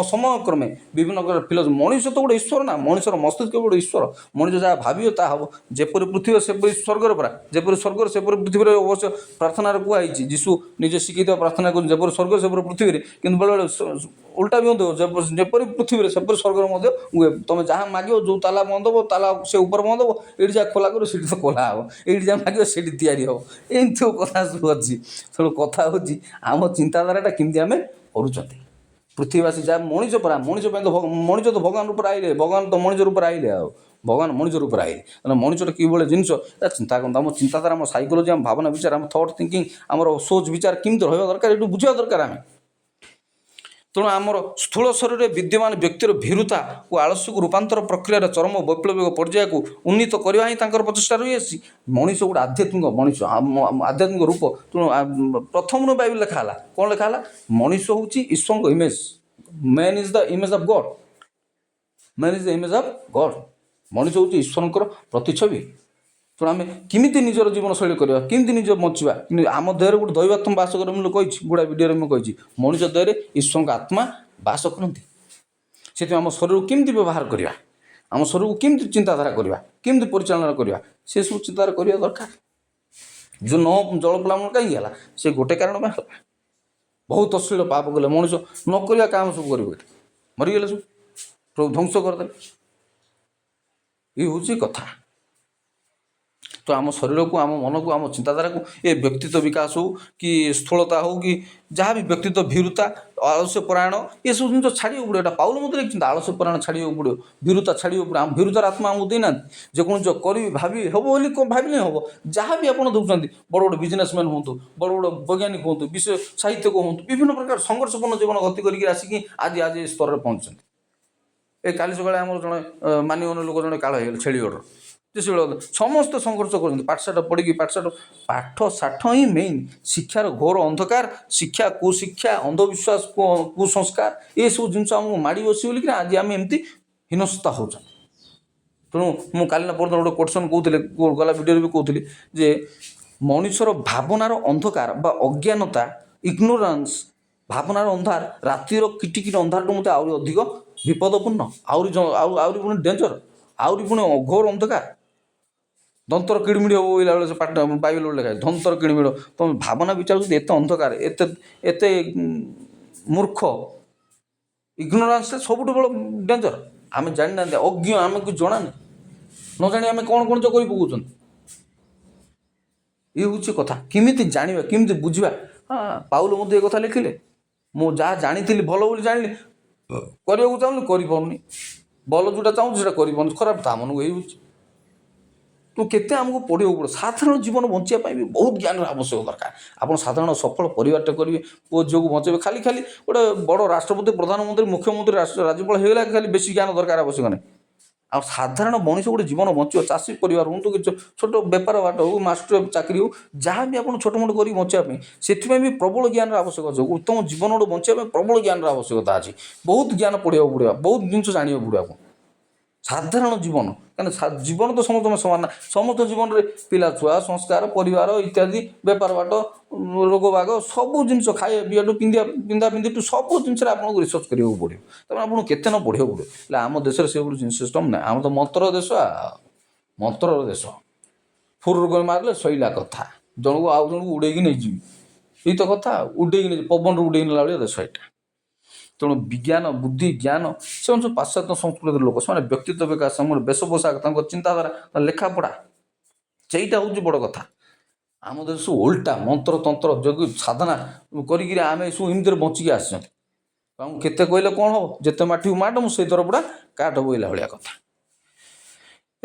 ସମୟକ୍ରମେ ବିଭିନ୍ନ ପ୍ରକାର ଫିଲୋସଫି। ମଣିଷ ତ ଗୋଟେ ଈଶ୍ୱର ନା, ମଣିଷର ମସ୍ତିଷ୍କ ଗୋଟେ ଈଶ୍ୱର। ମଣିଷ ଯାହା ଭାବିବ ତାହା ହେବ। ଯେପରି ପୃଥିବୀ ସେପରି ସ୍ୱର୍ଗରେ ପରା, ଯେପରି ସ୍ୱର୍ଗରେ ସେପରି ପୃଥିବୀରେ। ଅବଶ୍ୟ ପ୍ରାର୍ଥନାରେ କୁହାଯାଇଛି, ଯୀଶୁ ନିଜେ ଶିଖିଥିବା ପ୍ରାର୍ଥନା କରୁଛି, ଯେପରି ସ୍ୱର୍ଗରେ ସେପରି ପୃଥିବୀରେ। କିନ୍ତୁ ବେଳେବେଳେ ଉଲ୍ଟା ବି ମଧ୍ୟ, ଯେପରି ପୃଥିବୀରେ ସେପରି ସ୍ୱର୍ଗରେ ମଧ୍ୟ ହୁଏ। ତୁମେ ଯାହା ମାଗିବ, ଯେଉଁ ତାଲା ବନ୍ଦ ହେବ ତାଲା ସେ ଉପରେ ବନ୍ଦ ହେବ, ଏଇଠି ଯାହା ଖୋଲା କରିବ ସେଠି ତ ଖୋଲା ହେବ, ଏଇଠି ଯାହା ମାଗିବ ସେଠି ତିଆରି ହେବ। ଏମିତି ସବୁ କଥା ସବୁ ଅଛି। ତେଣୁ କଥା ହେଉଛି ଆମ ଚିନ୍ତାଧାରାଟା କେମିତି ଆମେ କରୁଛନ୍ତି। ପୃଥିବୀବାସୀ ଯାହା ମଣିଷ ପରା, ମଣିଷ ପାଇଁ ତ ମଣିଷ ତ ଭଗବାନ ରୂପରେ ଆଇଲେ, ଭଗବାନ ତ ମଣିଷ ରୂପରେ ଆଇଲେ। ଆଉ ଭଗବାନ ମଣିଷ ରୂପରେ ଆଇଲେ, ତେଣୁ ମଣିଷଟା କିଭଳି ଜିନିଷ ତା ଚିନ୍ତା କରନ୍ତୁ। ଆମ ଚିନ୍ତାଧାରା, ଆମ ସାଇକୋଲୋଜି, ଆମ ଭାବନା ବିଚାର, ଆମ ଥଟ୍ ଥିଙ୍କିଂ, ଆମର ସୋଚ ବିଚାର କେମିତି ରହିବା ଦରକାର, ଏଇଠୁ ବୁଝିବା ଦରକାର ଆମେ। ତେଣୁ ଆମର ସ୍ଥୂଳ ଶରୀରରେ ବିଦ୍ୟମାନ ବ୍ୟକ୍ତିର ଭୀରୁତା ଓ ଆଳସ୍ୟକୁ ରୂପାନ୍ତର ପ୍ରକ୍ରିୟାର ଚରମ ବୈପ୍ଳବିକ ପର୍ଯ୍ୟାୟକୁ ଉନ୍ନୀତ କରିବା ହିଁ ତାଙ୍କର ପ୍ରଚେଷ୍ଟା ରହିଆସିଛି। ମଣିଷ ଗୋଟେ ଆଧ୍ୟାତ୍ମିକ ମଣିଷ, ଆଧ୍ୟାତ୍ମିକ ରୂପ। ତେଣୁ ପ୍ରଥମରୁ ବାଇବେଲ ଲେଖା ହେଲା, କ'ଣ ଲେଖା ହେଲା? ମଣିଷ ହେଉଛି ଈଶ୍ୱରଙ୍କ image. Man is the image of God. Man is the image of God. ମଣିଷ ହେଉଛି ଈଶ୍ୱରଙ୍କର ପ୍ରତିଛବି। ତେଣୁ ଆମେ କେମିତି ନିଜର ଜୀବନଶୈଳୀ କରିବା, କେମିତି ନିଜ ବଞ୍ଚିବା। ଆମ ଦେହରେ ଗୋଟେ ଦୈବାତ୍ମ ବାସ କରେ, ମୁଁ କହିଛି ଗୁଡ଼ା ଭିଡ଼ିଓରେ ମୁଁ କହିଛି, ମଣିଷ ଦେହରେ ଈଶ୍ୱରଙ୍କ ଆତ୍ମା ବାସ କରନ୍ତି। ସେଥିପାଇଁ ଆମ ଶରୀରକୁ କେମିତି ବ୍ୟବହାର କରିବା, ଆମ ଶରୀରକୁ କେମିତି ଚିନ୍ତାଧାରା କରିବା, କେମିତି ପରିଚାଳନା କରିବା, ସେସବୁ ଚିନ୍ତାଧାରା କରିବା ଦରକାର। ଯେଉଁ ଜଳ ପୋଲାମଣ କାହିଁକି ହେଲା, ସେ ଗୋଟେ କାରଣ ପାଇଁ ହେଲା। ବହୁତ ଅଶ୍ଳୀଳ ପାପ କଲେ ମଣିଷ, ନ କରିବା କାମ ସବୁ କରିବ, ଏଠି ମରିଗଲେ ସବୁ, ପ୍ରଭୁ ଧ୍ୱଂସ କରିଦେଲେ। ଇଏ ହେଉଛି କଥା। ତ ଆମ ଶରୀରକୁ, ଆମ ମନକୁ, ଆମ ଚିନ୍ତାଧାରାକୁ ଏ ବ୍ୟକ୍ତିତ୍ୱ ବିକାଶ ହେଉ କି ସ୍ଥୂଳତା ହେଉ କି ଯାହା ବି ବ୍ୟକ୍ତିତ୍ୱ, ଭୀରୁତା, ଆଳସ୍ୟ ପରାୟଣ, ଏସବୁ ଜିନିଷ ଛାଡ଼ିବାକୁ ପଡ଼ିବ। ଏଇଟା ପାଉଲ ମଧ୍ୟ ଲେଖିଛନ୍ତି, ଆଳସ୍ୟ ପରାୟଣ ଛାଡ଼ିବାକୁ ପଡ଼ିବ, ଭୀରୁତା ଛାଡ଼ିବାକୁ ପଡ଼ିବ। ଆମ ଭୀରୁତାର ଆତ୍ମା ଆମକୁ ଦେଇନାହାନ୍ତି। ଯେକୌଣସି କରିବି ଭାବିବି ହେବ ବୋଲି ଭାବିଲେ ହେବ। ଯାହା ବି ଆପଣ ଦେଉଛନ୍ତି, ବଡ଼ ବଡ଼ ବିଜନେସମ୍ୟାନ୍ ହୁଅନ୍ତୁ, ବଡ଼ ବଡ଼ ବୈଜ୍ଞାନିକ ହୁଅନ୍ତୁ, ବିଶ୍ୱ ସାହିତ୍ୟକ ହୁଅନ୍ତୁ, ବିଭିନ୍ନ ପ୍ରକାର ସଂଘର୍ଷପୂର୍ଣ୍ଣ ଜୀବନ ଗତି କରିକି ଆସିକି ଆଜି ଏ ସ୍ତରରେ ପହଞ୍ଚୁଛନ୍ତି। ଏ କାଲି ସକାଳେ ଆମର ଜଣେ ମାନ୍ୟଗଣ୍ୟ ଲୋକ ଜଣେ କାଳ ହେଇଗଲେ, ଛେଳି ଅର୍ଡ଼ର, ସମସ୍ତେ ସଂଘର୍ଷ କରୁଛନ୍ତି। ପାଠଶାଠ ପଢ଼ିକି ପାଠ ଶାଠ ହିଁ ମେନ୍। ଶିକ୍ଷାର ଘୋର ଅନ୍ଧକାର, ଶିକ୍ଷା, କୁଶିକ୍ଷା, ଅନ୍ଧବିଶ୍ୱାସ, କୁସଂସ୍କାର, ଏସବୁ ଜିନିଷ ଆମକୁ ମାଡ଼ି ବସି ବୋଲିକି ଆଜି ଆମେ ଏମିତି ହୀନସ୍ତା ହେଉଛନ୍ତି। ତେଣୁ ମୁଁ କାଲି ନା ପରଦିନ ଗୋଟେ କୋଟସନ୍ କହୁଥିଲି, ଗଲା ଭିଡ଼ିଓରେ ବି କହୁଥିଲି ଯେ ମଣିଷର ଭାବନାର ଅନ୍ଧକାର ବା ଅଜ୍ଞାନତା, ଇଗ୍ନୋରାନ୍ସ, ଭାବନାର ଅନ୍ଧାର ରାତିର କିଟିକିଟି ଅନ୍ଧାରଠୁ ମଧ୍ୟ ଆହୁରି ଅଧିକ ବିପଦପୂର୍ଣ୍ଣ, ଆହୁରି ପୁଣି ଡେଞ୍ଜର, ଆହୁରି ପୁଣି ଅଘୋର ଅନ୍ଧକାର। ଦନ୍ତର କିଣିମିଡ଼ି ହେବ ବୋଇଲା ବେଳେ ସେ ପାଠ ବାଇବେଲ ଲେଖା ଅଛି, ଦନ୍ତର କିଣିମିଡ଼। ତୁମେ ଭାବନା ବିଚାର ଯଦି ଏତେ ଅନ୍ଧକାର, ଏତେ ମୂର୍ଖ, ଇଗ୍ନୋରାନ୍ସରେ ସବୁଠୁ ବଡ଼ ଡେଞ୍ଜର। ଆମେ ଜାଣିନାହାନ୍ତି, ଅଜ୍ଞ, ଆମକୁ ଜଣାନି, ନ ଜାଣି ଆମେ କ'ଣ କ'ଣ କରି ପକାଉଛନ୍ତି। ଇଏ ହେଉଛି କଥା। କେମିତି ଜାଣିବା, କେମିତି ବୁଝିବା? ପାଉଲ ମଧ୍ୟ ଏ କଥା ଲେଖିଲେ, ମୁଁ ଯାହା ଜାଣିଥିଲି ଭଲ ବୋଲି ଜାଣିଲି, କରିବାକୁ ଚାହୁଁନି, କରିପାରୁନି। ଭଲ ଯେଉଁଟା ଚାହୁଁଛି ସେଇଟା କରିପାରୁନି, ଖରାପ ତା ମନକୁ ହେଉଛି। ତ କେତେ ଆମକୁ ପଢ଼ିବାକୁ ପଡ଼ିବ। ସାଧାରଣ ଜୀବନ ବଞ୍ଚିବା ପାଇଁ ବି ବହୁତ ଜ୍ଞାନର ଆବଶ୍ୟକ ଦରକାର। ଆପଣ ସାଧାରଣ ସଫଳ ପରିବାରଟେ କରିବେ, ପୁଅ ଝିଅକୁ ବଞ୍ଚେଇବେ, ଖାଲି ଗୋଟେ ବଡ଼ ରାଷ୍ଟ୍ରପତି, ପ୍ରଧାନମନ୍ତ୍ରୀ, ମୁଖ୍ୟମନ୍ତ୍ରୀ, ରାଜ୍ୟପାଳ ହେଇଗଲା ଖାଲି ବେଶୀ ଜ୍ଞାନ ଦରକାର, ଆବଶ୍ୟକ ନାହିଁ। ଆଉ ସାଧାରଣ ମଣିଷ ଗୋଟେ ଜୀବନ ବଞ୍ଚିବ, ଚାଷୀ ପରିବାର ହୁଅନ୍ତୁ କି ଛୋଟ ବେପାର ବାଟ ହେଉ, ମାଷ୍ଟର ଚାକିରି ହେଉ, ଯାହା ବି ଆପଣ ଛୋଟ ମୋଟ କରିକି ବଞ୍ଚିବା ପାଇଁ, ସେଥିପାଇଁ ବି ପ୍ରବଳ ଜ୍ଞାନର ଆବଶ୍ୟକ ଅଛି। ଉତ୍ତମ ଜୀବନ ଗୋଟେ ବଞ୍ଚିବା ପାଇଁ ପ୍ରବଳ ଜ୍ଞାନର ଆବଶ୍ୟକତା ଅଛି। ବହୁତ ଜ୍ଞାନ ପଢ଼ିବାକୁ ପଡ଼ିବ, ବହୁତ ଜିନିଷ ଜାଣିବାକୁ ପଡ଼ିବ। ଆପଣ ସାଧାରଣ ଜୀବନ, କାରଣ ଜୀବନ ତ ସମସ୍ତଙ୍କ ସମାନ ନା। ସମସ୍ତ ଜୀବନରେ ପିଲା ଛୁଆ, ସଂସ୍କାର, ପରିବାର ଇତ୍ୟାଦି, ବେପାର ବାଟ, ରୋଗ ବାଗ, ସବୁ ଜିନିଷ, ଖାଇବା ପିଇବାଠୁ ପିନ୍ଧା ପିନ୍ଧିଠୁ ସବୁ ଜିନିଷରେ ଆପଣଙ୍କୁ ରିସର୍ଚ୍ଚ କରିବାକୁ ପଡ଼ିବ। ତେଣୁ ଆପଣଙ୍କୁ କେତେ ନ ପଢ଼ିବାକୁ ପଡ଼ିବ। ହେଲେ ଆମ ଦେଶରେ ସେଭଳି ଜିନିଷ ସିଷ୍ଟମ୍ ନାହିଁ। ଆମ ତ ମନ୍ତ୍ରର ଦେଶ, ମନ୍ତ୍ରର ଦେଶ। ଫୁର ମାରିଲେ ସଇଲା କଥା, ଜଣକୁ ଆଉ ଜଣକୁ ଉଡ଼େଇକି ନେଇଯିବି, ଏଇ ତ କଥା। ଉଡ଼େଇକି ନେଇଯିବି, ପବନରୁ ଉଡ଼େଇକି ନେଲା ଭଳିଆ ଦେଶ ଏଇଟା। ତେଣୁ ବିଜ୍ଞାନ, ବୁଦ୍ଧି, ଜ୍ଞାନ, ସେମାନେ ସବୁ ପାଶ୍ଚାତ୍ୟ ସଂସ୍କୃତିର ଲୋକ। ସେମାନେ ବ୍ୟକ୍ତିତ୍ୱ ବିକାଶ, ଆମର ବେଶ ପୋଷାକ, ତାଙ୍କ ଚିନ୍ତାଧାରା, ଲେଖାପଢ଼ା, ସେଇଟା ହେଉଛି ବଡ଼ କଥା। ଆମ ଦେଶ ସବୁ ଓଲଟା, ମନ୍ତ୍ର ତନ୍ତ୍ର ଯୋଗ ସାଧନା କରିକିରି ଆମେ ସବୁ ଏମିତିରେ ବଞ୍ଚିକି ଆସିଛନ୍ତି। ଆମକୁ କେତେ କହିଲେ କ'ଣ ହେବ, ଯେତେ ମାଠିକୁ ମାଠ, ମୁଁ ସେଇ ଦରପଡ଼ା କାଠ ବୋଇଲା ଭଳିଆ କଥା।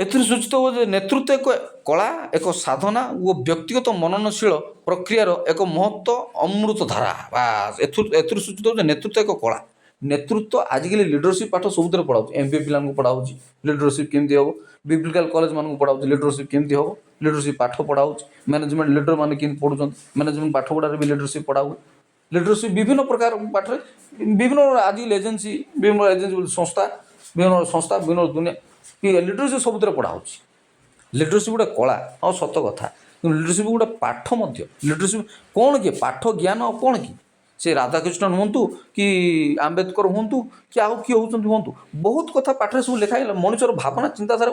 ଏଥିରୁ ସୂଚିତ ହେବ ଯେ ନେତୃତ୍ୱ ଏକ କଳା, ଏକ ସାଧନା ଓ ବ୍ୟକ୍ତିଗତ ମନନଶୀଳ ପ୍ରକ୍ରିୟାର ଏକ ମହତ୍ତ୍ୱ ଅମୃତ ଧାରା। ଏଥିରୁ ସୂଚିତ ହେଉଛି ନେତୃତ୍ୱ ଏକ କଳା। ନେତୃତ୍ୱ ଆଜିକାଲି ଲିଡରସିପ୍ ପାଠ ସବୁଥିରେ ପଢ଼ାଉଛି। MBA ପିଲାଙ୍କୁ ପଢ଼ାଉଛି ଲିଡରସିପ୍ କେମିତି ହେବ, ବିବ୍ଲିକାଲ କଲେଜ ମାନଙ୍କୁ ପଢ଼ାଉଛି ଲିଡରସିପ୍ କେମିତି ହେବ, ଲିଡରସିପ୍ ପାଠ ପଢ଼ାଉଛି। ମ୍ୟାନେଜମେଣ୍ଟ ଲିଡର ମାନେ କେମିତି ପଢ଼ୁଛନ୍ତି, ମ୍ୟାନେଜମେଣ୍ଟ ପାଠ ପଢ଼ାରେ ବି ଲିଡରସିପ୍ ପଢ଼ା ହୁଏ। ଲିଡରସିପ୍ ବିଭିନ୍ନ ପ୍ରକାର ପାଠରେ, ବିଭିନ୍ନ ଆଜିକାଲି ଏଜେନ୍ସି, ବିଭିନ୍ନ ଏଜେନ୍ସି ସଂସ୍ଥା, ବିଭିନ୍ନ ଦୁନିଆ ଲିଡରସିପ୍ ସବୁଥିରେ ପଢ଼ା ହେଉଛି। ଲିଡରସିପ୍ ଗୋଟେ କଳା, ଆଉ ସତ କଥା। କିନ୍ତୁ ଲିଡରସିପ୍ ଗୋଟେ ପାଠ ମଧ୍ୟ। ଲିଡରସିପ୍ କ'ଣ କି? ପାଠ ଜ୍ଞାନ ଆଉ କ'ଣ କି? ସେ ରାଧାକୃଷ୍ଣନ ହୁଅନ୍ତୁ କି ଆମ୍ବେଦକର ହୁଅନ୍ତୁ କି ଆଉ କିଏ ହେଉଛନ୍ତି ହୁଅନ୍ତୁ, ବହୁତ କଥା ପାଠରେ ସବୁ ଲେଖା ହେଇଗଲା। ମଣିଷର ଭାବନା ଚିନ୍ତାଧାରା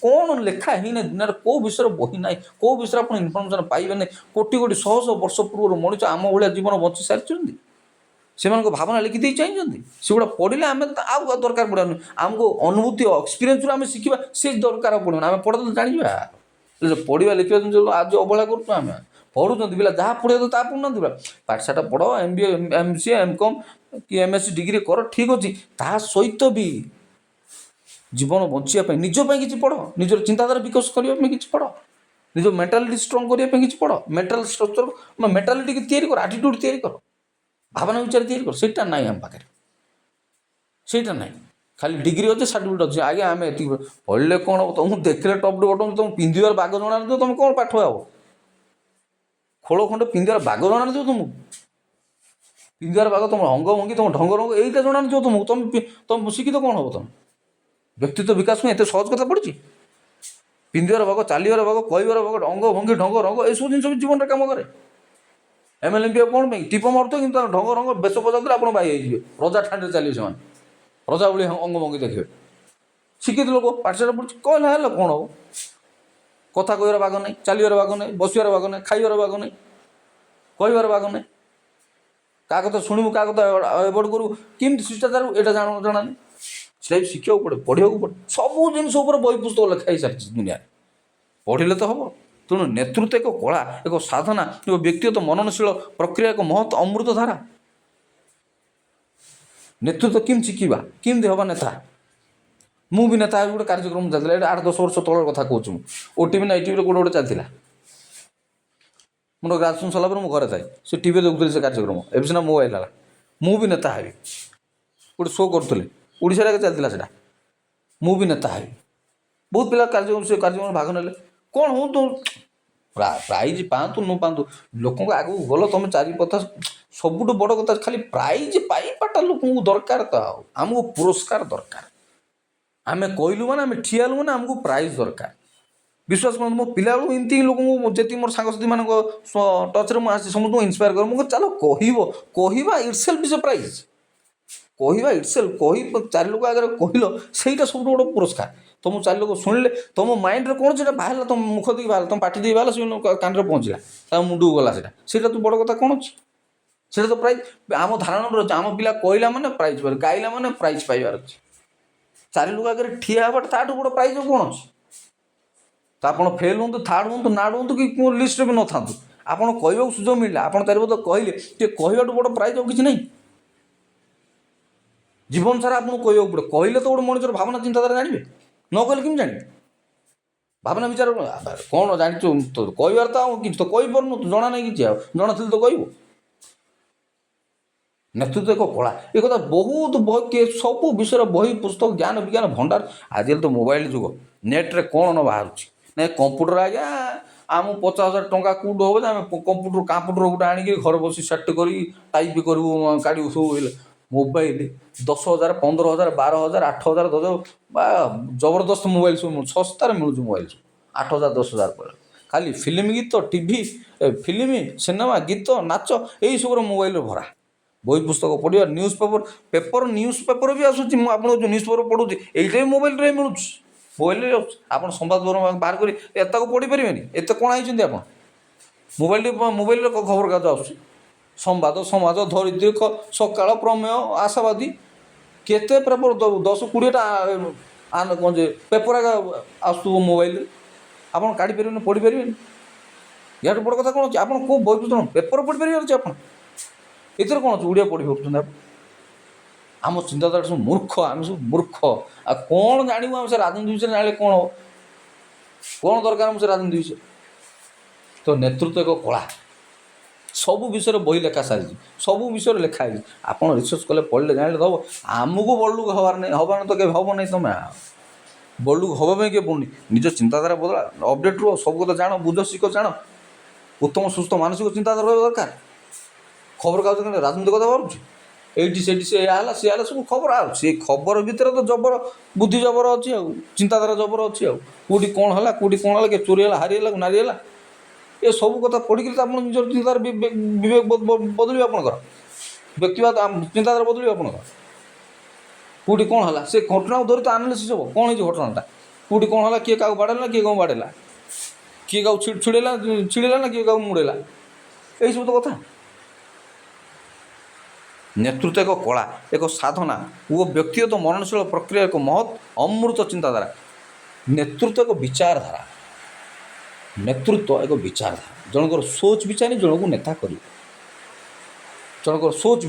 କ'ଣ ଲେଖା ହେଇନାହିଁ ଦୁନିଆରେ, କେଉଁ ବିଷୟରେ ବହି ନାହିଁ, କେଉଁ ବିଷୟରେ ଆପଣ ଇନଫର୍ମେସନ୍ ପାଇବେନି। କୋଟି କୋଟି ଶହ ଶହ ବର୍ଷ ପୂର୍ବରୁ ମଣିଷ ଆମ ଭଳିଆ ଜୀବନ ବଞ୍ଚି ସାରିଛନ୍ତି। ସେମାନଙ୍କ ଭାବନା ଲେଖିଦେଇ ଚାହିଁଛନ୍ତି। ସେଗୁଡ଼ା ପଢ଼ିଲେ ଆମେ ଆଉ ଦରକାର ପଡ଼ିବନି। ଆମକୁ ଅନୁଭୂତି, ଏକ୍ସପିରିଏନ୍ସରୁ ଆମେ ଶିଖିବା, ସେ ଦରକାର ପଡ଼ିବନି। ଆମେ ପଢ଼ିଲେ ଜାଣିବା। ପଢ଼ିବା ଲେଖିବା ଜିନିଷ ଆଜି ଅବହେଳା କରୁଛୁ। ଆମେ ପଢ଼ୁଛନ୍ତି ପିଲା, ଯାହା ପଢ଼ିବା ତାହା ପଢ଼ୁନାହାନ୍ତି। ପିଲା ପାଠଶାଠ ପଢ଼, MBA, MCA, MCOM କି MSc ଡିଗ୍ରୀ କର, ଠିକ୍ ଅଛି। ତାହା ସହିତ ବି ଜୀବନ ବଞ୍ଚିବା ପାଇଁ ନିଜ ପାଇଁ କିଛି ପଢ଼, ନିଜର ଚିନ୍ତାଧାରା ବିକାଶ କରିବା ପାଇଁ କିଛି ପଢ଼, ନିଜ ମେଣ୍ଟାଲିଟି ଷ୍ଟ୍ରଙ୍ଗ କରିବା ପାଇଁ କିଛି ପଢ଼। ମେଣ୍ଟାଲ ଷ୍ଟ୍ରକ୍ଚର, ମେଣ୍ଟାଲିଟିକି ତିଆରି କର, ଆଟିଟ୍ୟୁଡ଼ ତିଆରି କର, ଭାବନା ବିଚାର ତିଆରି କର। ସେଇଟା ନାହିଁ ଆମ ପାଖରେ, ସେଇଟା ନାହିଁ। ଖାଲି ଡିଗ୍ରୀ ଅଛି, ସାର୍ଟିଫିକେଟ୍ ଅଛି, ଆଜ୍ଞା ଆମେ ଏତିକି ପଢ଼ିଲେ କ'ଣ ହେବ? ତମକୁ ଦେଖିଲେ ଟପ୍ ଟୁ ବଟମ୍, ତମକୁ ପିନ୍ଧିବାର ବାଗ ଜଣାନଥିବ, ତମେ କ'ଣ ପାଠ ହେବ? ଖୋଳ ଖଣ୍ଡେ ପିନ୍ଧିବାର ବାଗ ଜଣାନଥିବ ତମକୁ, ପିନ୍ଧିବାର ବାଗ, ତମ ଅଙ୍ଗଭଙ୍ଗୀ, ତମ ଢଙ୍ଗ ରଙ୍ଗ ଏଇଟା ଜଣାନଥିବ ତମକୁ, ତମେ ଶିକ୍ଷିତ କ'ଣ ହେବ? ତମେ ବ୍ୟକ୍ତିତ୍ୱ ବିକାଶ ପାଇଁ ଏତେ ସହଜ କଥା ପଡ଼ିଛି? ପିନ୍ଧିବାର ଭାଗ, ଚାଲିବାର ଭାଗ, କହିବାର ଭାଗ, ଅଙ୍ଗ ଭଙ୍ଗୀ, ଢଙ୍ଗ ରଙ୍ଗ, ଏସବୁ ଜିନିଷ ବି ଜୀବନରେ କାମ କରେ। MLMP କ'ଣ ପାଇଁ ଟିପ ମାରୁଥିବ, କିନ୍ତୁ ତାର ଢଙ୍ଗ ରଙ୍ଗ ବେଶ ପଚାରିଲେ ଆପଣ ବାଇ ହେଇଯିବେ। ରଜା ଠାଣିରେ ଚାଲିବେ ସେମାନେ, ରଜା ଭଳି ଅଙ୍ଗ ଭଙ୍ଗୀ ଦେଖିବେ। ଶିକ୍ଷିତ ଲୋକ ପାଠଶାଠ ପଢ଼ୁଛି, କହିଲେ ହେଲେ କ'ଣ ହବ? କଥା କହିବାର ଭାଗ ନାହିଁ, ଚାଲିବାର ଭାଗ ନାହିଁ, ବସିବାର ଭାଗ ନାହିଁ, ଖାଇବାର ଭାଗ ନାହିଁ, କହିବାର ଭାଗ ନାହିଁ। କାହା କଥା ଶୁଣିବୁ, କାହା କଥା ଆଭଏଡ଼ କରିବୁ, କେମିତି ଶିଷ୍ଟାଚାର ଏଇଟା ଜଣାନି। ସେଇଟା ବି ଶିଖିବାକୁ ପଡ଼େ, ପଢ଼ିବାକୁ ପଡ଼େ। ସବୁ ଜିନିଷ ଉପରେ ବହି ପୁସ୍ତକ ଲେଖା ହେଇସାରିଛି ଦୁନିଆରେ, ପଢ଼ିଲେ ତ ହେବ। ତେଣୁ ନେତୃତ୍ୱ ଏକ କଳା, ଏକ ସାଧନା, ଏକ ବ୍ୟକ୍ତିଗତ ମନନଶୀଳ ପ୍ରକ୍ରିୟା, ଏକ ମହତ୍ ଅମୃତ ଧାରା। ନେତୃତ୍ୱ କେମିତି ଶିଖିବା, କେମିତି ହେବା ନେତା? ମୁଁ ବି ନେତା ଗୋଟେ କାର୍ଯ୍ୟକ୍ରମ ଚାଲିଥିଲା, ଏଇଟା 8-10 ବର୍ଷ ତଳର କଥା କହୁଛି ମୁଁ। OTV ନା ITVରେ ଗୋଟେ ଚାଲିଥିଲା। ମୋର ଗ୍ରାଜୁଏସନ୍ ସରିଲା ପରେ ମୁଁ ଘରେ ଥାଏ, ସେ ଟିଭିରେ ଦେଖୁଥିଲି ସେ କାର୍ଯ୍ୟକ୍ରମ। ଏବେ ସିନା ମୋବାଇଲ୍ ହେଲା। ମୁଁ ବି ନେତା ହେବି ଗୋଟେ ଶୋ କରୁଥିଲେ, ଓଡ଼ିଶାରେ ଆଗେ ଚାଲିଥିଲା ସେଇଟା। ମୁଁ ବି ନେତା ହେବି। ବହୁତ ପିଲା ସେ କାର୍ଯ୍ୟକ୍ରମରେ ଭାଗ ନେଲେ। କ'ଣ ହୁଅନ୍ତୁ, ପ୍ରାଇଜ୍ ପାଆନ୍ତୁ ନ ପାଆନ୍ତୁ, ଲୋକଙ୍କ ଆଗକୁ ଗଲ ତୁମେ ଚାରିପଥା, ସବୁଠୁ ବଡ଼ କଥା ଖାଲି ପ୍ରାଇଜ୍ ପାଇବାଟା ଲୋକଙ୍କୁ ଦରକାର। ତ ଆଉ ଆମକୁ ପୁରସ୍କାର ଦରକାର। ଆମେ କହିଲୁ ମାନେ, ଆମେ ଠିଆ ହେଲୁ ମାନେ ଆମକୁ ପ୍ରାଇଜ୍ ଦରକାର। ବିଶ୍ୱାସ କରନ୍ତୁ, ମୋ ପିଲାବେଳୁ ଏମିତି ଲୋକଙ୍କୁ, ଯେତିକି ମୋର ସାଙ୍ଗସାଥିମାନଙ୍କ ଟଚ୍ରେ ମୁଁ ଆସିଛି, ସମସ୍ତଙ୍କୁ ଇନ୍ସପାୟାର କରେ। ମୁଁ ଚାଲ କହିବା ଇଟସେଲ୍ଫ ଇଜ୍ ଏ ପ୍ରାଇଜ୍। କହିବା ଇଟସେଲ୍ଫ, ଚାରି ଲୋକ ଆଗରେ କହିଲ, ସେଇଟା ସବୁଠୁ ବଡ଼ ପୁରସ୍କାର। ତୁମ ଚାରି ଲୋକ ଶୁଣିଲେ, ତୁମ ମାଇଣ୍ଡରେ କ'ଣ ସେଟା ବାହାରିଲା, ତୁମ ମୁଖ ଦେଇକି ବାହାରିଲା, ତୁମ ପାଟି ଦେଇକି ବାହାରିଲା, ସେ କାନରେ ପହଞ୍ଚିଲା, ତା ମୁଣ୍ଡକୁ ଗଲା, ସେଇଟା ତ ବଡ଼ କଥା କ'ଣ ଅଛି? ସେଇଟା ତ ପ୍ରାଇଜ୍। ଆମ ଧାରଣାରେ ଅଛି, ଆମ ପିଲା କହିଲା ମାନେ ପ୍ରାଇଜ୍ ପାଇବ, ଗାଇଲା ମାନେ ପ୍ରାଇଜ୍ ପାଇବାର ଅଛି। ଚାରି ଲୋକ ଆଗରେ ଠିଆ ହେବାଟା ତାଠୁ ବଡ଼ ପ୍ରାଇଜ୍ କ'ଣ ଅଛି? ତ ଆପଣ ଫେଲ୍ ହୁଅନ୍ତୁ, ଥାର୍ଡ଼ ହୁଅନ୍ତୁ, ନାର୍ଡ଼ ହୁଅନ୍ତୁ, କି କେଉଁ ଲିଷ୍ଟରେ ବି ନଥାନ୍ତୁ, ଆପଣ କହିବାକୁ ସୁଯୋଗ ମିଳିଲା, ଆପଣ ଚାରିପଦ କହିଲେ, ଟିକେ କହିବାଠୁ ବଡ଼ ପ୍ରାଇଜ୍ ଆଉ କିଛି ନାହିଁ। ଜୀବନ ସାରା ଆପଣଙ୍କୁ କହିବାକୁ ପଡ଼ିବ। କହିଲେ ତ ଗୋଟେ ମଣିଷର ଭାବନା ଚିନ୍ତାଧାରା ଜାଣିବେ, ନ କହିଲେ କେମିତି ଜାଣିବେ? ଭାବନା ବିଚାର କ'ଣ ଜାଣିଛୁ, କହିବାର ତ ଆଉ କିଛି ତ କହିପାରୁନୁ, ଜଣା ନାହିଁ କିଛି। ଆଉ ଜଣାଥିଲେ ତ କହିବୁ। ନେତୃତ୍ୱ ଏକ କଳା, ଏ କଥା ବହୁତ ବହି, ସବୁ ବିଷୟରେ ବହି ପୁସ୍ତକ, ଜ୍ଞାନ ବିଜ୍ଞାନ ଭଣ୍ଡାର। ଆଜିକାଲି ତ ମୋବାଇଲ ଯୁଗ, ନେଟ୍ରେ କ'ଣ ନ ବାହାରୁଛି। ନାଇଁ କମ୍ପ୍ୟୁଟର, ଆଜ୍ଞା ଆମକୁ 50,000 ଟଙ୍କା କେଉଁଠୁ ହେବ ଯେ ଆମେ କମ୍ପ୍ୟୁଟର ଗୋଟେ ଆଣିକି ଘରେ ବସି ସେଟ୍ କରିକି ଟାଇପ୍ କରିବୁ, କାଢ଼ିବୁ ସବୁ। ହେଲେ ମୋବାଇଲ 10,000, 15,000, 12,000, 8,000, 10,000 ବା ଜବରଦସ୍ତ ମୋବାଇଲ ସବୁ ମିଳୁଛି, ଶସ୍ତାରେ ମିଳୁଛି ମୋବାଇଲ ସବୁ। 8,000, 10,000 ପରେ ଖାଲି ଫିଲ୍ମ ଗୀତ, ଟିଭି, ଫିଲ୍ମ, ସିନେମା, ଗୀତ, ନାଚ, ଏଇସବୁର ମୋବାଇଲରେ ଭରା। ବହି ପୁସ୍ତକ ପଢ଼ିବା, ନ୍ୟୁଜ୍ ପେପର ବି ଆସୁଛି। ମୁଁ ଆପଣଙ୍କୁ ଯେଉଁ ନ୍ୟୁଜ୍ ପେପର ପଢ଼ୁଛି, ଏଇଟା ବି ମୋବାଇଲରେ ମିଳୁଛି। ମୋବାଇଲରେ ଆସୁଛି। ଆପଣ ସମ୍ବାଦ ବାହାର କରି ଏତାକୁ ପଢ଼ିପାରିବେନି, ଏତେ କ'ଣ ହେଇଛନ୍ତି ଆପଣ? ମୋବାଇଲରେ ଖବରକାଗଜ ଆସୁଛି, ସମ୍ବାଦ, ସମାଜ, ଧରିତ୍ରୀ, ସକାଳ, ପ୍ରମେୟ, ଆଶାବାଦୀ, କେତେ ପେପର, 10-20ଟା କ'ଣ ଯେ ପେପର ଆସୁଥିବ ମୋବାଇଲରେ। ଆପଣ କାଢ଼ିପାରିବେନି, ପଢ଼ିପାରିବେନି। ୟାଠୁ ବଡ଼ କଥା କ'ଣ ଅଛି? ଆପଣ କେଉଁ ବହି ପୁସ୍ତକ ପେପର ପଢ଼ିପାରିବାର ଅଛି ଆପଣ? ଏଥିରେ କ'ଣ ଅଛି? ଓଡ଼ିଆ ପଢ଼ି ପାରୁଛନ୍ତି ଆପଣ? ଆମ ଚିନ୍ତାଧାରା ସବୁ ମୂର୍ଖ, ଆମେ ସବୁ ମୂର୍ଖ। ଆଉ କ'ଣ ଜାଣିବୁ ଆମେ ସେ ରାଜନୀତି ବିଷୟରେ? ଜାଣିଲେ କ'ଣ ହେବ? କ'ଣ ଦରକାର ଆମ ସେ ରାଜନୀତି ବିଷୟରେ? ତ ନେତୃତ୍ୱ ଏକ କଳା। ସବୁ ବିଷୟରେ ବହି ଲେଖା ସାରିଛି, ସବୁ ବିଷୟରେ ଲେଖା ହେଇଛି। ଆପଣ ରିସର୍ଚ୍ଚ କଲେ, ପଢ଼ିଲେ, ଜାଣିଲେ ତ ହେବ। ଆମକୁ ବଡ଼ଲୋକ ହେବାର ତ କେବେ ହେବ ନାହିଁ। ତୁମେ ବଡ଼ଲୋକ ହେବା ପାଇଁ କେବେ ପଡ଼ୁନି। ନିଜ ଚିନ୍ତାଧାରା ବଦଳା, ଅପଡ଼େଟ୍ ରୁହ, ସବୁ କଥା ଜାଣ, ବୁଝ, ଶିଖ, ଜାଣ। ଉତ୍ତମ ସୁସ୍ଥ ମାନସିକ ଚିନ୍ତାଧାରା ରହିବା ଦରକାର। ଖବରକାଗଜ କ'ଣ ରାଜନୀତି କଥା ବାହାରୁଛି? ଏଇଠି ସେଠି ସେ ହେଲା, ସିଏ ହେଲା, ସବୁ ଖବର। ଆଉ ସେ ଖବର ଭିତରେ ତ ଜବର ବୁଦ୍ଧି ଜବର ଅଛି, ଆଉ ଚିନ୍ତାଧାରା ଜବର ଅଛି। ଆଉ କେଉଁଠି କ'ଣ ହେଲା, କେଉଁଠି କ'ଣ ହେଲା, କିଏ ଚୋରି ହେଲା, ହାରିଗଲା, ନାରୀ ହେଲା, ଏ ସବୁ କଥା ପଢ଼ିକିରି ତ ଆପଣ ନିଜର ଚିନ୍ତାଧାରା ବିବେକ ବଦଳିବ ଆପଣଙ୍କର, ବ୍ୟକ୍ତିଗତ ଚିନ୍ତାଧାରା ବଦଳିବ ଆପଣଙ୍କର। କେଉଁଠି କ'ଣ ହେଲା, ସେ ଘଟଣାକୁ ଧରି ତ ଆନାଲିସିସ୍ ହେବ। କ'ଣ ହେଇଛି ଘଟଣାଟା, କେଉଁଠି କ'ଣ ହେଲା, କିଏ କାହାକୁ ବାଡ଼େଇଲା, କିଏ କ'ଣ ବାଡ଼େଇଲା, କିଏ କାହାକୁ ଛିଡ଼ିଲା ନା କିଏ କାହାକୁ ମୁଡ଼େଇଲା, ଏଇସବୁ ତ କଥା। ନେତୃତ୍ୱ ଏକ କଳା, ଏକ ସାଧନା ଓ ବ୍ୟକ୍ତିଗତ ମନନଶୀଳ ପ୍ରକ୍ରିୟା, ଏକ ମହତ୍ ଅମୃତ ଚିନ୍ତାଧାରା। ନେତୃତ୍ୱ ଏକ ବିଚାରଧାରା। ନେତୃତ୍ୱ ଏକ ବିଚାରଧାରା। ଜଣଙ୍କର ସୋଚ ବିଚାର ହିଁ ଜଣକୁ ନେତା କରିବ। ଜଣଙ୍କର ସୋଚ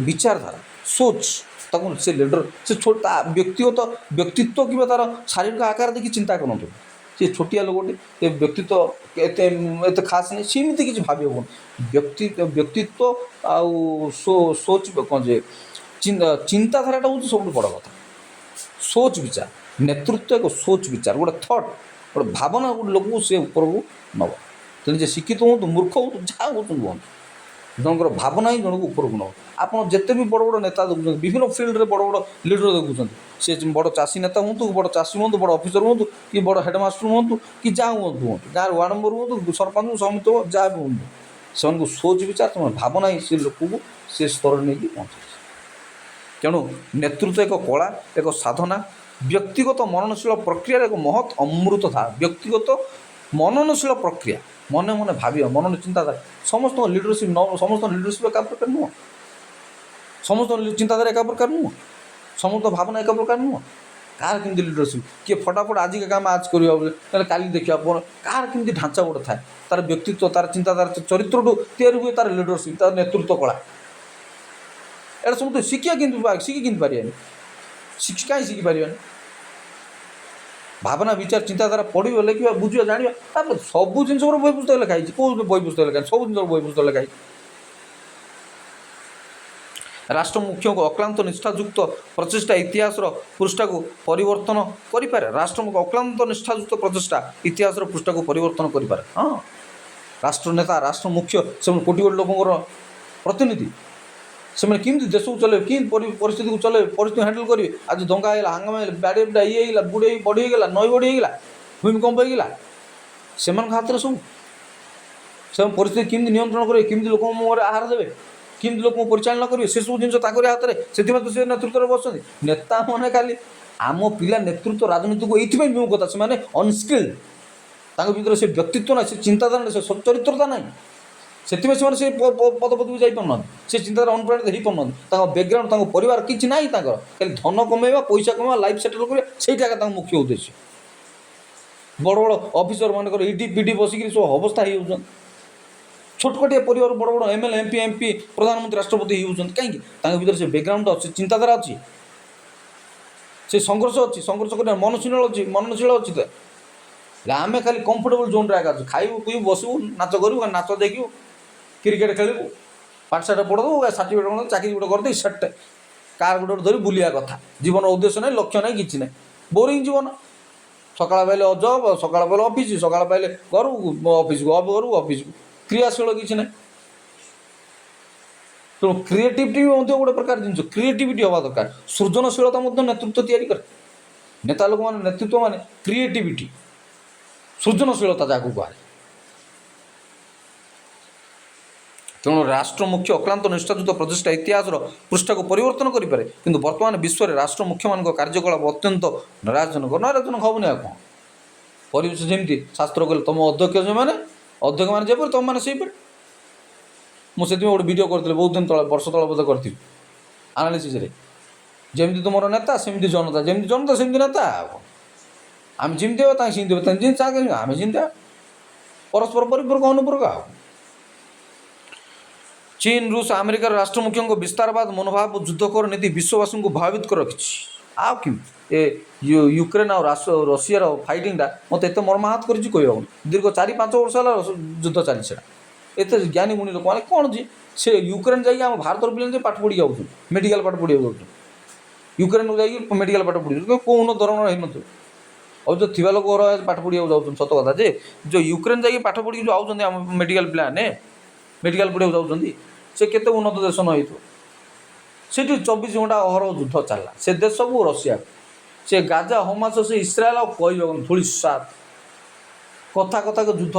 ବିଚାରଧାରା, ସୋଚ, ତାକୁ ସେ ଲିଡର, ସେ ତା ବ୍ୟକ୍ତିତ୍ୱ କିମ୍ବା ତା'ର ଶାରୀରିକ ଆକାର ଦେଖି ଚିନ୍ତା କରନ୍ତୁ। ସେ ଛୋଟିଆ ଲୋକଟି, ଏ ବ୍ୟକ୍ତିତ୍ୱ ଏତେ ଖାସ୍ ନାହିଁ, ସେମିତି କିଛି ଭାବି ହେବନି। ବ୍ୟକ୍ତିତ୍ୱ ଆଉ ସୋଚ କ'ଣ ଯେ ଚିନ୍ତାଧାରାଟା ହେଉଛି ସବୁଠୁ ବଡ଼ କଥା। ସୋଚ ବିଚାର, ନେତୃତ୍ୱ ଏକ ସୋଚ ବିଚାର, ଗୋଟେ ଥଟ୍, ଗୋଟେ ଭାବନା, ଗୋଟେ ଲୋକକୁ ସେ ଉପରକୁ ନେବ। ତେଣୁ ଯେ ଶିକ୍ଷିତ ହୁଅନ୍ତୁ, ମୂର୍ଖ ହୁଅନ୍ତୁ, ଯାହା ହୁଅନ୍ତୁ ହୁଅନ୍ତୁ, जनकर भावना ही जनक उपरକୁ ନେବ। ଆପଣ ଯେତେ ବି ବଡ଼ ବଡ଼ ନେତା ଦେଖୁଛନ୍ତି, ବିଭିନ୍ନ ଫିଲ୍ଡରେ ବଡ଼ ବଡ଼ ଲିଡର ଦେଖୁଛନ୍ତି, ସେ ବଡ଼ ଚାଷୀ ନେତା ହୁଅନ୍ତୁ, ବଡ଼ ଚାଷୀ ହୁଅନ୍ତୁ, ବଡ଼ ଅଫିସର ହୁଅନ୍ତୁ, କି ବଡ଼ ହେଡ଼ମାଷ୍ଟର ହୁଅନ୍ତୁ, କି ଯାହା ହୁଅନ୍ତୁ, ଗାଁର ୱାର୍ଡ଼ ମେମ୍ବର ହୁଅନ୍ତୁ, ସରପଞ୍ଚ ସମିତି ଯାହା ବି ହୁଅନ୍ତୁ, ସେମାନଙ୍କୁ ସୋଚ ବିଚାର ସେମାନେ ଭାବନା ହିଁ ସେ ଲୋକକୁ ସେ ସ୍ତରରେ ନେଇକି ପହଞ୍ଚାଇଛି। ତେଣୁ ନେତୃତ୍ୱ ଏକ କଳା, ଏକ ସାଧନା, ବ୍ୟକ୍ତିଗତ ମନନଶୀଳ ପ୍ରକ୍ରିୟାର ଏକ ମହତ୍ ଅମୃତ ଧାରା। ବ୍ୟକ୍ତିଗତ ମନନଶୀଳ ପ୍ରକ୍ରିୟା, ମନେ ମନେ ଭାବିବା, ମନନ ଚିନ୍ତାଧାରା। ସମସ୍ତଙ୍କ ଲିଡରସିପ୍ ସମସ୍ତଙ୍କ ଲିଡରସିପ୍ ଏକା ପ୍ରକାର ନୁହଁ, ସମସ୍ତଙ୍କ ଚିନ୍ତାଧାରା ଏକା ପ୍ରକାର ନୁହଁ, ସମସ୍ତ ଭାବନା ଏକା ପ୍ରକାର ନୁହଁ। କାହାର କେମିତି ଲିଡରସିପ୍, କିଏ ଫଟାଫଟ ଆଜିକା କାମ ଆଜ କରିବା ବୋଲେ ତାହେଲେ କାଲି ଦେଖିବା, କାହାର କେମିତି ଢାଞ୍ଚା ଗୋଟେ ଥାଏ, ତା'ର ବ୍ୟକ୍ତିତ୍ୱ, ତା'ର ଚିନ୍ତାଧାରା, ଚରିତ୍ରଠୁ ତିଆରି ହୁଏ ତା'ର ଲିଡରସିପ୍, ତା'ର ନେତୃତ୍ୱ କଳା। ଏଇଟା ସମସ୍ତେ ଶିଖିବା କିନ୍ତୁ ପାରିବାନି, କାହିଁ ଶିଖିପାରିବାନି? ଭାବନା ବିଚାର ଚିନ୍ତାଧାରା ପଢ଼ିବା, ଲେଖିବା, ବୁଝିବା, ଜାଣିବା। ତାପରେ ସବୁ ଜିନିଷର ବହି ପୁସ୍ତକ ଲେଖା ହେଇଛି। କେଉଁ ବହି ପୁସ୍ତକ ଲେଖା ହେଇଛି? ସବୁ ଜିନିଷର ବହି ପୁସ୍ତକ ଲେଖା ହେଇଛି। ରାଷ୍ଟ୍ର ମୁଖ୍ୟଙ୍କ ଅକ୍ଲାନ୍ତ ନିଷ୍ଠାଯୁକ୍ତ ପ୍ରଚେଷ୍ଟା ଇତିହାସର ପୃଷ୍ଠାକୁ ପରିବର୍ତ୍ତନ କରିପାରେ। ରାଷ୍ଟ୍ରମୁଖ୍ୟ ଅକ୍ଲାନ୍ତ ନିଷ୍ଠାଯୁକ୍ତ ପ୍ରଚେଷ୍ଟା ଇତିହାସର ପୃଷ୍ଠାକୁ ପରିବର୍ତ୍ତନ କରିପାରେ। ହଁ, ରାଷ୍ଟ୍ରନେତା, ରାଷ୍ଟ୍ର ମୁଖ୍ୟ, ସେମାନେ କୋଟି କୋଟି ଲୋକଙ୍କର ପ୍ରତିନିଧି। ସେମାନେ କେମିତି ଦେଶକୁ ଚଲେଇବେ, କେମିତି ପରିସ୍ଥିତିକୁ ଚଲେଇବେ, ପରିସ୍ଥିତି ହ୍ୟାଣ୍ଡେଲ୍ କରିବେ। ଆଜି ଦଙ୍ଗା ହେଇଗଲା, ହାଙ୍ଗାମା ହେଇଗଲା, ବାଡ଼େଇ ଇଏ ହେଇଗଲା, ବଢ଼ି ହେଇଗଲା, ନଈ ବଢ଼ି ହେଇଗଲା, ଭୂମିକମ୍ପ ହେଇଗଲା, ସେମାନଙ୍କ ହାତରେ ସବୁ। ସେମାନେ ପରିସ୍ଥିତି କେମିତି ନିୟନ୍ତ୍ରଣ କରିବେ, କେମିତି ଲୋକଙ୍କ ମୁହଁରେ ଆହାର ଦେବେ, କେମିତି ଲୋକଙ୍କୁ ପରିଚାଳନା କରିବେ, ସେସବୁ ଜିନିଷ ତାଙ୍କରି ହାତରେ। ସେଥିପାଇଁ ତ ସେ ନେତୃତ୍ୱରେ ବସୁଛନ୍ତି। ନେତାମାନେ ଖାଲି ଆମ ପିଲା ନେତୃତ୍ୱ ରାଜନୀତିକୁ ଏଇଥିପାଇଁ ବିମୁଖତା, ସେମାନେ ଅନସ୍କିଲ୍ଡ, ତାଙ୍କ ଭିତରେ ସେ ବ୍ୟକ୍ତିତ୍ୱ ନାହିଁ, ସେ ଚିନ୍ତାଧାରା ନାହିଁ, ସେ ସଚ୍ଚରିତ୍ରତା ନାହିଁ। ସେଥିପାଇଁ ସେମାନେ ସେ ପଦପଦକୁ ଯାଇପାରୁନାହାନ୍ତି, ସେ ଚିନ୍ତାଧାରା ଅନୁପ୍ରାଣିତ ହେଇପାରୁନାହାନ୍ତି। ତାଙ୍କ ବ୍ୟାକଗ୍ରାଉଣ୍ଡ, ତାଙ୍କ ପରିବାର କିଛି ନାହିଁ ତାଙ୍କର, ଖାଲି ଧନ କମେଇବା, ପଇସା କମେଇବା, ଲାଇଫ୍ ସେଟେଲ୍ କରିବା, ସେଇଟା ଏକା ତାଙ୍କ ମୁଖ୍ୟ ଉଦ୍ଦେଶ୍ୟ। ବଡ଼ ବଡ଼ ଅଫିସର ମାନଙ୍କର ଇଡି ପିଡି ବସିକିରି ସବୁ ଅବସ୍ଥା ହେଇଯାଉଛନ୍ତି। ଛୋଟକଟିଆ ପରିବାର ବଡ଼ ବଡ଼ ଏମ୍ଏଲ୍ଏ, ଏମ୍ପି, ପ୍ରଧାନମନ୍ତ୍ରୀ, ରାଷ୍ଟ୍ରପତି ହେଇଯାଉଛନ୍ତି। କାହିଁକି? ତାଙ୍କ ଭିତରେ ସେ ବ୍ୟାକଗ୍ରାଉଣ୍ଡ ଅଛି, ଚିନ୍ତାଧାରା ଅଛି, ସେ ସଂଘର୍ଷ ଅଛି, ସଂଘର୍ଷ କରିବା ମନନଶୀଳ ଅଛି। ତ ଆମେ ଖାଲି କମ୍ଫର୍ଟେବଲ୍ ଜୋନ୍ରେ ଏକା ଅଛୁ, ଖାଇବୁ, ପିଇବୁ, ବସିବୁ, ନାଚ କରିବୁ, ନାଚ ଦେଖିବୁ, କ୍ରିକେଟ୍ ଖେଳିବୁ, ପାଠଶାଠ ପଢ଼ିବୁ, ସାର୍ଟିଫିକେଟ୍ ଚାକିରି ଗୋଟେ କରିଦେଇ ସେଟ୍ କାର୍ ଗୋଟେ ଧରି ବୁଲିବା କଥା। ଜୀବନର ଉଦ୍ଦେଶ୍ୟ ନାହିଁ, ଲକ୍ଷ୍ୟ ନାହିଁ, କିଛି ନାହିଁ, ବୋରିଂ ଜୀବନ। ସକାଳ ପାଇଲେ ଜବ୍, ସକାଳ ପାଇଲେ ଅଫିସ୍, ସକାଳ ପାଇଲେ ଘରକୁ, ଅଫିସ୍କୁ, ଘରକୁ ଅଫିସ୍କୁ, କ୍ରିୟାଶୀଳ କିଛି ନାହିଁ। ତେଣୁ କ୍ରିଏଟିଭିଟି ମଧ୍ୟ ଗୋଟେ ପ୍ରକାର ଜିନିଷ, କ୍ରିଏଟିଭିଟି ହେବା ଦରକାର। ସୃଜନଶୀଳତା ମଧ୍ୟ ନେତୃତ୍ୱ ତିଆରି କରେ। ନେତା ଲୋକମାନେ, ନେତୃତ୍ୱ ମାନେ କ୍ରିଏଟିଭିଟି, ସୃଜନଶୀଳତା ଯାହାକୁ କୁହାଯାଏ। ତେଣୁ ରାଷ୍ଟ୍ର ମୁଖ୍ୟ ଅକ୍ଲାନ୍ତ ନିଷ୍ଠାଯୁକ୍ତ ପ୍ରଚେଷ୍ଟା ଇତିହାସର ପୃଷ୍ଠାକୁ ପରିବର୍ତ୍ତନ କରିପାରେ। କିନ୍ତୁ ବର୍ତ୍ତମାନ ବିଶ୍ୱରେ ରାଷ୍ଟ୍ର ମୁଖ୍ୟମାନଙ୍କ କାର୍ଯ୍ୟକଳାପ ଅତ୍ୟନ୍ତ ନିରାଶଜନକ। ହେବନି ଆଉ କ'ଣ? ପରିବେଶ ଯେମିତି ଶାସ୍ତ୍ର କହିଲେ, ତୁମ ଅଧ୍ୟକ୍ଷମାନେ ଯେପରି ତୁମମାନେ ସେଇପରି। ମୁଁ ସେଥିପାଇଁ ଗୋଟେ ଭିଡ଼ିଓ କରିଥିଲି ବହୁତ ଦିନ ତଳେ, ବର୍ଷ ତଳେ ବୋଧେ କରିଥିଲି, ଆନାଲିସିସ୍ରେ। ଯେମିତି ତୁମର ନେତା ସେମିତି ଜନତା, ଯେମିତି ଜନତା ସେମିତି ନେତା। ଆଉ ଆମେ ଯେମିତି ହେବା ତାଙ୍କୁ ସେମିତି ହେବା, ତାଙ୍କୁ ଯେମିତି ଚାହା କରିବା ଆମେ ସେମିତି ହେବା, ପରସ୍ପର ପରିପୂରକ ଅନୁପୂରକ। ଆଉ ଚୀନ, ରୁଷ, ଆମେରିକାର ରାଷ୍ଟ୍ରମୁଖ୍ୟଙ୍କ ବିସ୍ତାରବାଦ ମନୋଭାବ, ଯୁଦ୍ଧକର ନୀତି ବିଶ୍ୱବାସୀଙ୍କୁ ଭୟଭୀତ କରି ରଖିଛି। ଆଉ କେମିତି ୟୁକ୍ରେନ୍ ଆଉ ରଷିଆର ଫାଇଟିଂଟା ମୋତେ ଏତେ ମର୍ମାହତ କରିଛି କହିହେବନି। ଦୀର୍ଘ 4-5 ବର୍ଷ ହେଲା ଯୁଦ୍ଧ ଚାଲିଛି। ସେଟା ଏତେ ଜ୍ଞାନୀ ଗୁଣୀ ଲୋକମାନେ କ'ଣ ଯେ ସେ ୟୁକ୍ରେନ୍ ଯାଇକି ଆମ ଭାରତର ପିଲାମାନେ ପାଠ ପଢ଼ି ଯାଉଛନ୍ତି, ମେଡ଼ିକାଲ ପାଠ ପଢ଼ିବାକୁ ଯାଉଛନ୍ତି। ୟୁକ୍ରେନ୍କୁ ଯାଇକି ମେଡ଼ିକାଲ ପାଠ ପଢ଼ିଯାଉଛନ୍ତି, କେଉଁ ଉନ୍ନତ ଧରଣର ହେଇନଥିବ। ଆଉ ଯେଉଁ ଥିବା ଲୋକ ପାଠ ପଢ଼ିବାକୁ ଯାଉଛନ୍ତି, ସତ କଥା ଯେ ଯେଉଁ ୟୁକ୍ରେନ୍ ଯାଇକି ପାଠ ପଢ଼ିକି ଯେଉଁ ଆଉଛନ୍ତି ଆମ ମେଡ଼ିକାଲ ପିଲାମାନେ, ମେଡ଼ିକାଲ ପଢ଼ିବାକୁ ଯାଉଛନ୍ତି, ସେ କେତେ ଉନ୍ନତ ଦେଶ ନ ହେଇଥିବ। ସେଠି 24 ଘଣ୍ଟା ଅହରହ ଯୁଦ୍ଧ ଚାଲିଲା, ସେ ଦେଶକୁ ରଷିଆକୁ, ସେ ଗାଜା, ହମାସ, ସେ ଇସ୍ରାଏଲ, ଆଉ କହିବାକୁ ଧୂଳି ସାତ କଥାକୁ ଯୁଦ୍ଧ।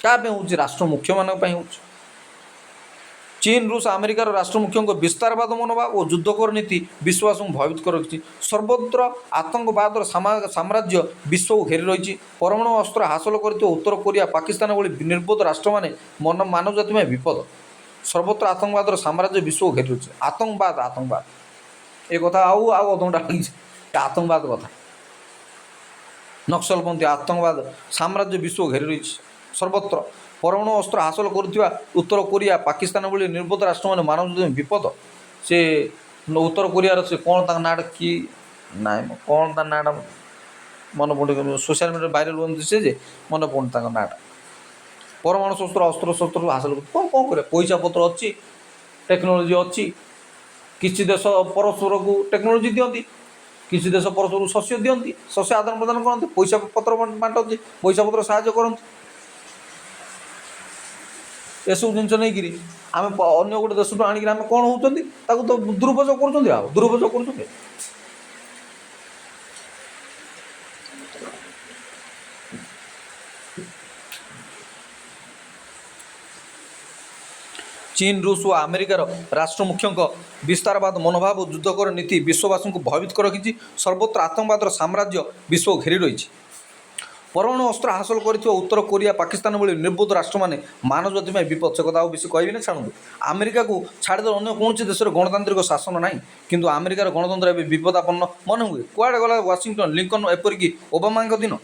କାହା ପାଇଁ ହେଉଛି? ରାଷ୍ଟ୍ର ମୁଖ୍ୟମାନଙ୍କ ପାଇଁ ହେଉଛି। ଚୀନ, ରୁଷ, ଆମେରିକାର ରାଷ୍ଟ୍ରମୁଖ୍ୟଙ୍କ ବିସ୍ତାରବାଦ ମନୋଭାବ ଓ ଯୁଦ୍ଧକର ନୀତି ବିଶ୍ୱବାସୀଙ୍କୁ ଭୟଭୀତ କରି ରଖିଛି। ସର୍ବତ୍ର ଆତଙ୍କବାଦର ସାମ୍ରାଜ୍ୟ ବିଶ୍ୱକୁ ଘେରି ରହିଛି। ପରମାଣୁ ଅସ୍ତ୍ର ହାସଲ କରିଥିବା ଉତ୍ତର କୋରିଆ, ପାକିସ୍ତାନ ଭଳି ନିର୍বোଧ ରାଷ୍ଟ୍ରମାନେ ମାନବ ଜାତି ପାଇଁ ବିପଦ। ସର୍ବତ୍ର ଆତଙ୍କବାଦର ସାମ୍ରାଜ୍ୟ ବିଶ୍ୱକୁ ଘେରି ରହିଛି। ଆତଙ୍କବାଦ ଏ କଥା ଆଉ ଅଧଘଣ୍ଟା ଲାଗିଛି। ଆତଙ୍କବାଦ କଥା, ନକ୍ସଲପନ୍ଥୀ, ଆତଙ୍କବାଦ ସାମ୍ରାଜ୍ୟ ବିଶ୍ୱକୁ ଘେରି ରହିଛି। ସର୍ବତ୍ର ପରମାଣୁ ଅସ୍ତ୍ର ହାସଲ କରୁଥିବା ଉତ୍ତର କୋରିଆ, ପାକିସ୍ତାନ ଭଳି ନିର୍বোଧ ରାଷ୍ଟ୍ରମାନେ ମାନବ ଜାତି ପାଇଁ ବିପଦ। ସେ ଉତ୍ତର କୋରିଆର ସେ କ'ଣ ତାଙ୍କ ନାଁଟା କି ନାଇଁ ମ କ'ଣ ତା ନାଁଟା ମନେ ପଡ଼ୁନି, ସୋସିଆଲ ମିଡ଼ିଆରେ ଭାଇରାଲ୍ ହୁଅନ୍ତି ସେ ଯେ ମନେ ପଡ଼ୁନି ତାଙ୍କ ନାଁଟା। ପରମାଣୁ ଅସ୍ତ୍ର ହାସଲ କ'ଣ କରିବା? ପଇସା ପତ୍ର ଅଛି, ଟେକ୍ନୋଲୋଜି ଅଛି। କିଛି ଦେଶ ପରସ୍ପରକୁ ଟେକ୍ନୋଲୋଜି ଦିଅନ୍ତି, କିଛି ଦେଶ ପରସ୍ପରକୁ ଶସ୍ୟ ଦିଅନ୍ତି, ଶସ୍ୟ ଆଦାନ ପ୍ରଦାନ କରନ୍ତି, ପଇସା ପତ୍ର ବାଣ୍ଟନ୍ତି, ପଇସା ପତ୍ର ସାହାଯ୍ୟ କରନ୍ତି। एसबू जिन नहीं आम अगर गोटे देश आणिक आम कौन होती तो दुरुपयोग कर दुरुपयोग कर चीन रूस और अमेरिकार राष्ट्र मुख्यों विस्तारवाद मनोभाव और युद्धकर नीति विश्ववासी को भयभीत कर रखी सर्वत्र आतंकवाद साम्राज्य विश्व घेरी रही परमाणु अस्त्र हासिल कर उत्तर कोरिया पाकिस्तान भली निर्बोध राष्ट्र मैंने मानव जाति में विपद से कथा बेसी कहबी ना छाड़ू अमेरिका को छाड़दे अन्य कौन देश गणतांत्रिक शासन ना किंतु अमेरिकार गणतंत्र एवं विपदापन्न मन हुए कुआड़े गला वाशिंगटन लिंकन एपरिक ओबामा दिन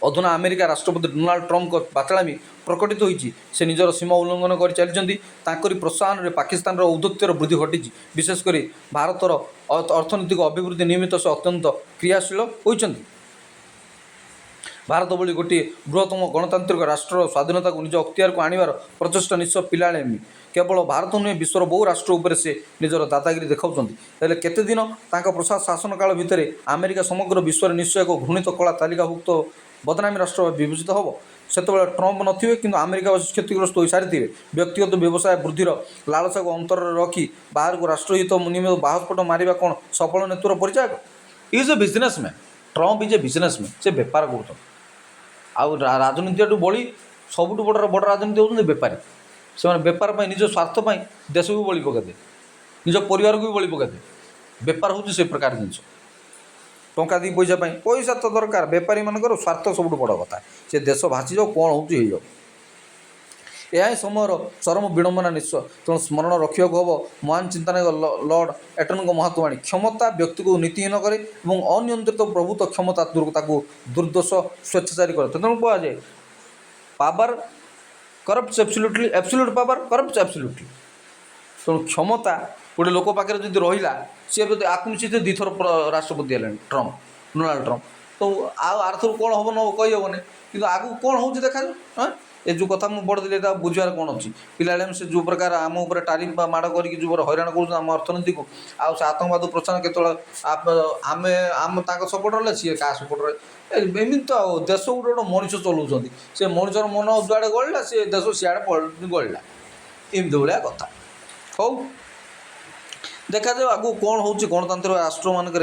अधुना अमेरिका राष्ट्रपति डोनाल्ड ट्रम्प बाचालामी प्रकटित होती से निजर सीमा उल्लंघन कर चली प्रोत्साहन में पाकिस्तान औद्धत्यर वृद्धि घटी विशेषकर भारतर अर्थनैतिक अभिवृद्धि निमित्त से अत्यंत क्रियाशील होती भारत भली गोटे बृहत्तम गणतांत्रिक राष्ट्र स्वाधीनता को निज अख्तियार को आणवार प्रचेषा निश्चय पिलामी केवल भारत नुहे विश्वर बहु राष्ट्र उपर से निजर दादागिरी देखा केते दिन प्रसाद शासन काल भितर अमेरिका समग्र विश्व निश्चय एक घृणित कला तालिकाभुक्त बदनामी राष्ट्र विभूषित हम से ट्रम्प नथिबे किंतु अमेरिकावासी क्षतिग्रस्त हो सारी व्यक्तिगत व्यवसाय वृद्धिर लालसा को अंतर रखी बाहर को राष्ट्रहित निमित्त बाहस्फोट मारिबा कौन सफल नेतृत्व परिचय is a businessman Trump is a businessman से बेपार कर राजनीति बड़ी सबुठ बड़ राजनीति होती बेपारी से बेपार निज स्वार्थ देश को बलि पकड़े निज परिवार को भी बलि पकड़े बेपार हूँ से प्रकार जिनस टंका दी पैसा पैसा तो दरकार बेपारी मानकर स्वार्थ सब बड़ कथा से देश भासी जाओ कौन हो यह समय चरम विडंबना निश्चय तेणु स्मरण रखा हम महान चिंतनायक लॉर्ड एटन महत्वाणी क्षमता व्यक्ति को नीतिहीन करे और अनियंत्रित प्रभुत्व क्षमता दुर्दोष स्वेच्छाचारी करे तेणु कह जाए power corrupt absolutely absolute power corrupt absolutely तेणु क्षमता गोटे लोक पाखे जब रहा सी आत्मचित दुईथर राष्ट्रपति है ट्रम्प डोनाल्ड ट्रम्प तो आरथर कौन हम न कही हेनी कि आगे कौन हो देखा हाँ ये जो कथा मुझे बढ़ी बुझार कौन अच्छी पिला से जो प्रकार आम उपर टारिफ माड़ कर हईराण कर अर्थनीति को आस आतंकवाद प्रोत्साहन के आम आम सपोर्ट रहा सी क्या सपोर्ट रहे एमती तो देश गोटे गोटे मनीष चलाऊँ से मनीषर मन जुआड़े गड़ा से देश सियाड़े गड़ा एमती भाया कथा हो देखा जाए आगू कौन हो गणतांत्रिक राष्ट्र मानक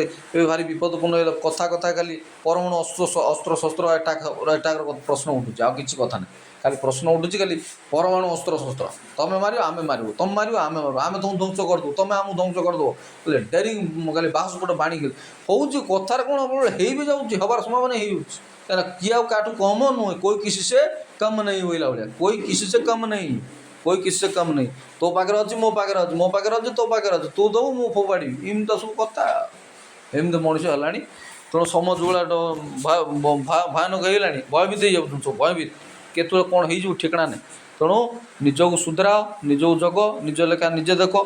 भारी विपदपूर्ण कथा कथा खाली परमाणु अस्त्र शस्त्र अटाक प्रश्न उठुचे आ किसी कथा नहीं खाली प्रश्न उठुची खाली परमाणु अस्त्र शस्त्र तुम मार आम मारू तुम मार आम मारू आम तुम ध्वंस करदेव तुम आम ध्वंस करदेव डेरिंग खाली बाहसपट बाणी हूँ कथार कौन हो भी जाऊँगी हबार संभावना कहीं किए काठू कम नुहे कोई किसी से कम नहीं हुईला भाया कोई किसी से कम नहीं कोई किसी से कम नहीं तो पाखे अच्छी मो पाखे अच्छी मो पाखे अच्छी तो पाखे अच्छी तू दबू मु फोपाड़ी एमती तो सब कथा एमती मनीष है तेणु समाज गुला भयानक होगा भयभीत हो सब भयभीत केत कौन हो ठिकना नहीं तेणु निजक सुधराओ निजक जग निज लेखा निजे देख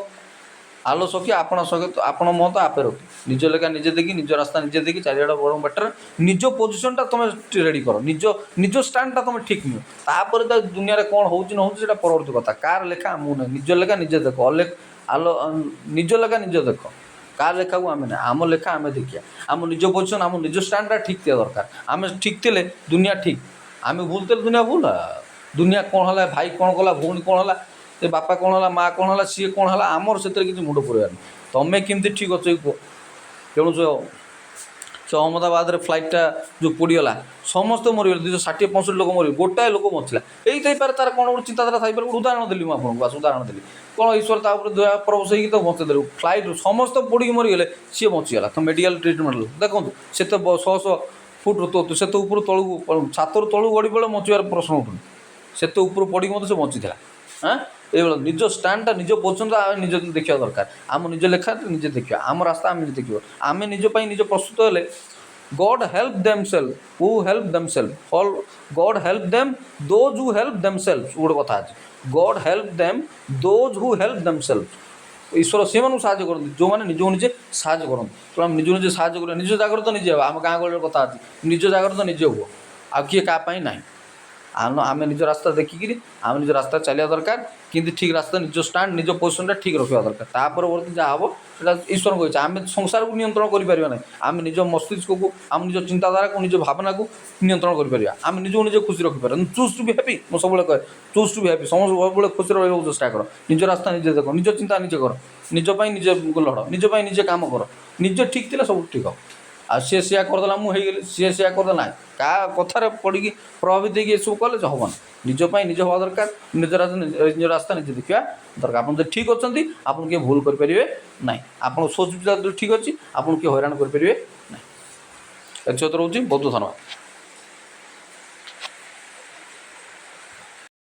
आलोचकी आपण सहित आपण मत आपे रख निज लेखा निजे देखी निज रास्ता निजे देखी चारिआड बड़ बेटर निज पोजिशनटा तुम रेडी कर निज स्टाण्डटा तुम ठीक नुह तापर दुनिया कौन हो परवर्ती कथा कार लेखा आमू ना निज लेखा निजे देख निज लेखा निजे देख कार लेखा को आम ना आम लेखा आम देखिए आम निज पोजिशन आम निज स्टाण्डटा ठीक थी दरकार आम ठीक थे दुनिया ठीक आम भूल थे दुनिया भूल दुनिया कौन है भाई कौन कला भौणी कौन है से बापा कौन है माँ कौन है सी कौन है आमर से किसी मुंड पुरवार तुम्हें केमती ठीक अच्छे कह तेणु जो अहमदाबाद रे फ्लाइटा जो पोड़गला समस्त मरीगले 260-65 लोक मर गोटाए लोक बचला यही पारे तार कौन गोटे चिंताधारा थी गोटे उदाहरण देली आपको उदाहरण देली कौन ईश्वर दया परवश होगी तो बचेदेलु फ्लाइट समस्त पोड़ी मरीगले सी बचीगला तो मेडिकल ट्रिटमेंट देखो से तो 100 फुट तो से तो ऊपर तलू छातर तलू गड़ी बेले बचार प्रश्न उठुनी से तो ऊपर पड़ी मत से बची हाँ ये निज स्टाण्डटा निज पोजिशन निज देखा दरकार आम निज लेखा निजे देखा आम रास्ता आम देखिए आम निजपाई निज प्रस्तुत हेले god help themselves who help themselves all god help them those who help themselves गोटे कथा अच्छे god help them those who help themselves ईश्वर से साहय करते जो मैंने निज निजे साहय करते तो आम निज निजे साहय कर निज जागर तो निजे आम गाँ गहली कथा अच्छी निज जागर तो निजे हुआ आ किए क्या ना आम निज रास्ता देखिकी आम निज रास्ता चलिया दरकार कि ठीक रास्ता निज स्टाण्ड निज पोजिशनटा ठीक रखा दरकार ता परवर्ती जहाँ हम से ईश्वर को आम संसार को नियंत्रण करें आम निज मस्तिष्क को आम निज चिंताधारा को निज भावना को नियंत्रण करें आम निज निज खुशी रखिपार चूज टू बी हैप्पी मुझे सब कहे चूज टू बी हैप्पी समस्त सब खुशी रहा चेष्टा कर निज रास्ता निजे देख निज चिंता निजे कर निज निजे लड़ निज निजे काम कर निज ठीक थी सब ठीक हो आ सी से करदेला मुझे सी से करदेला क्या कथार पड़ी प्रभावित होगी सब कले हेन निजपाई निज हवा दरकार निज रास्ता निजे देखा दरकार आप ठीक अच्छा आपन किए भूल करेंगे ना आप सोच विचार ठीक अच्छी आपन किए हैरान करेंगे ना एत रोचे बहुत धन्यवाद।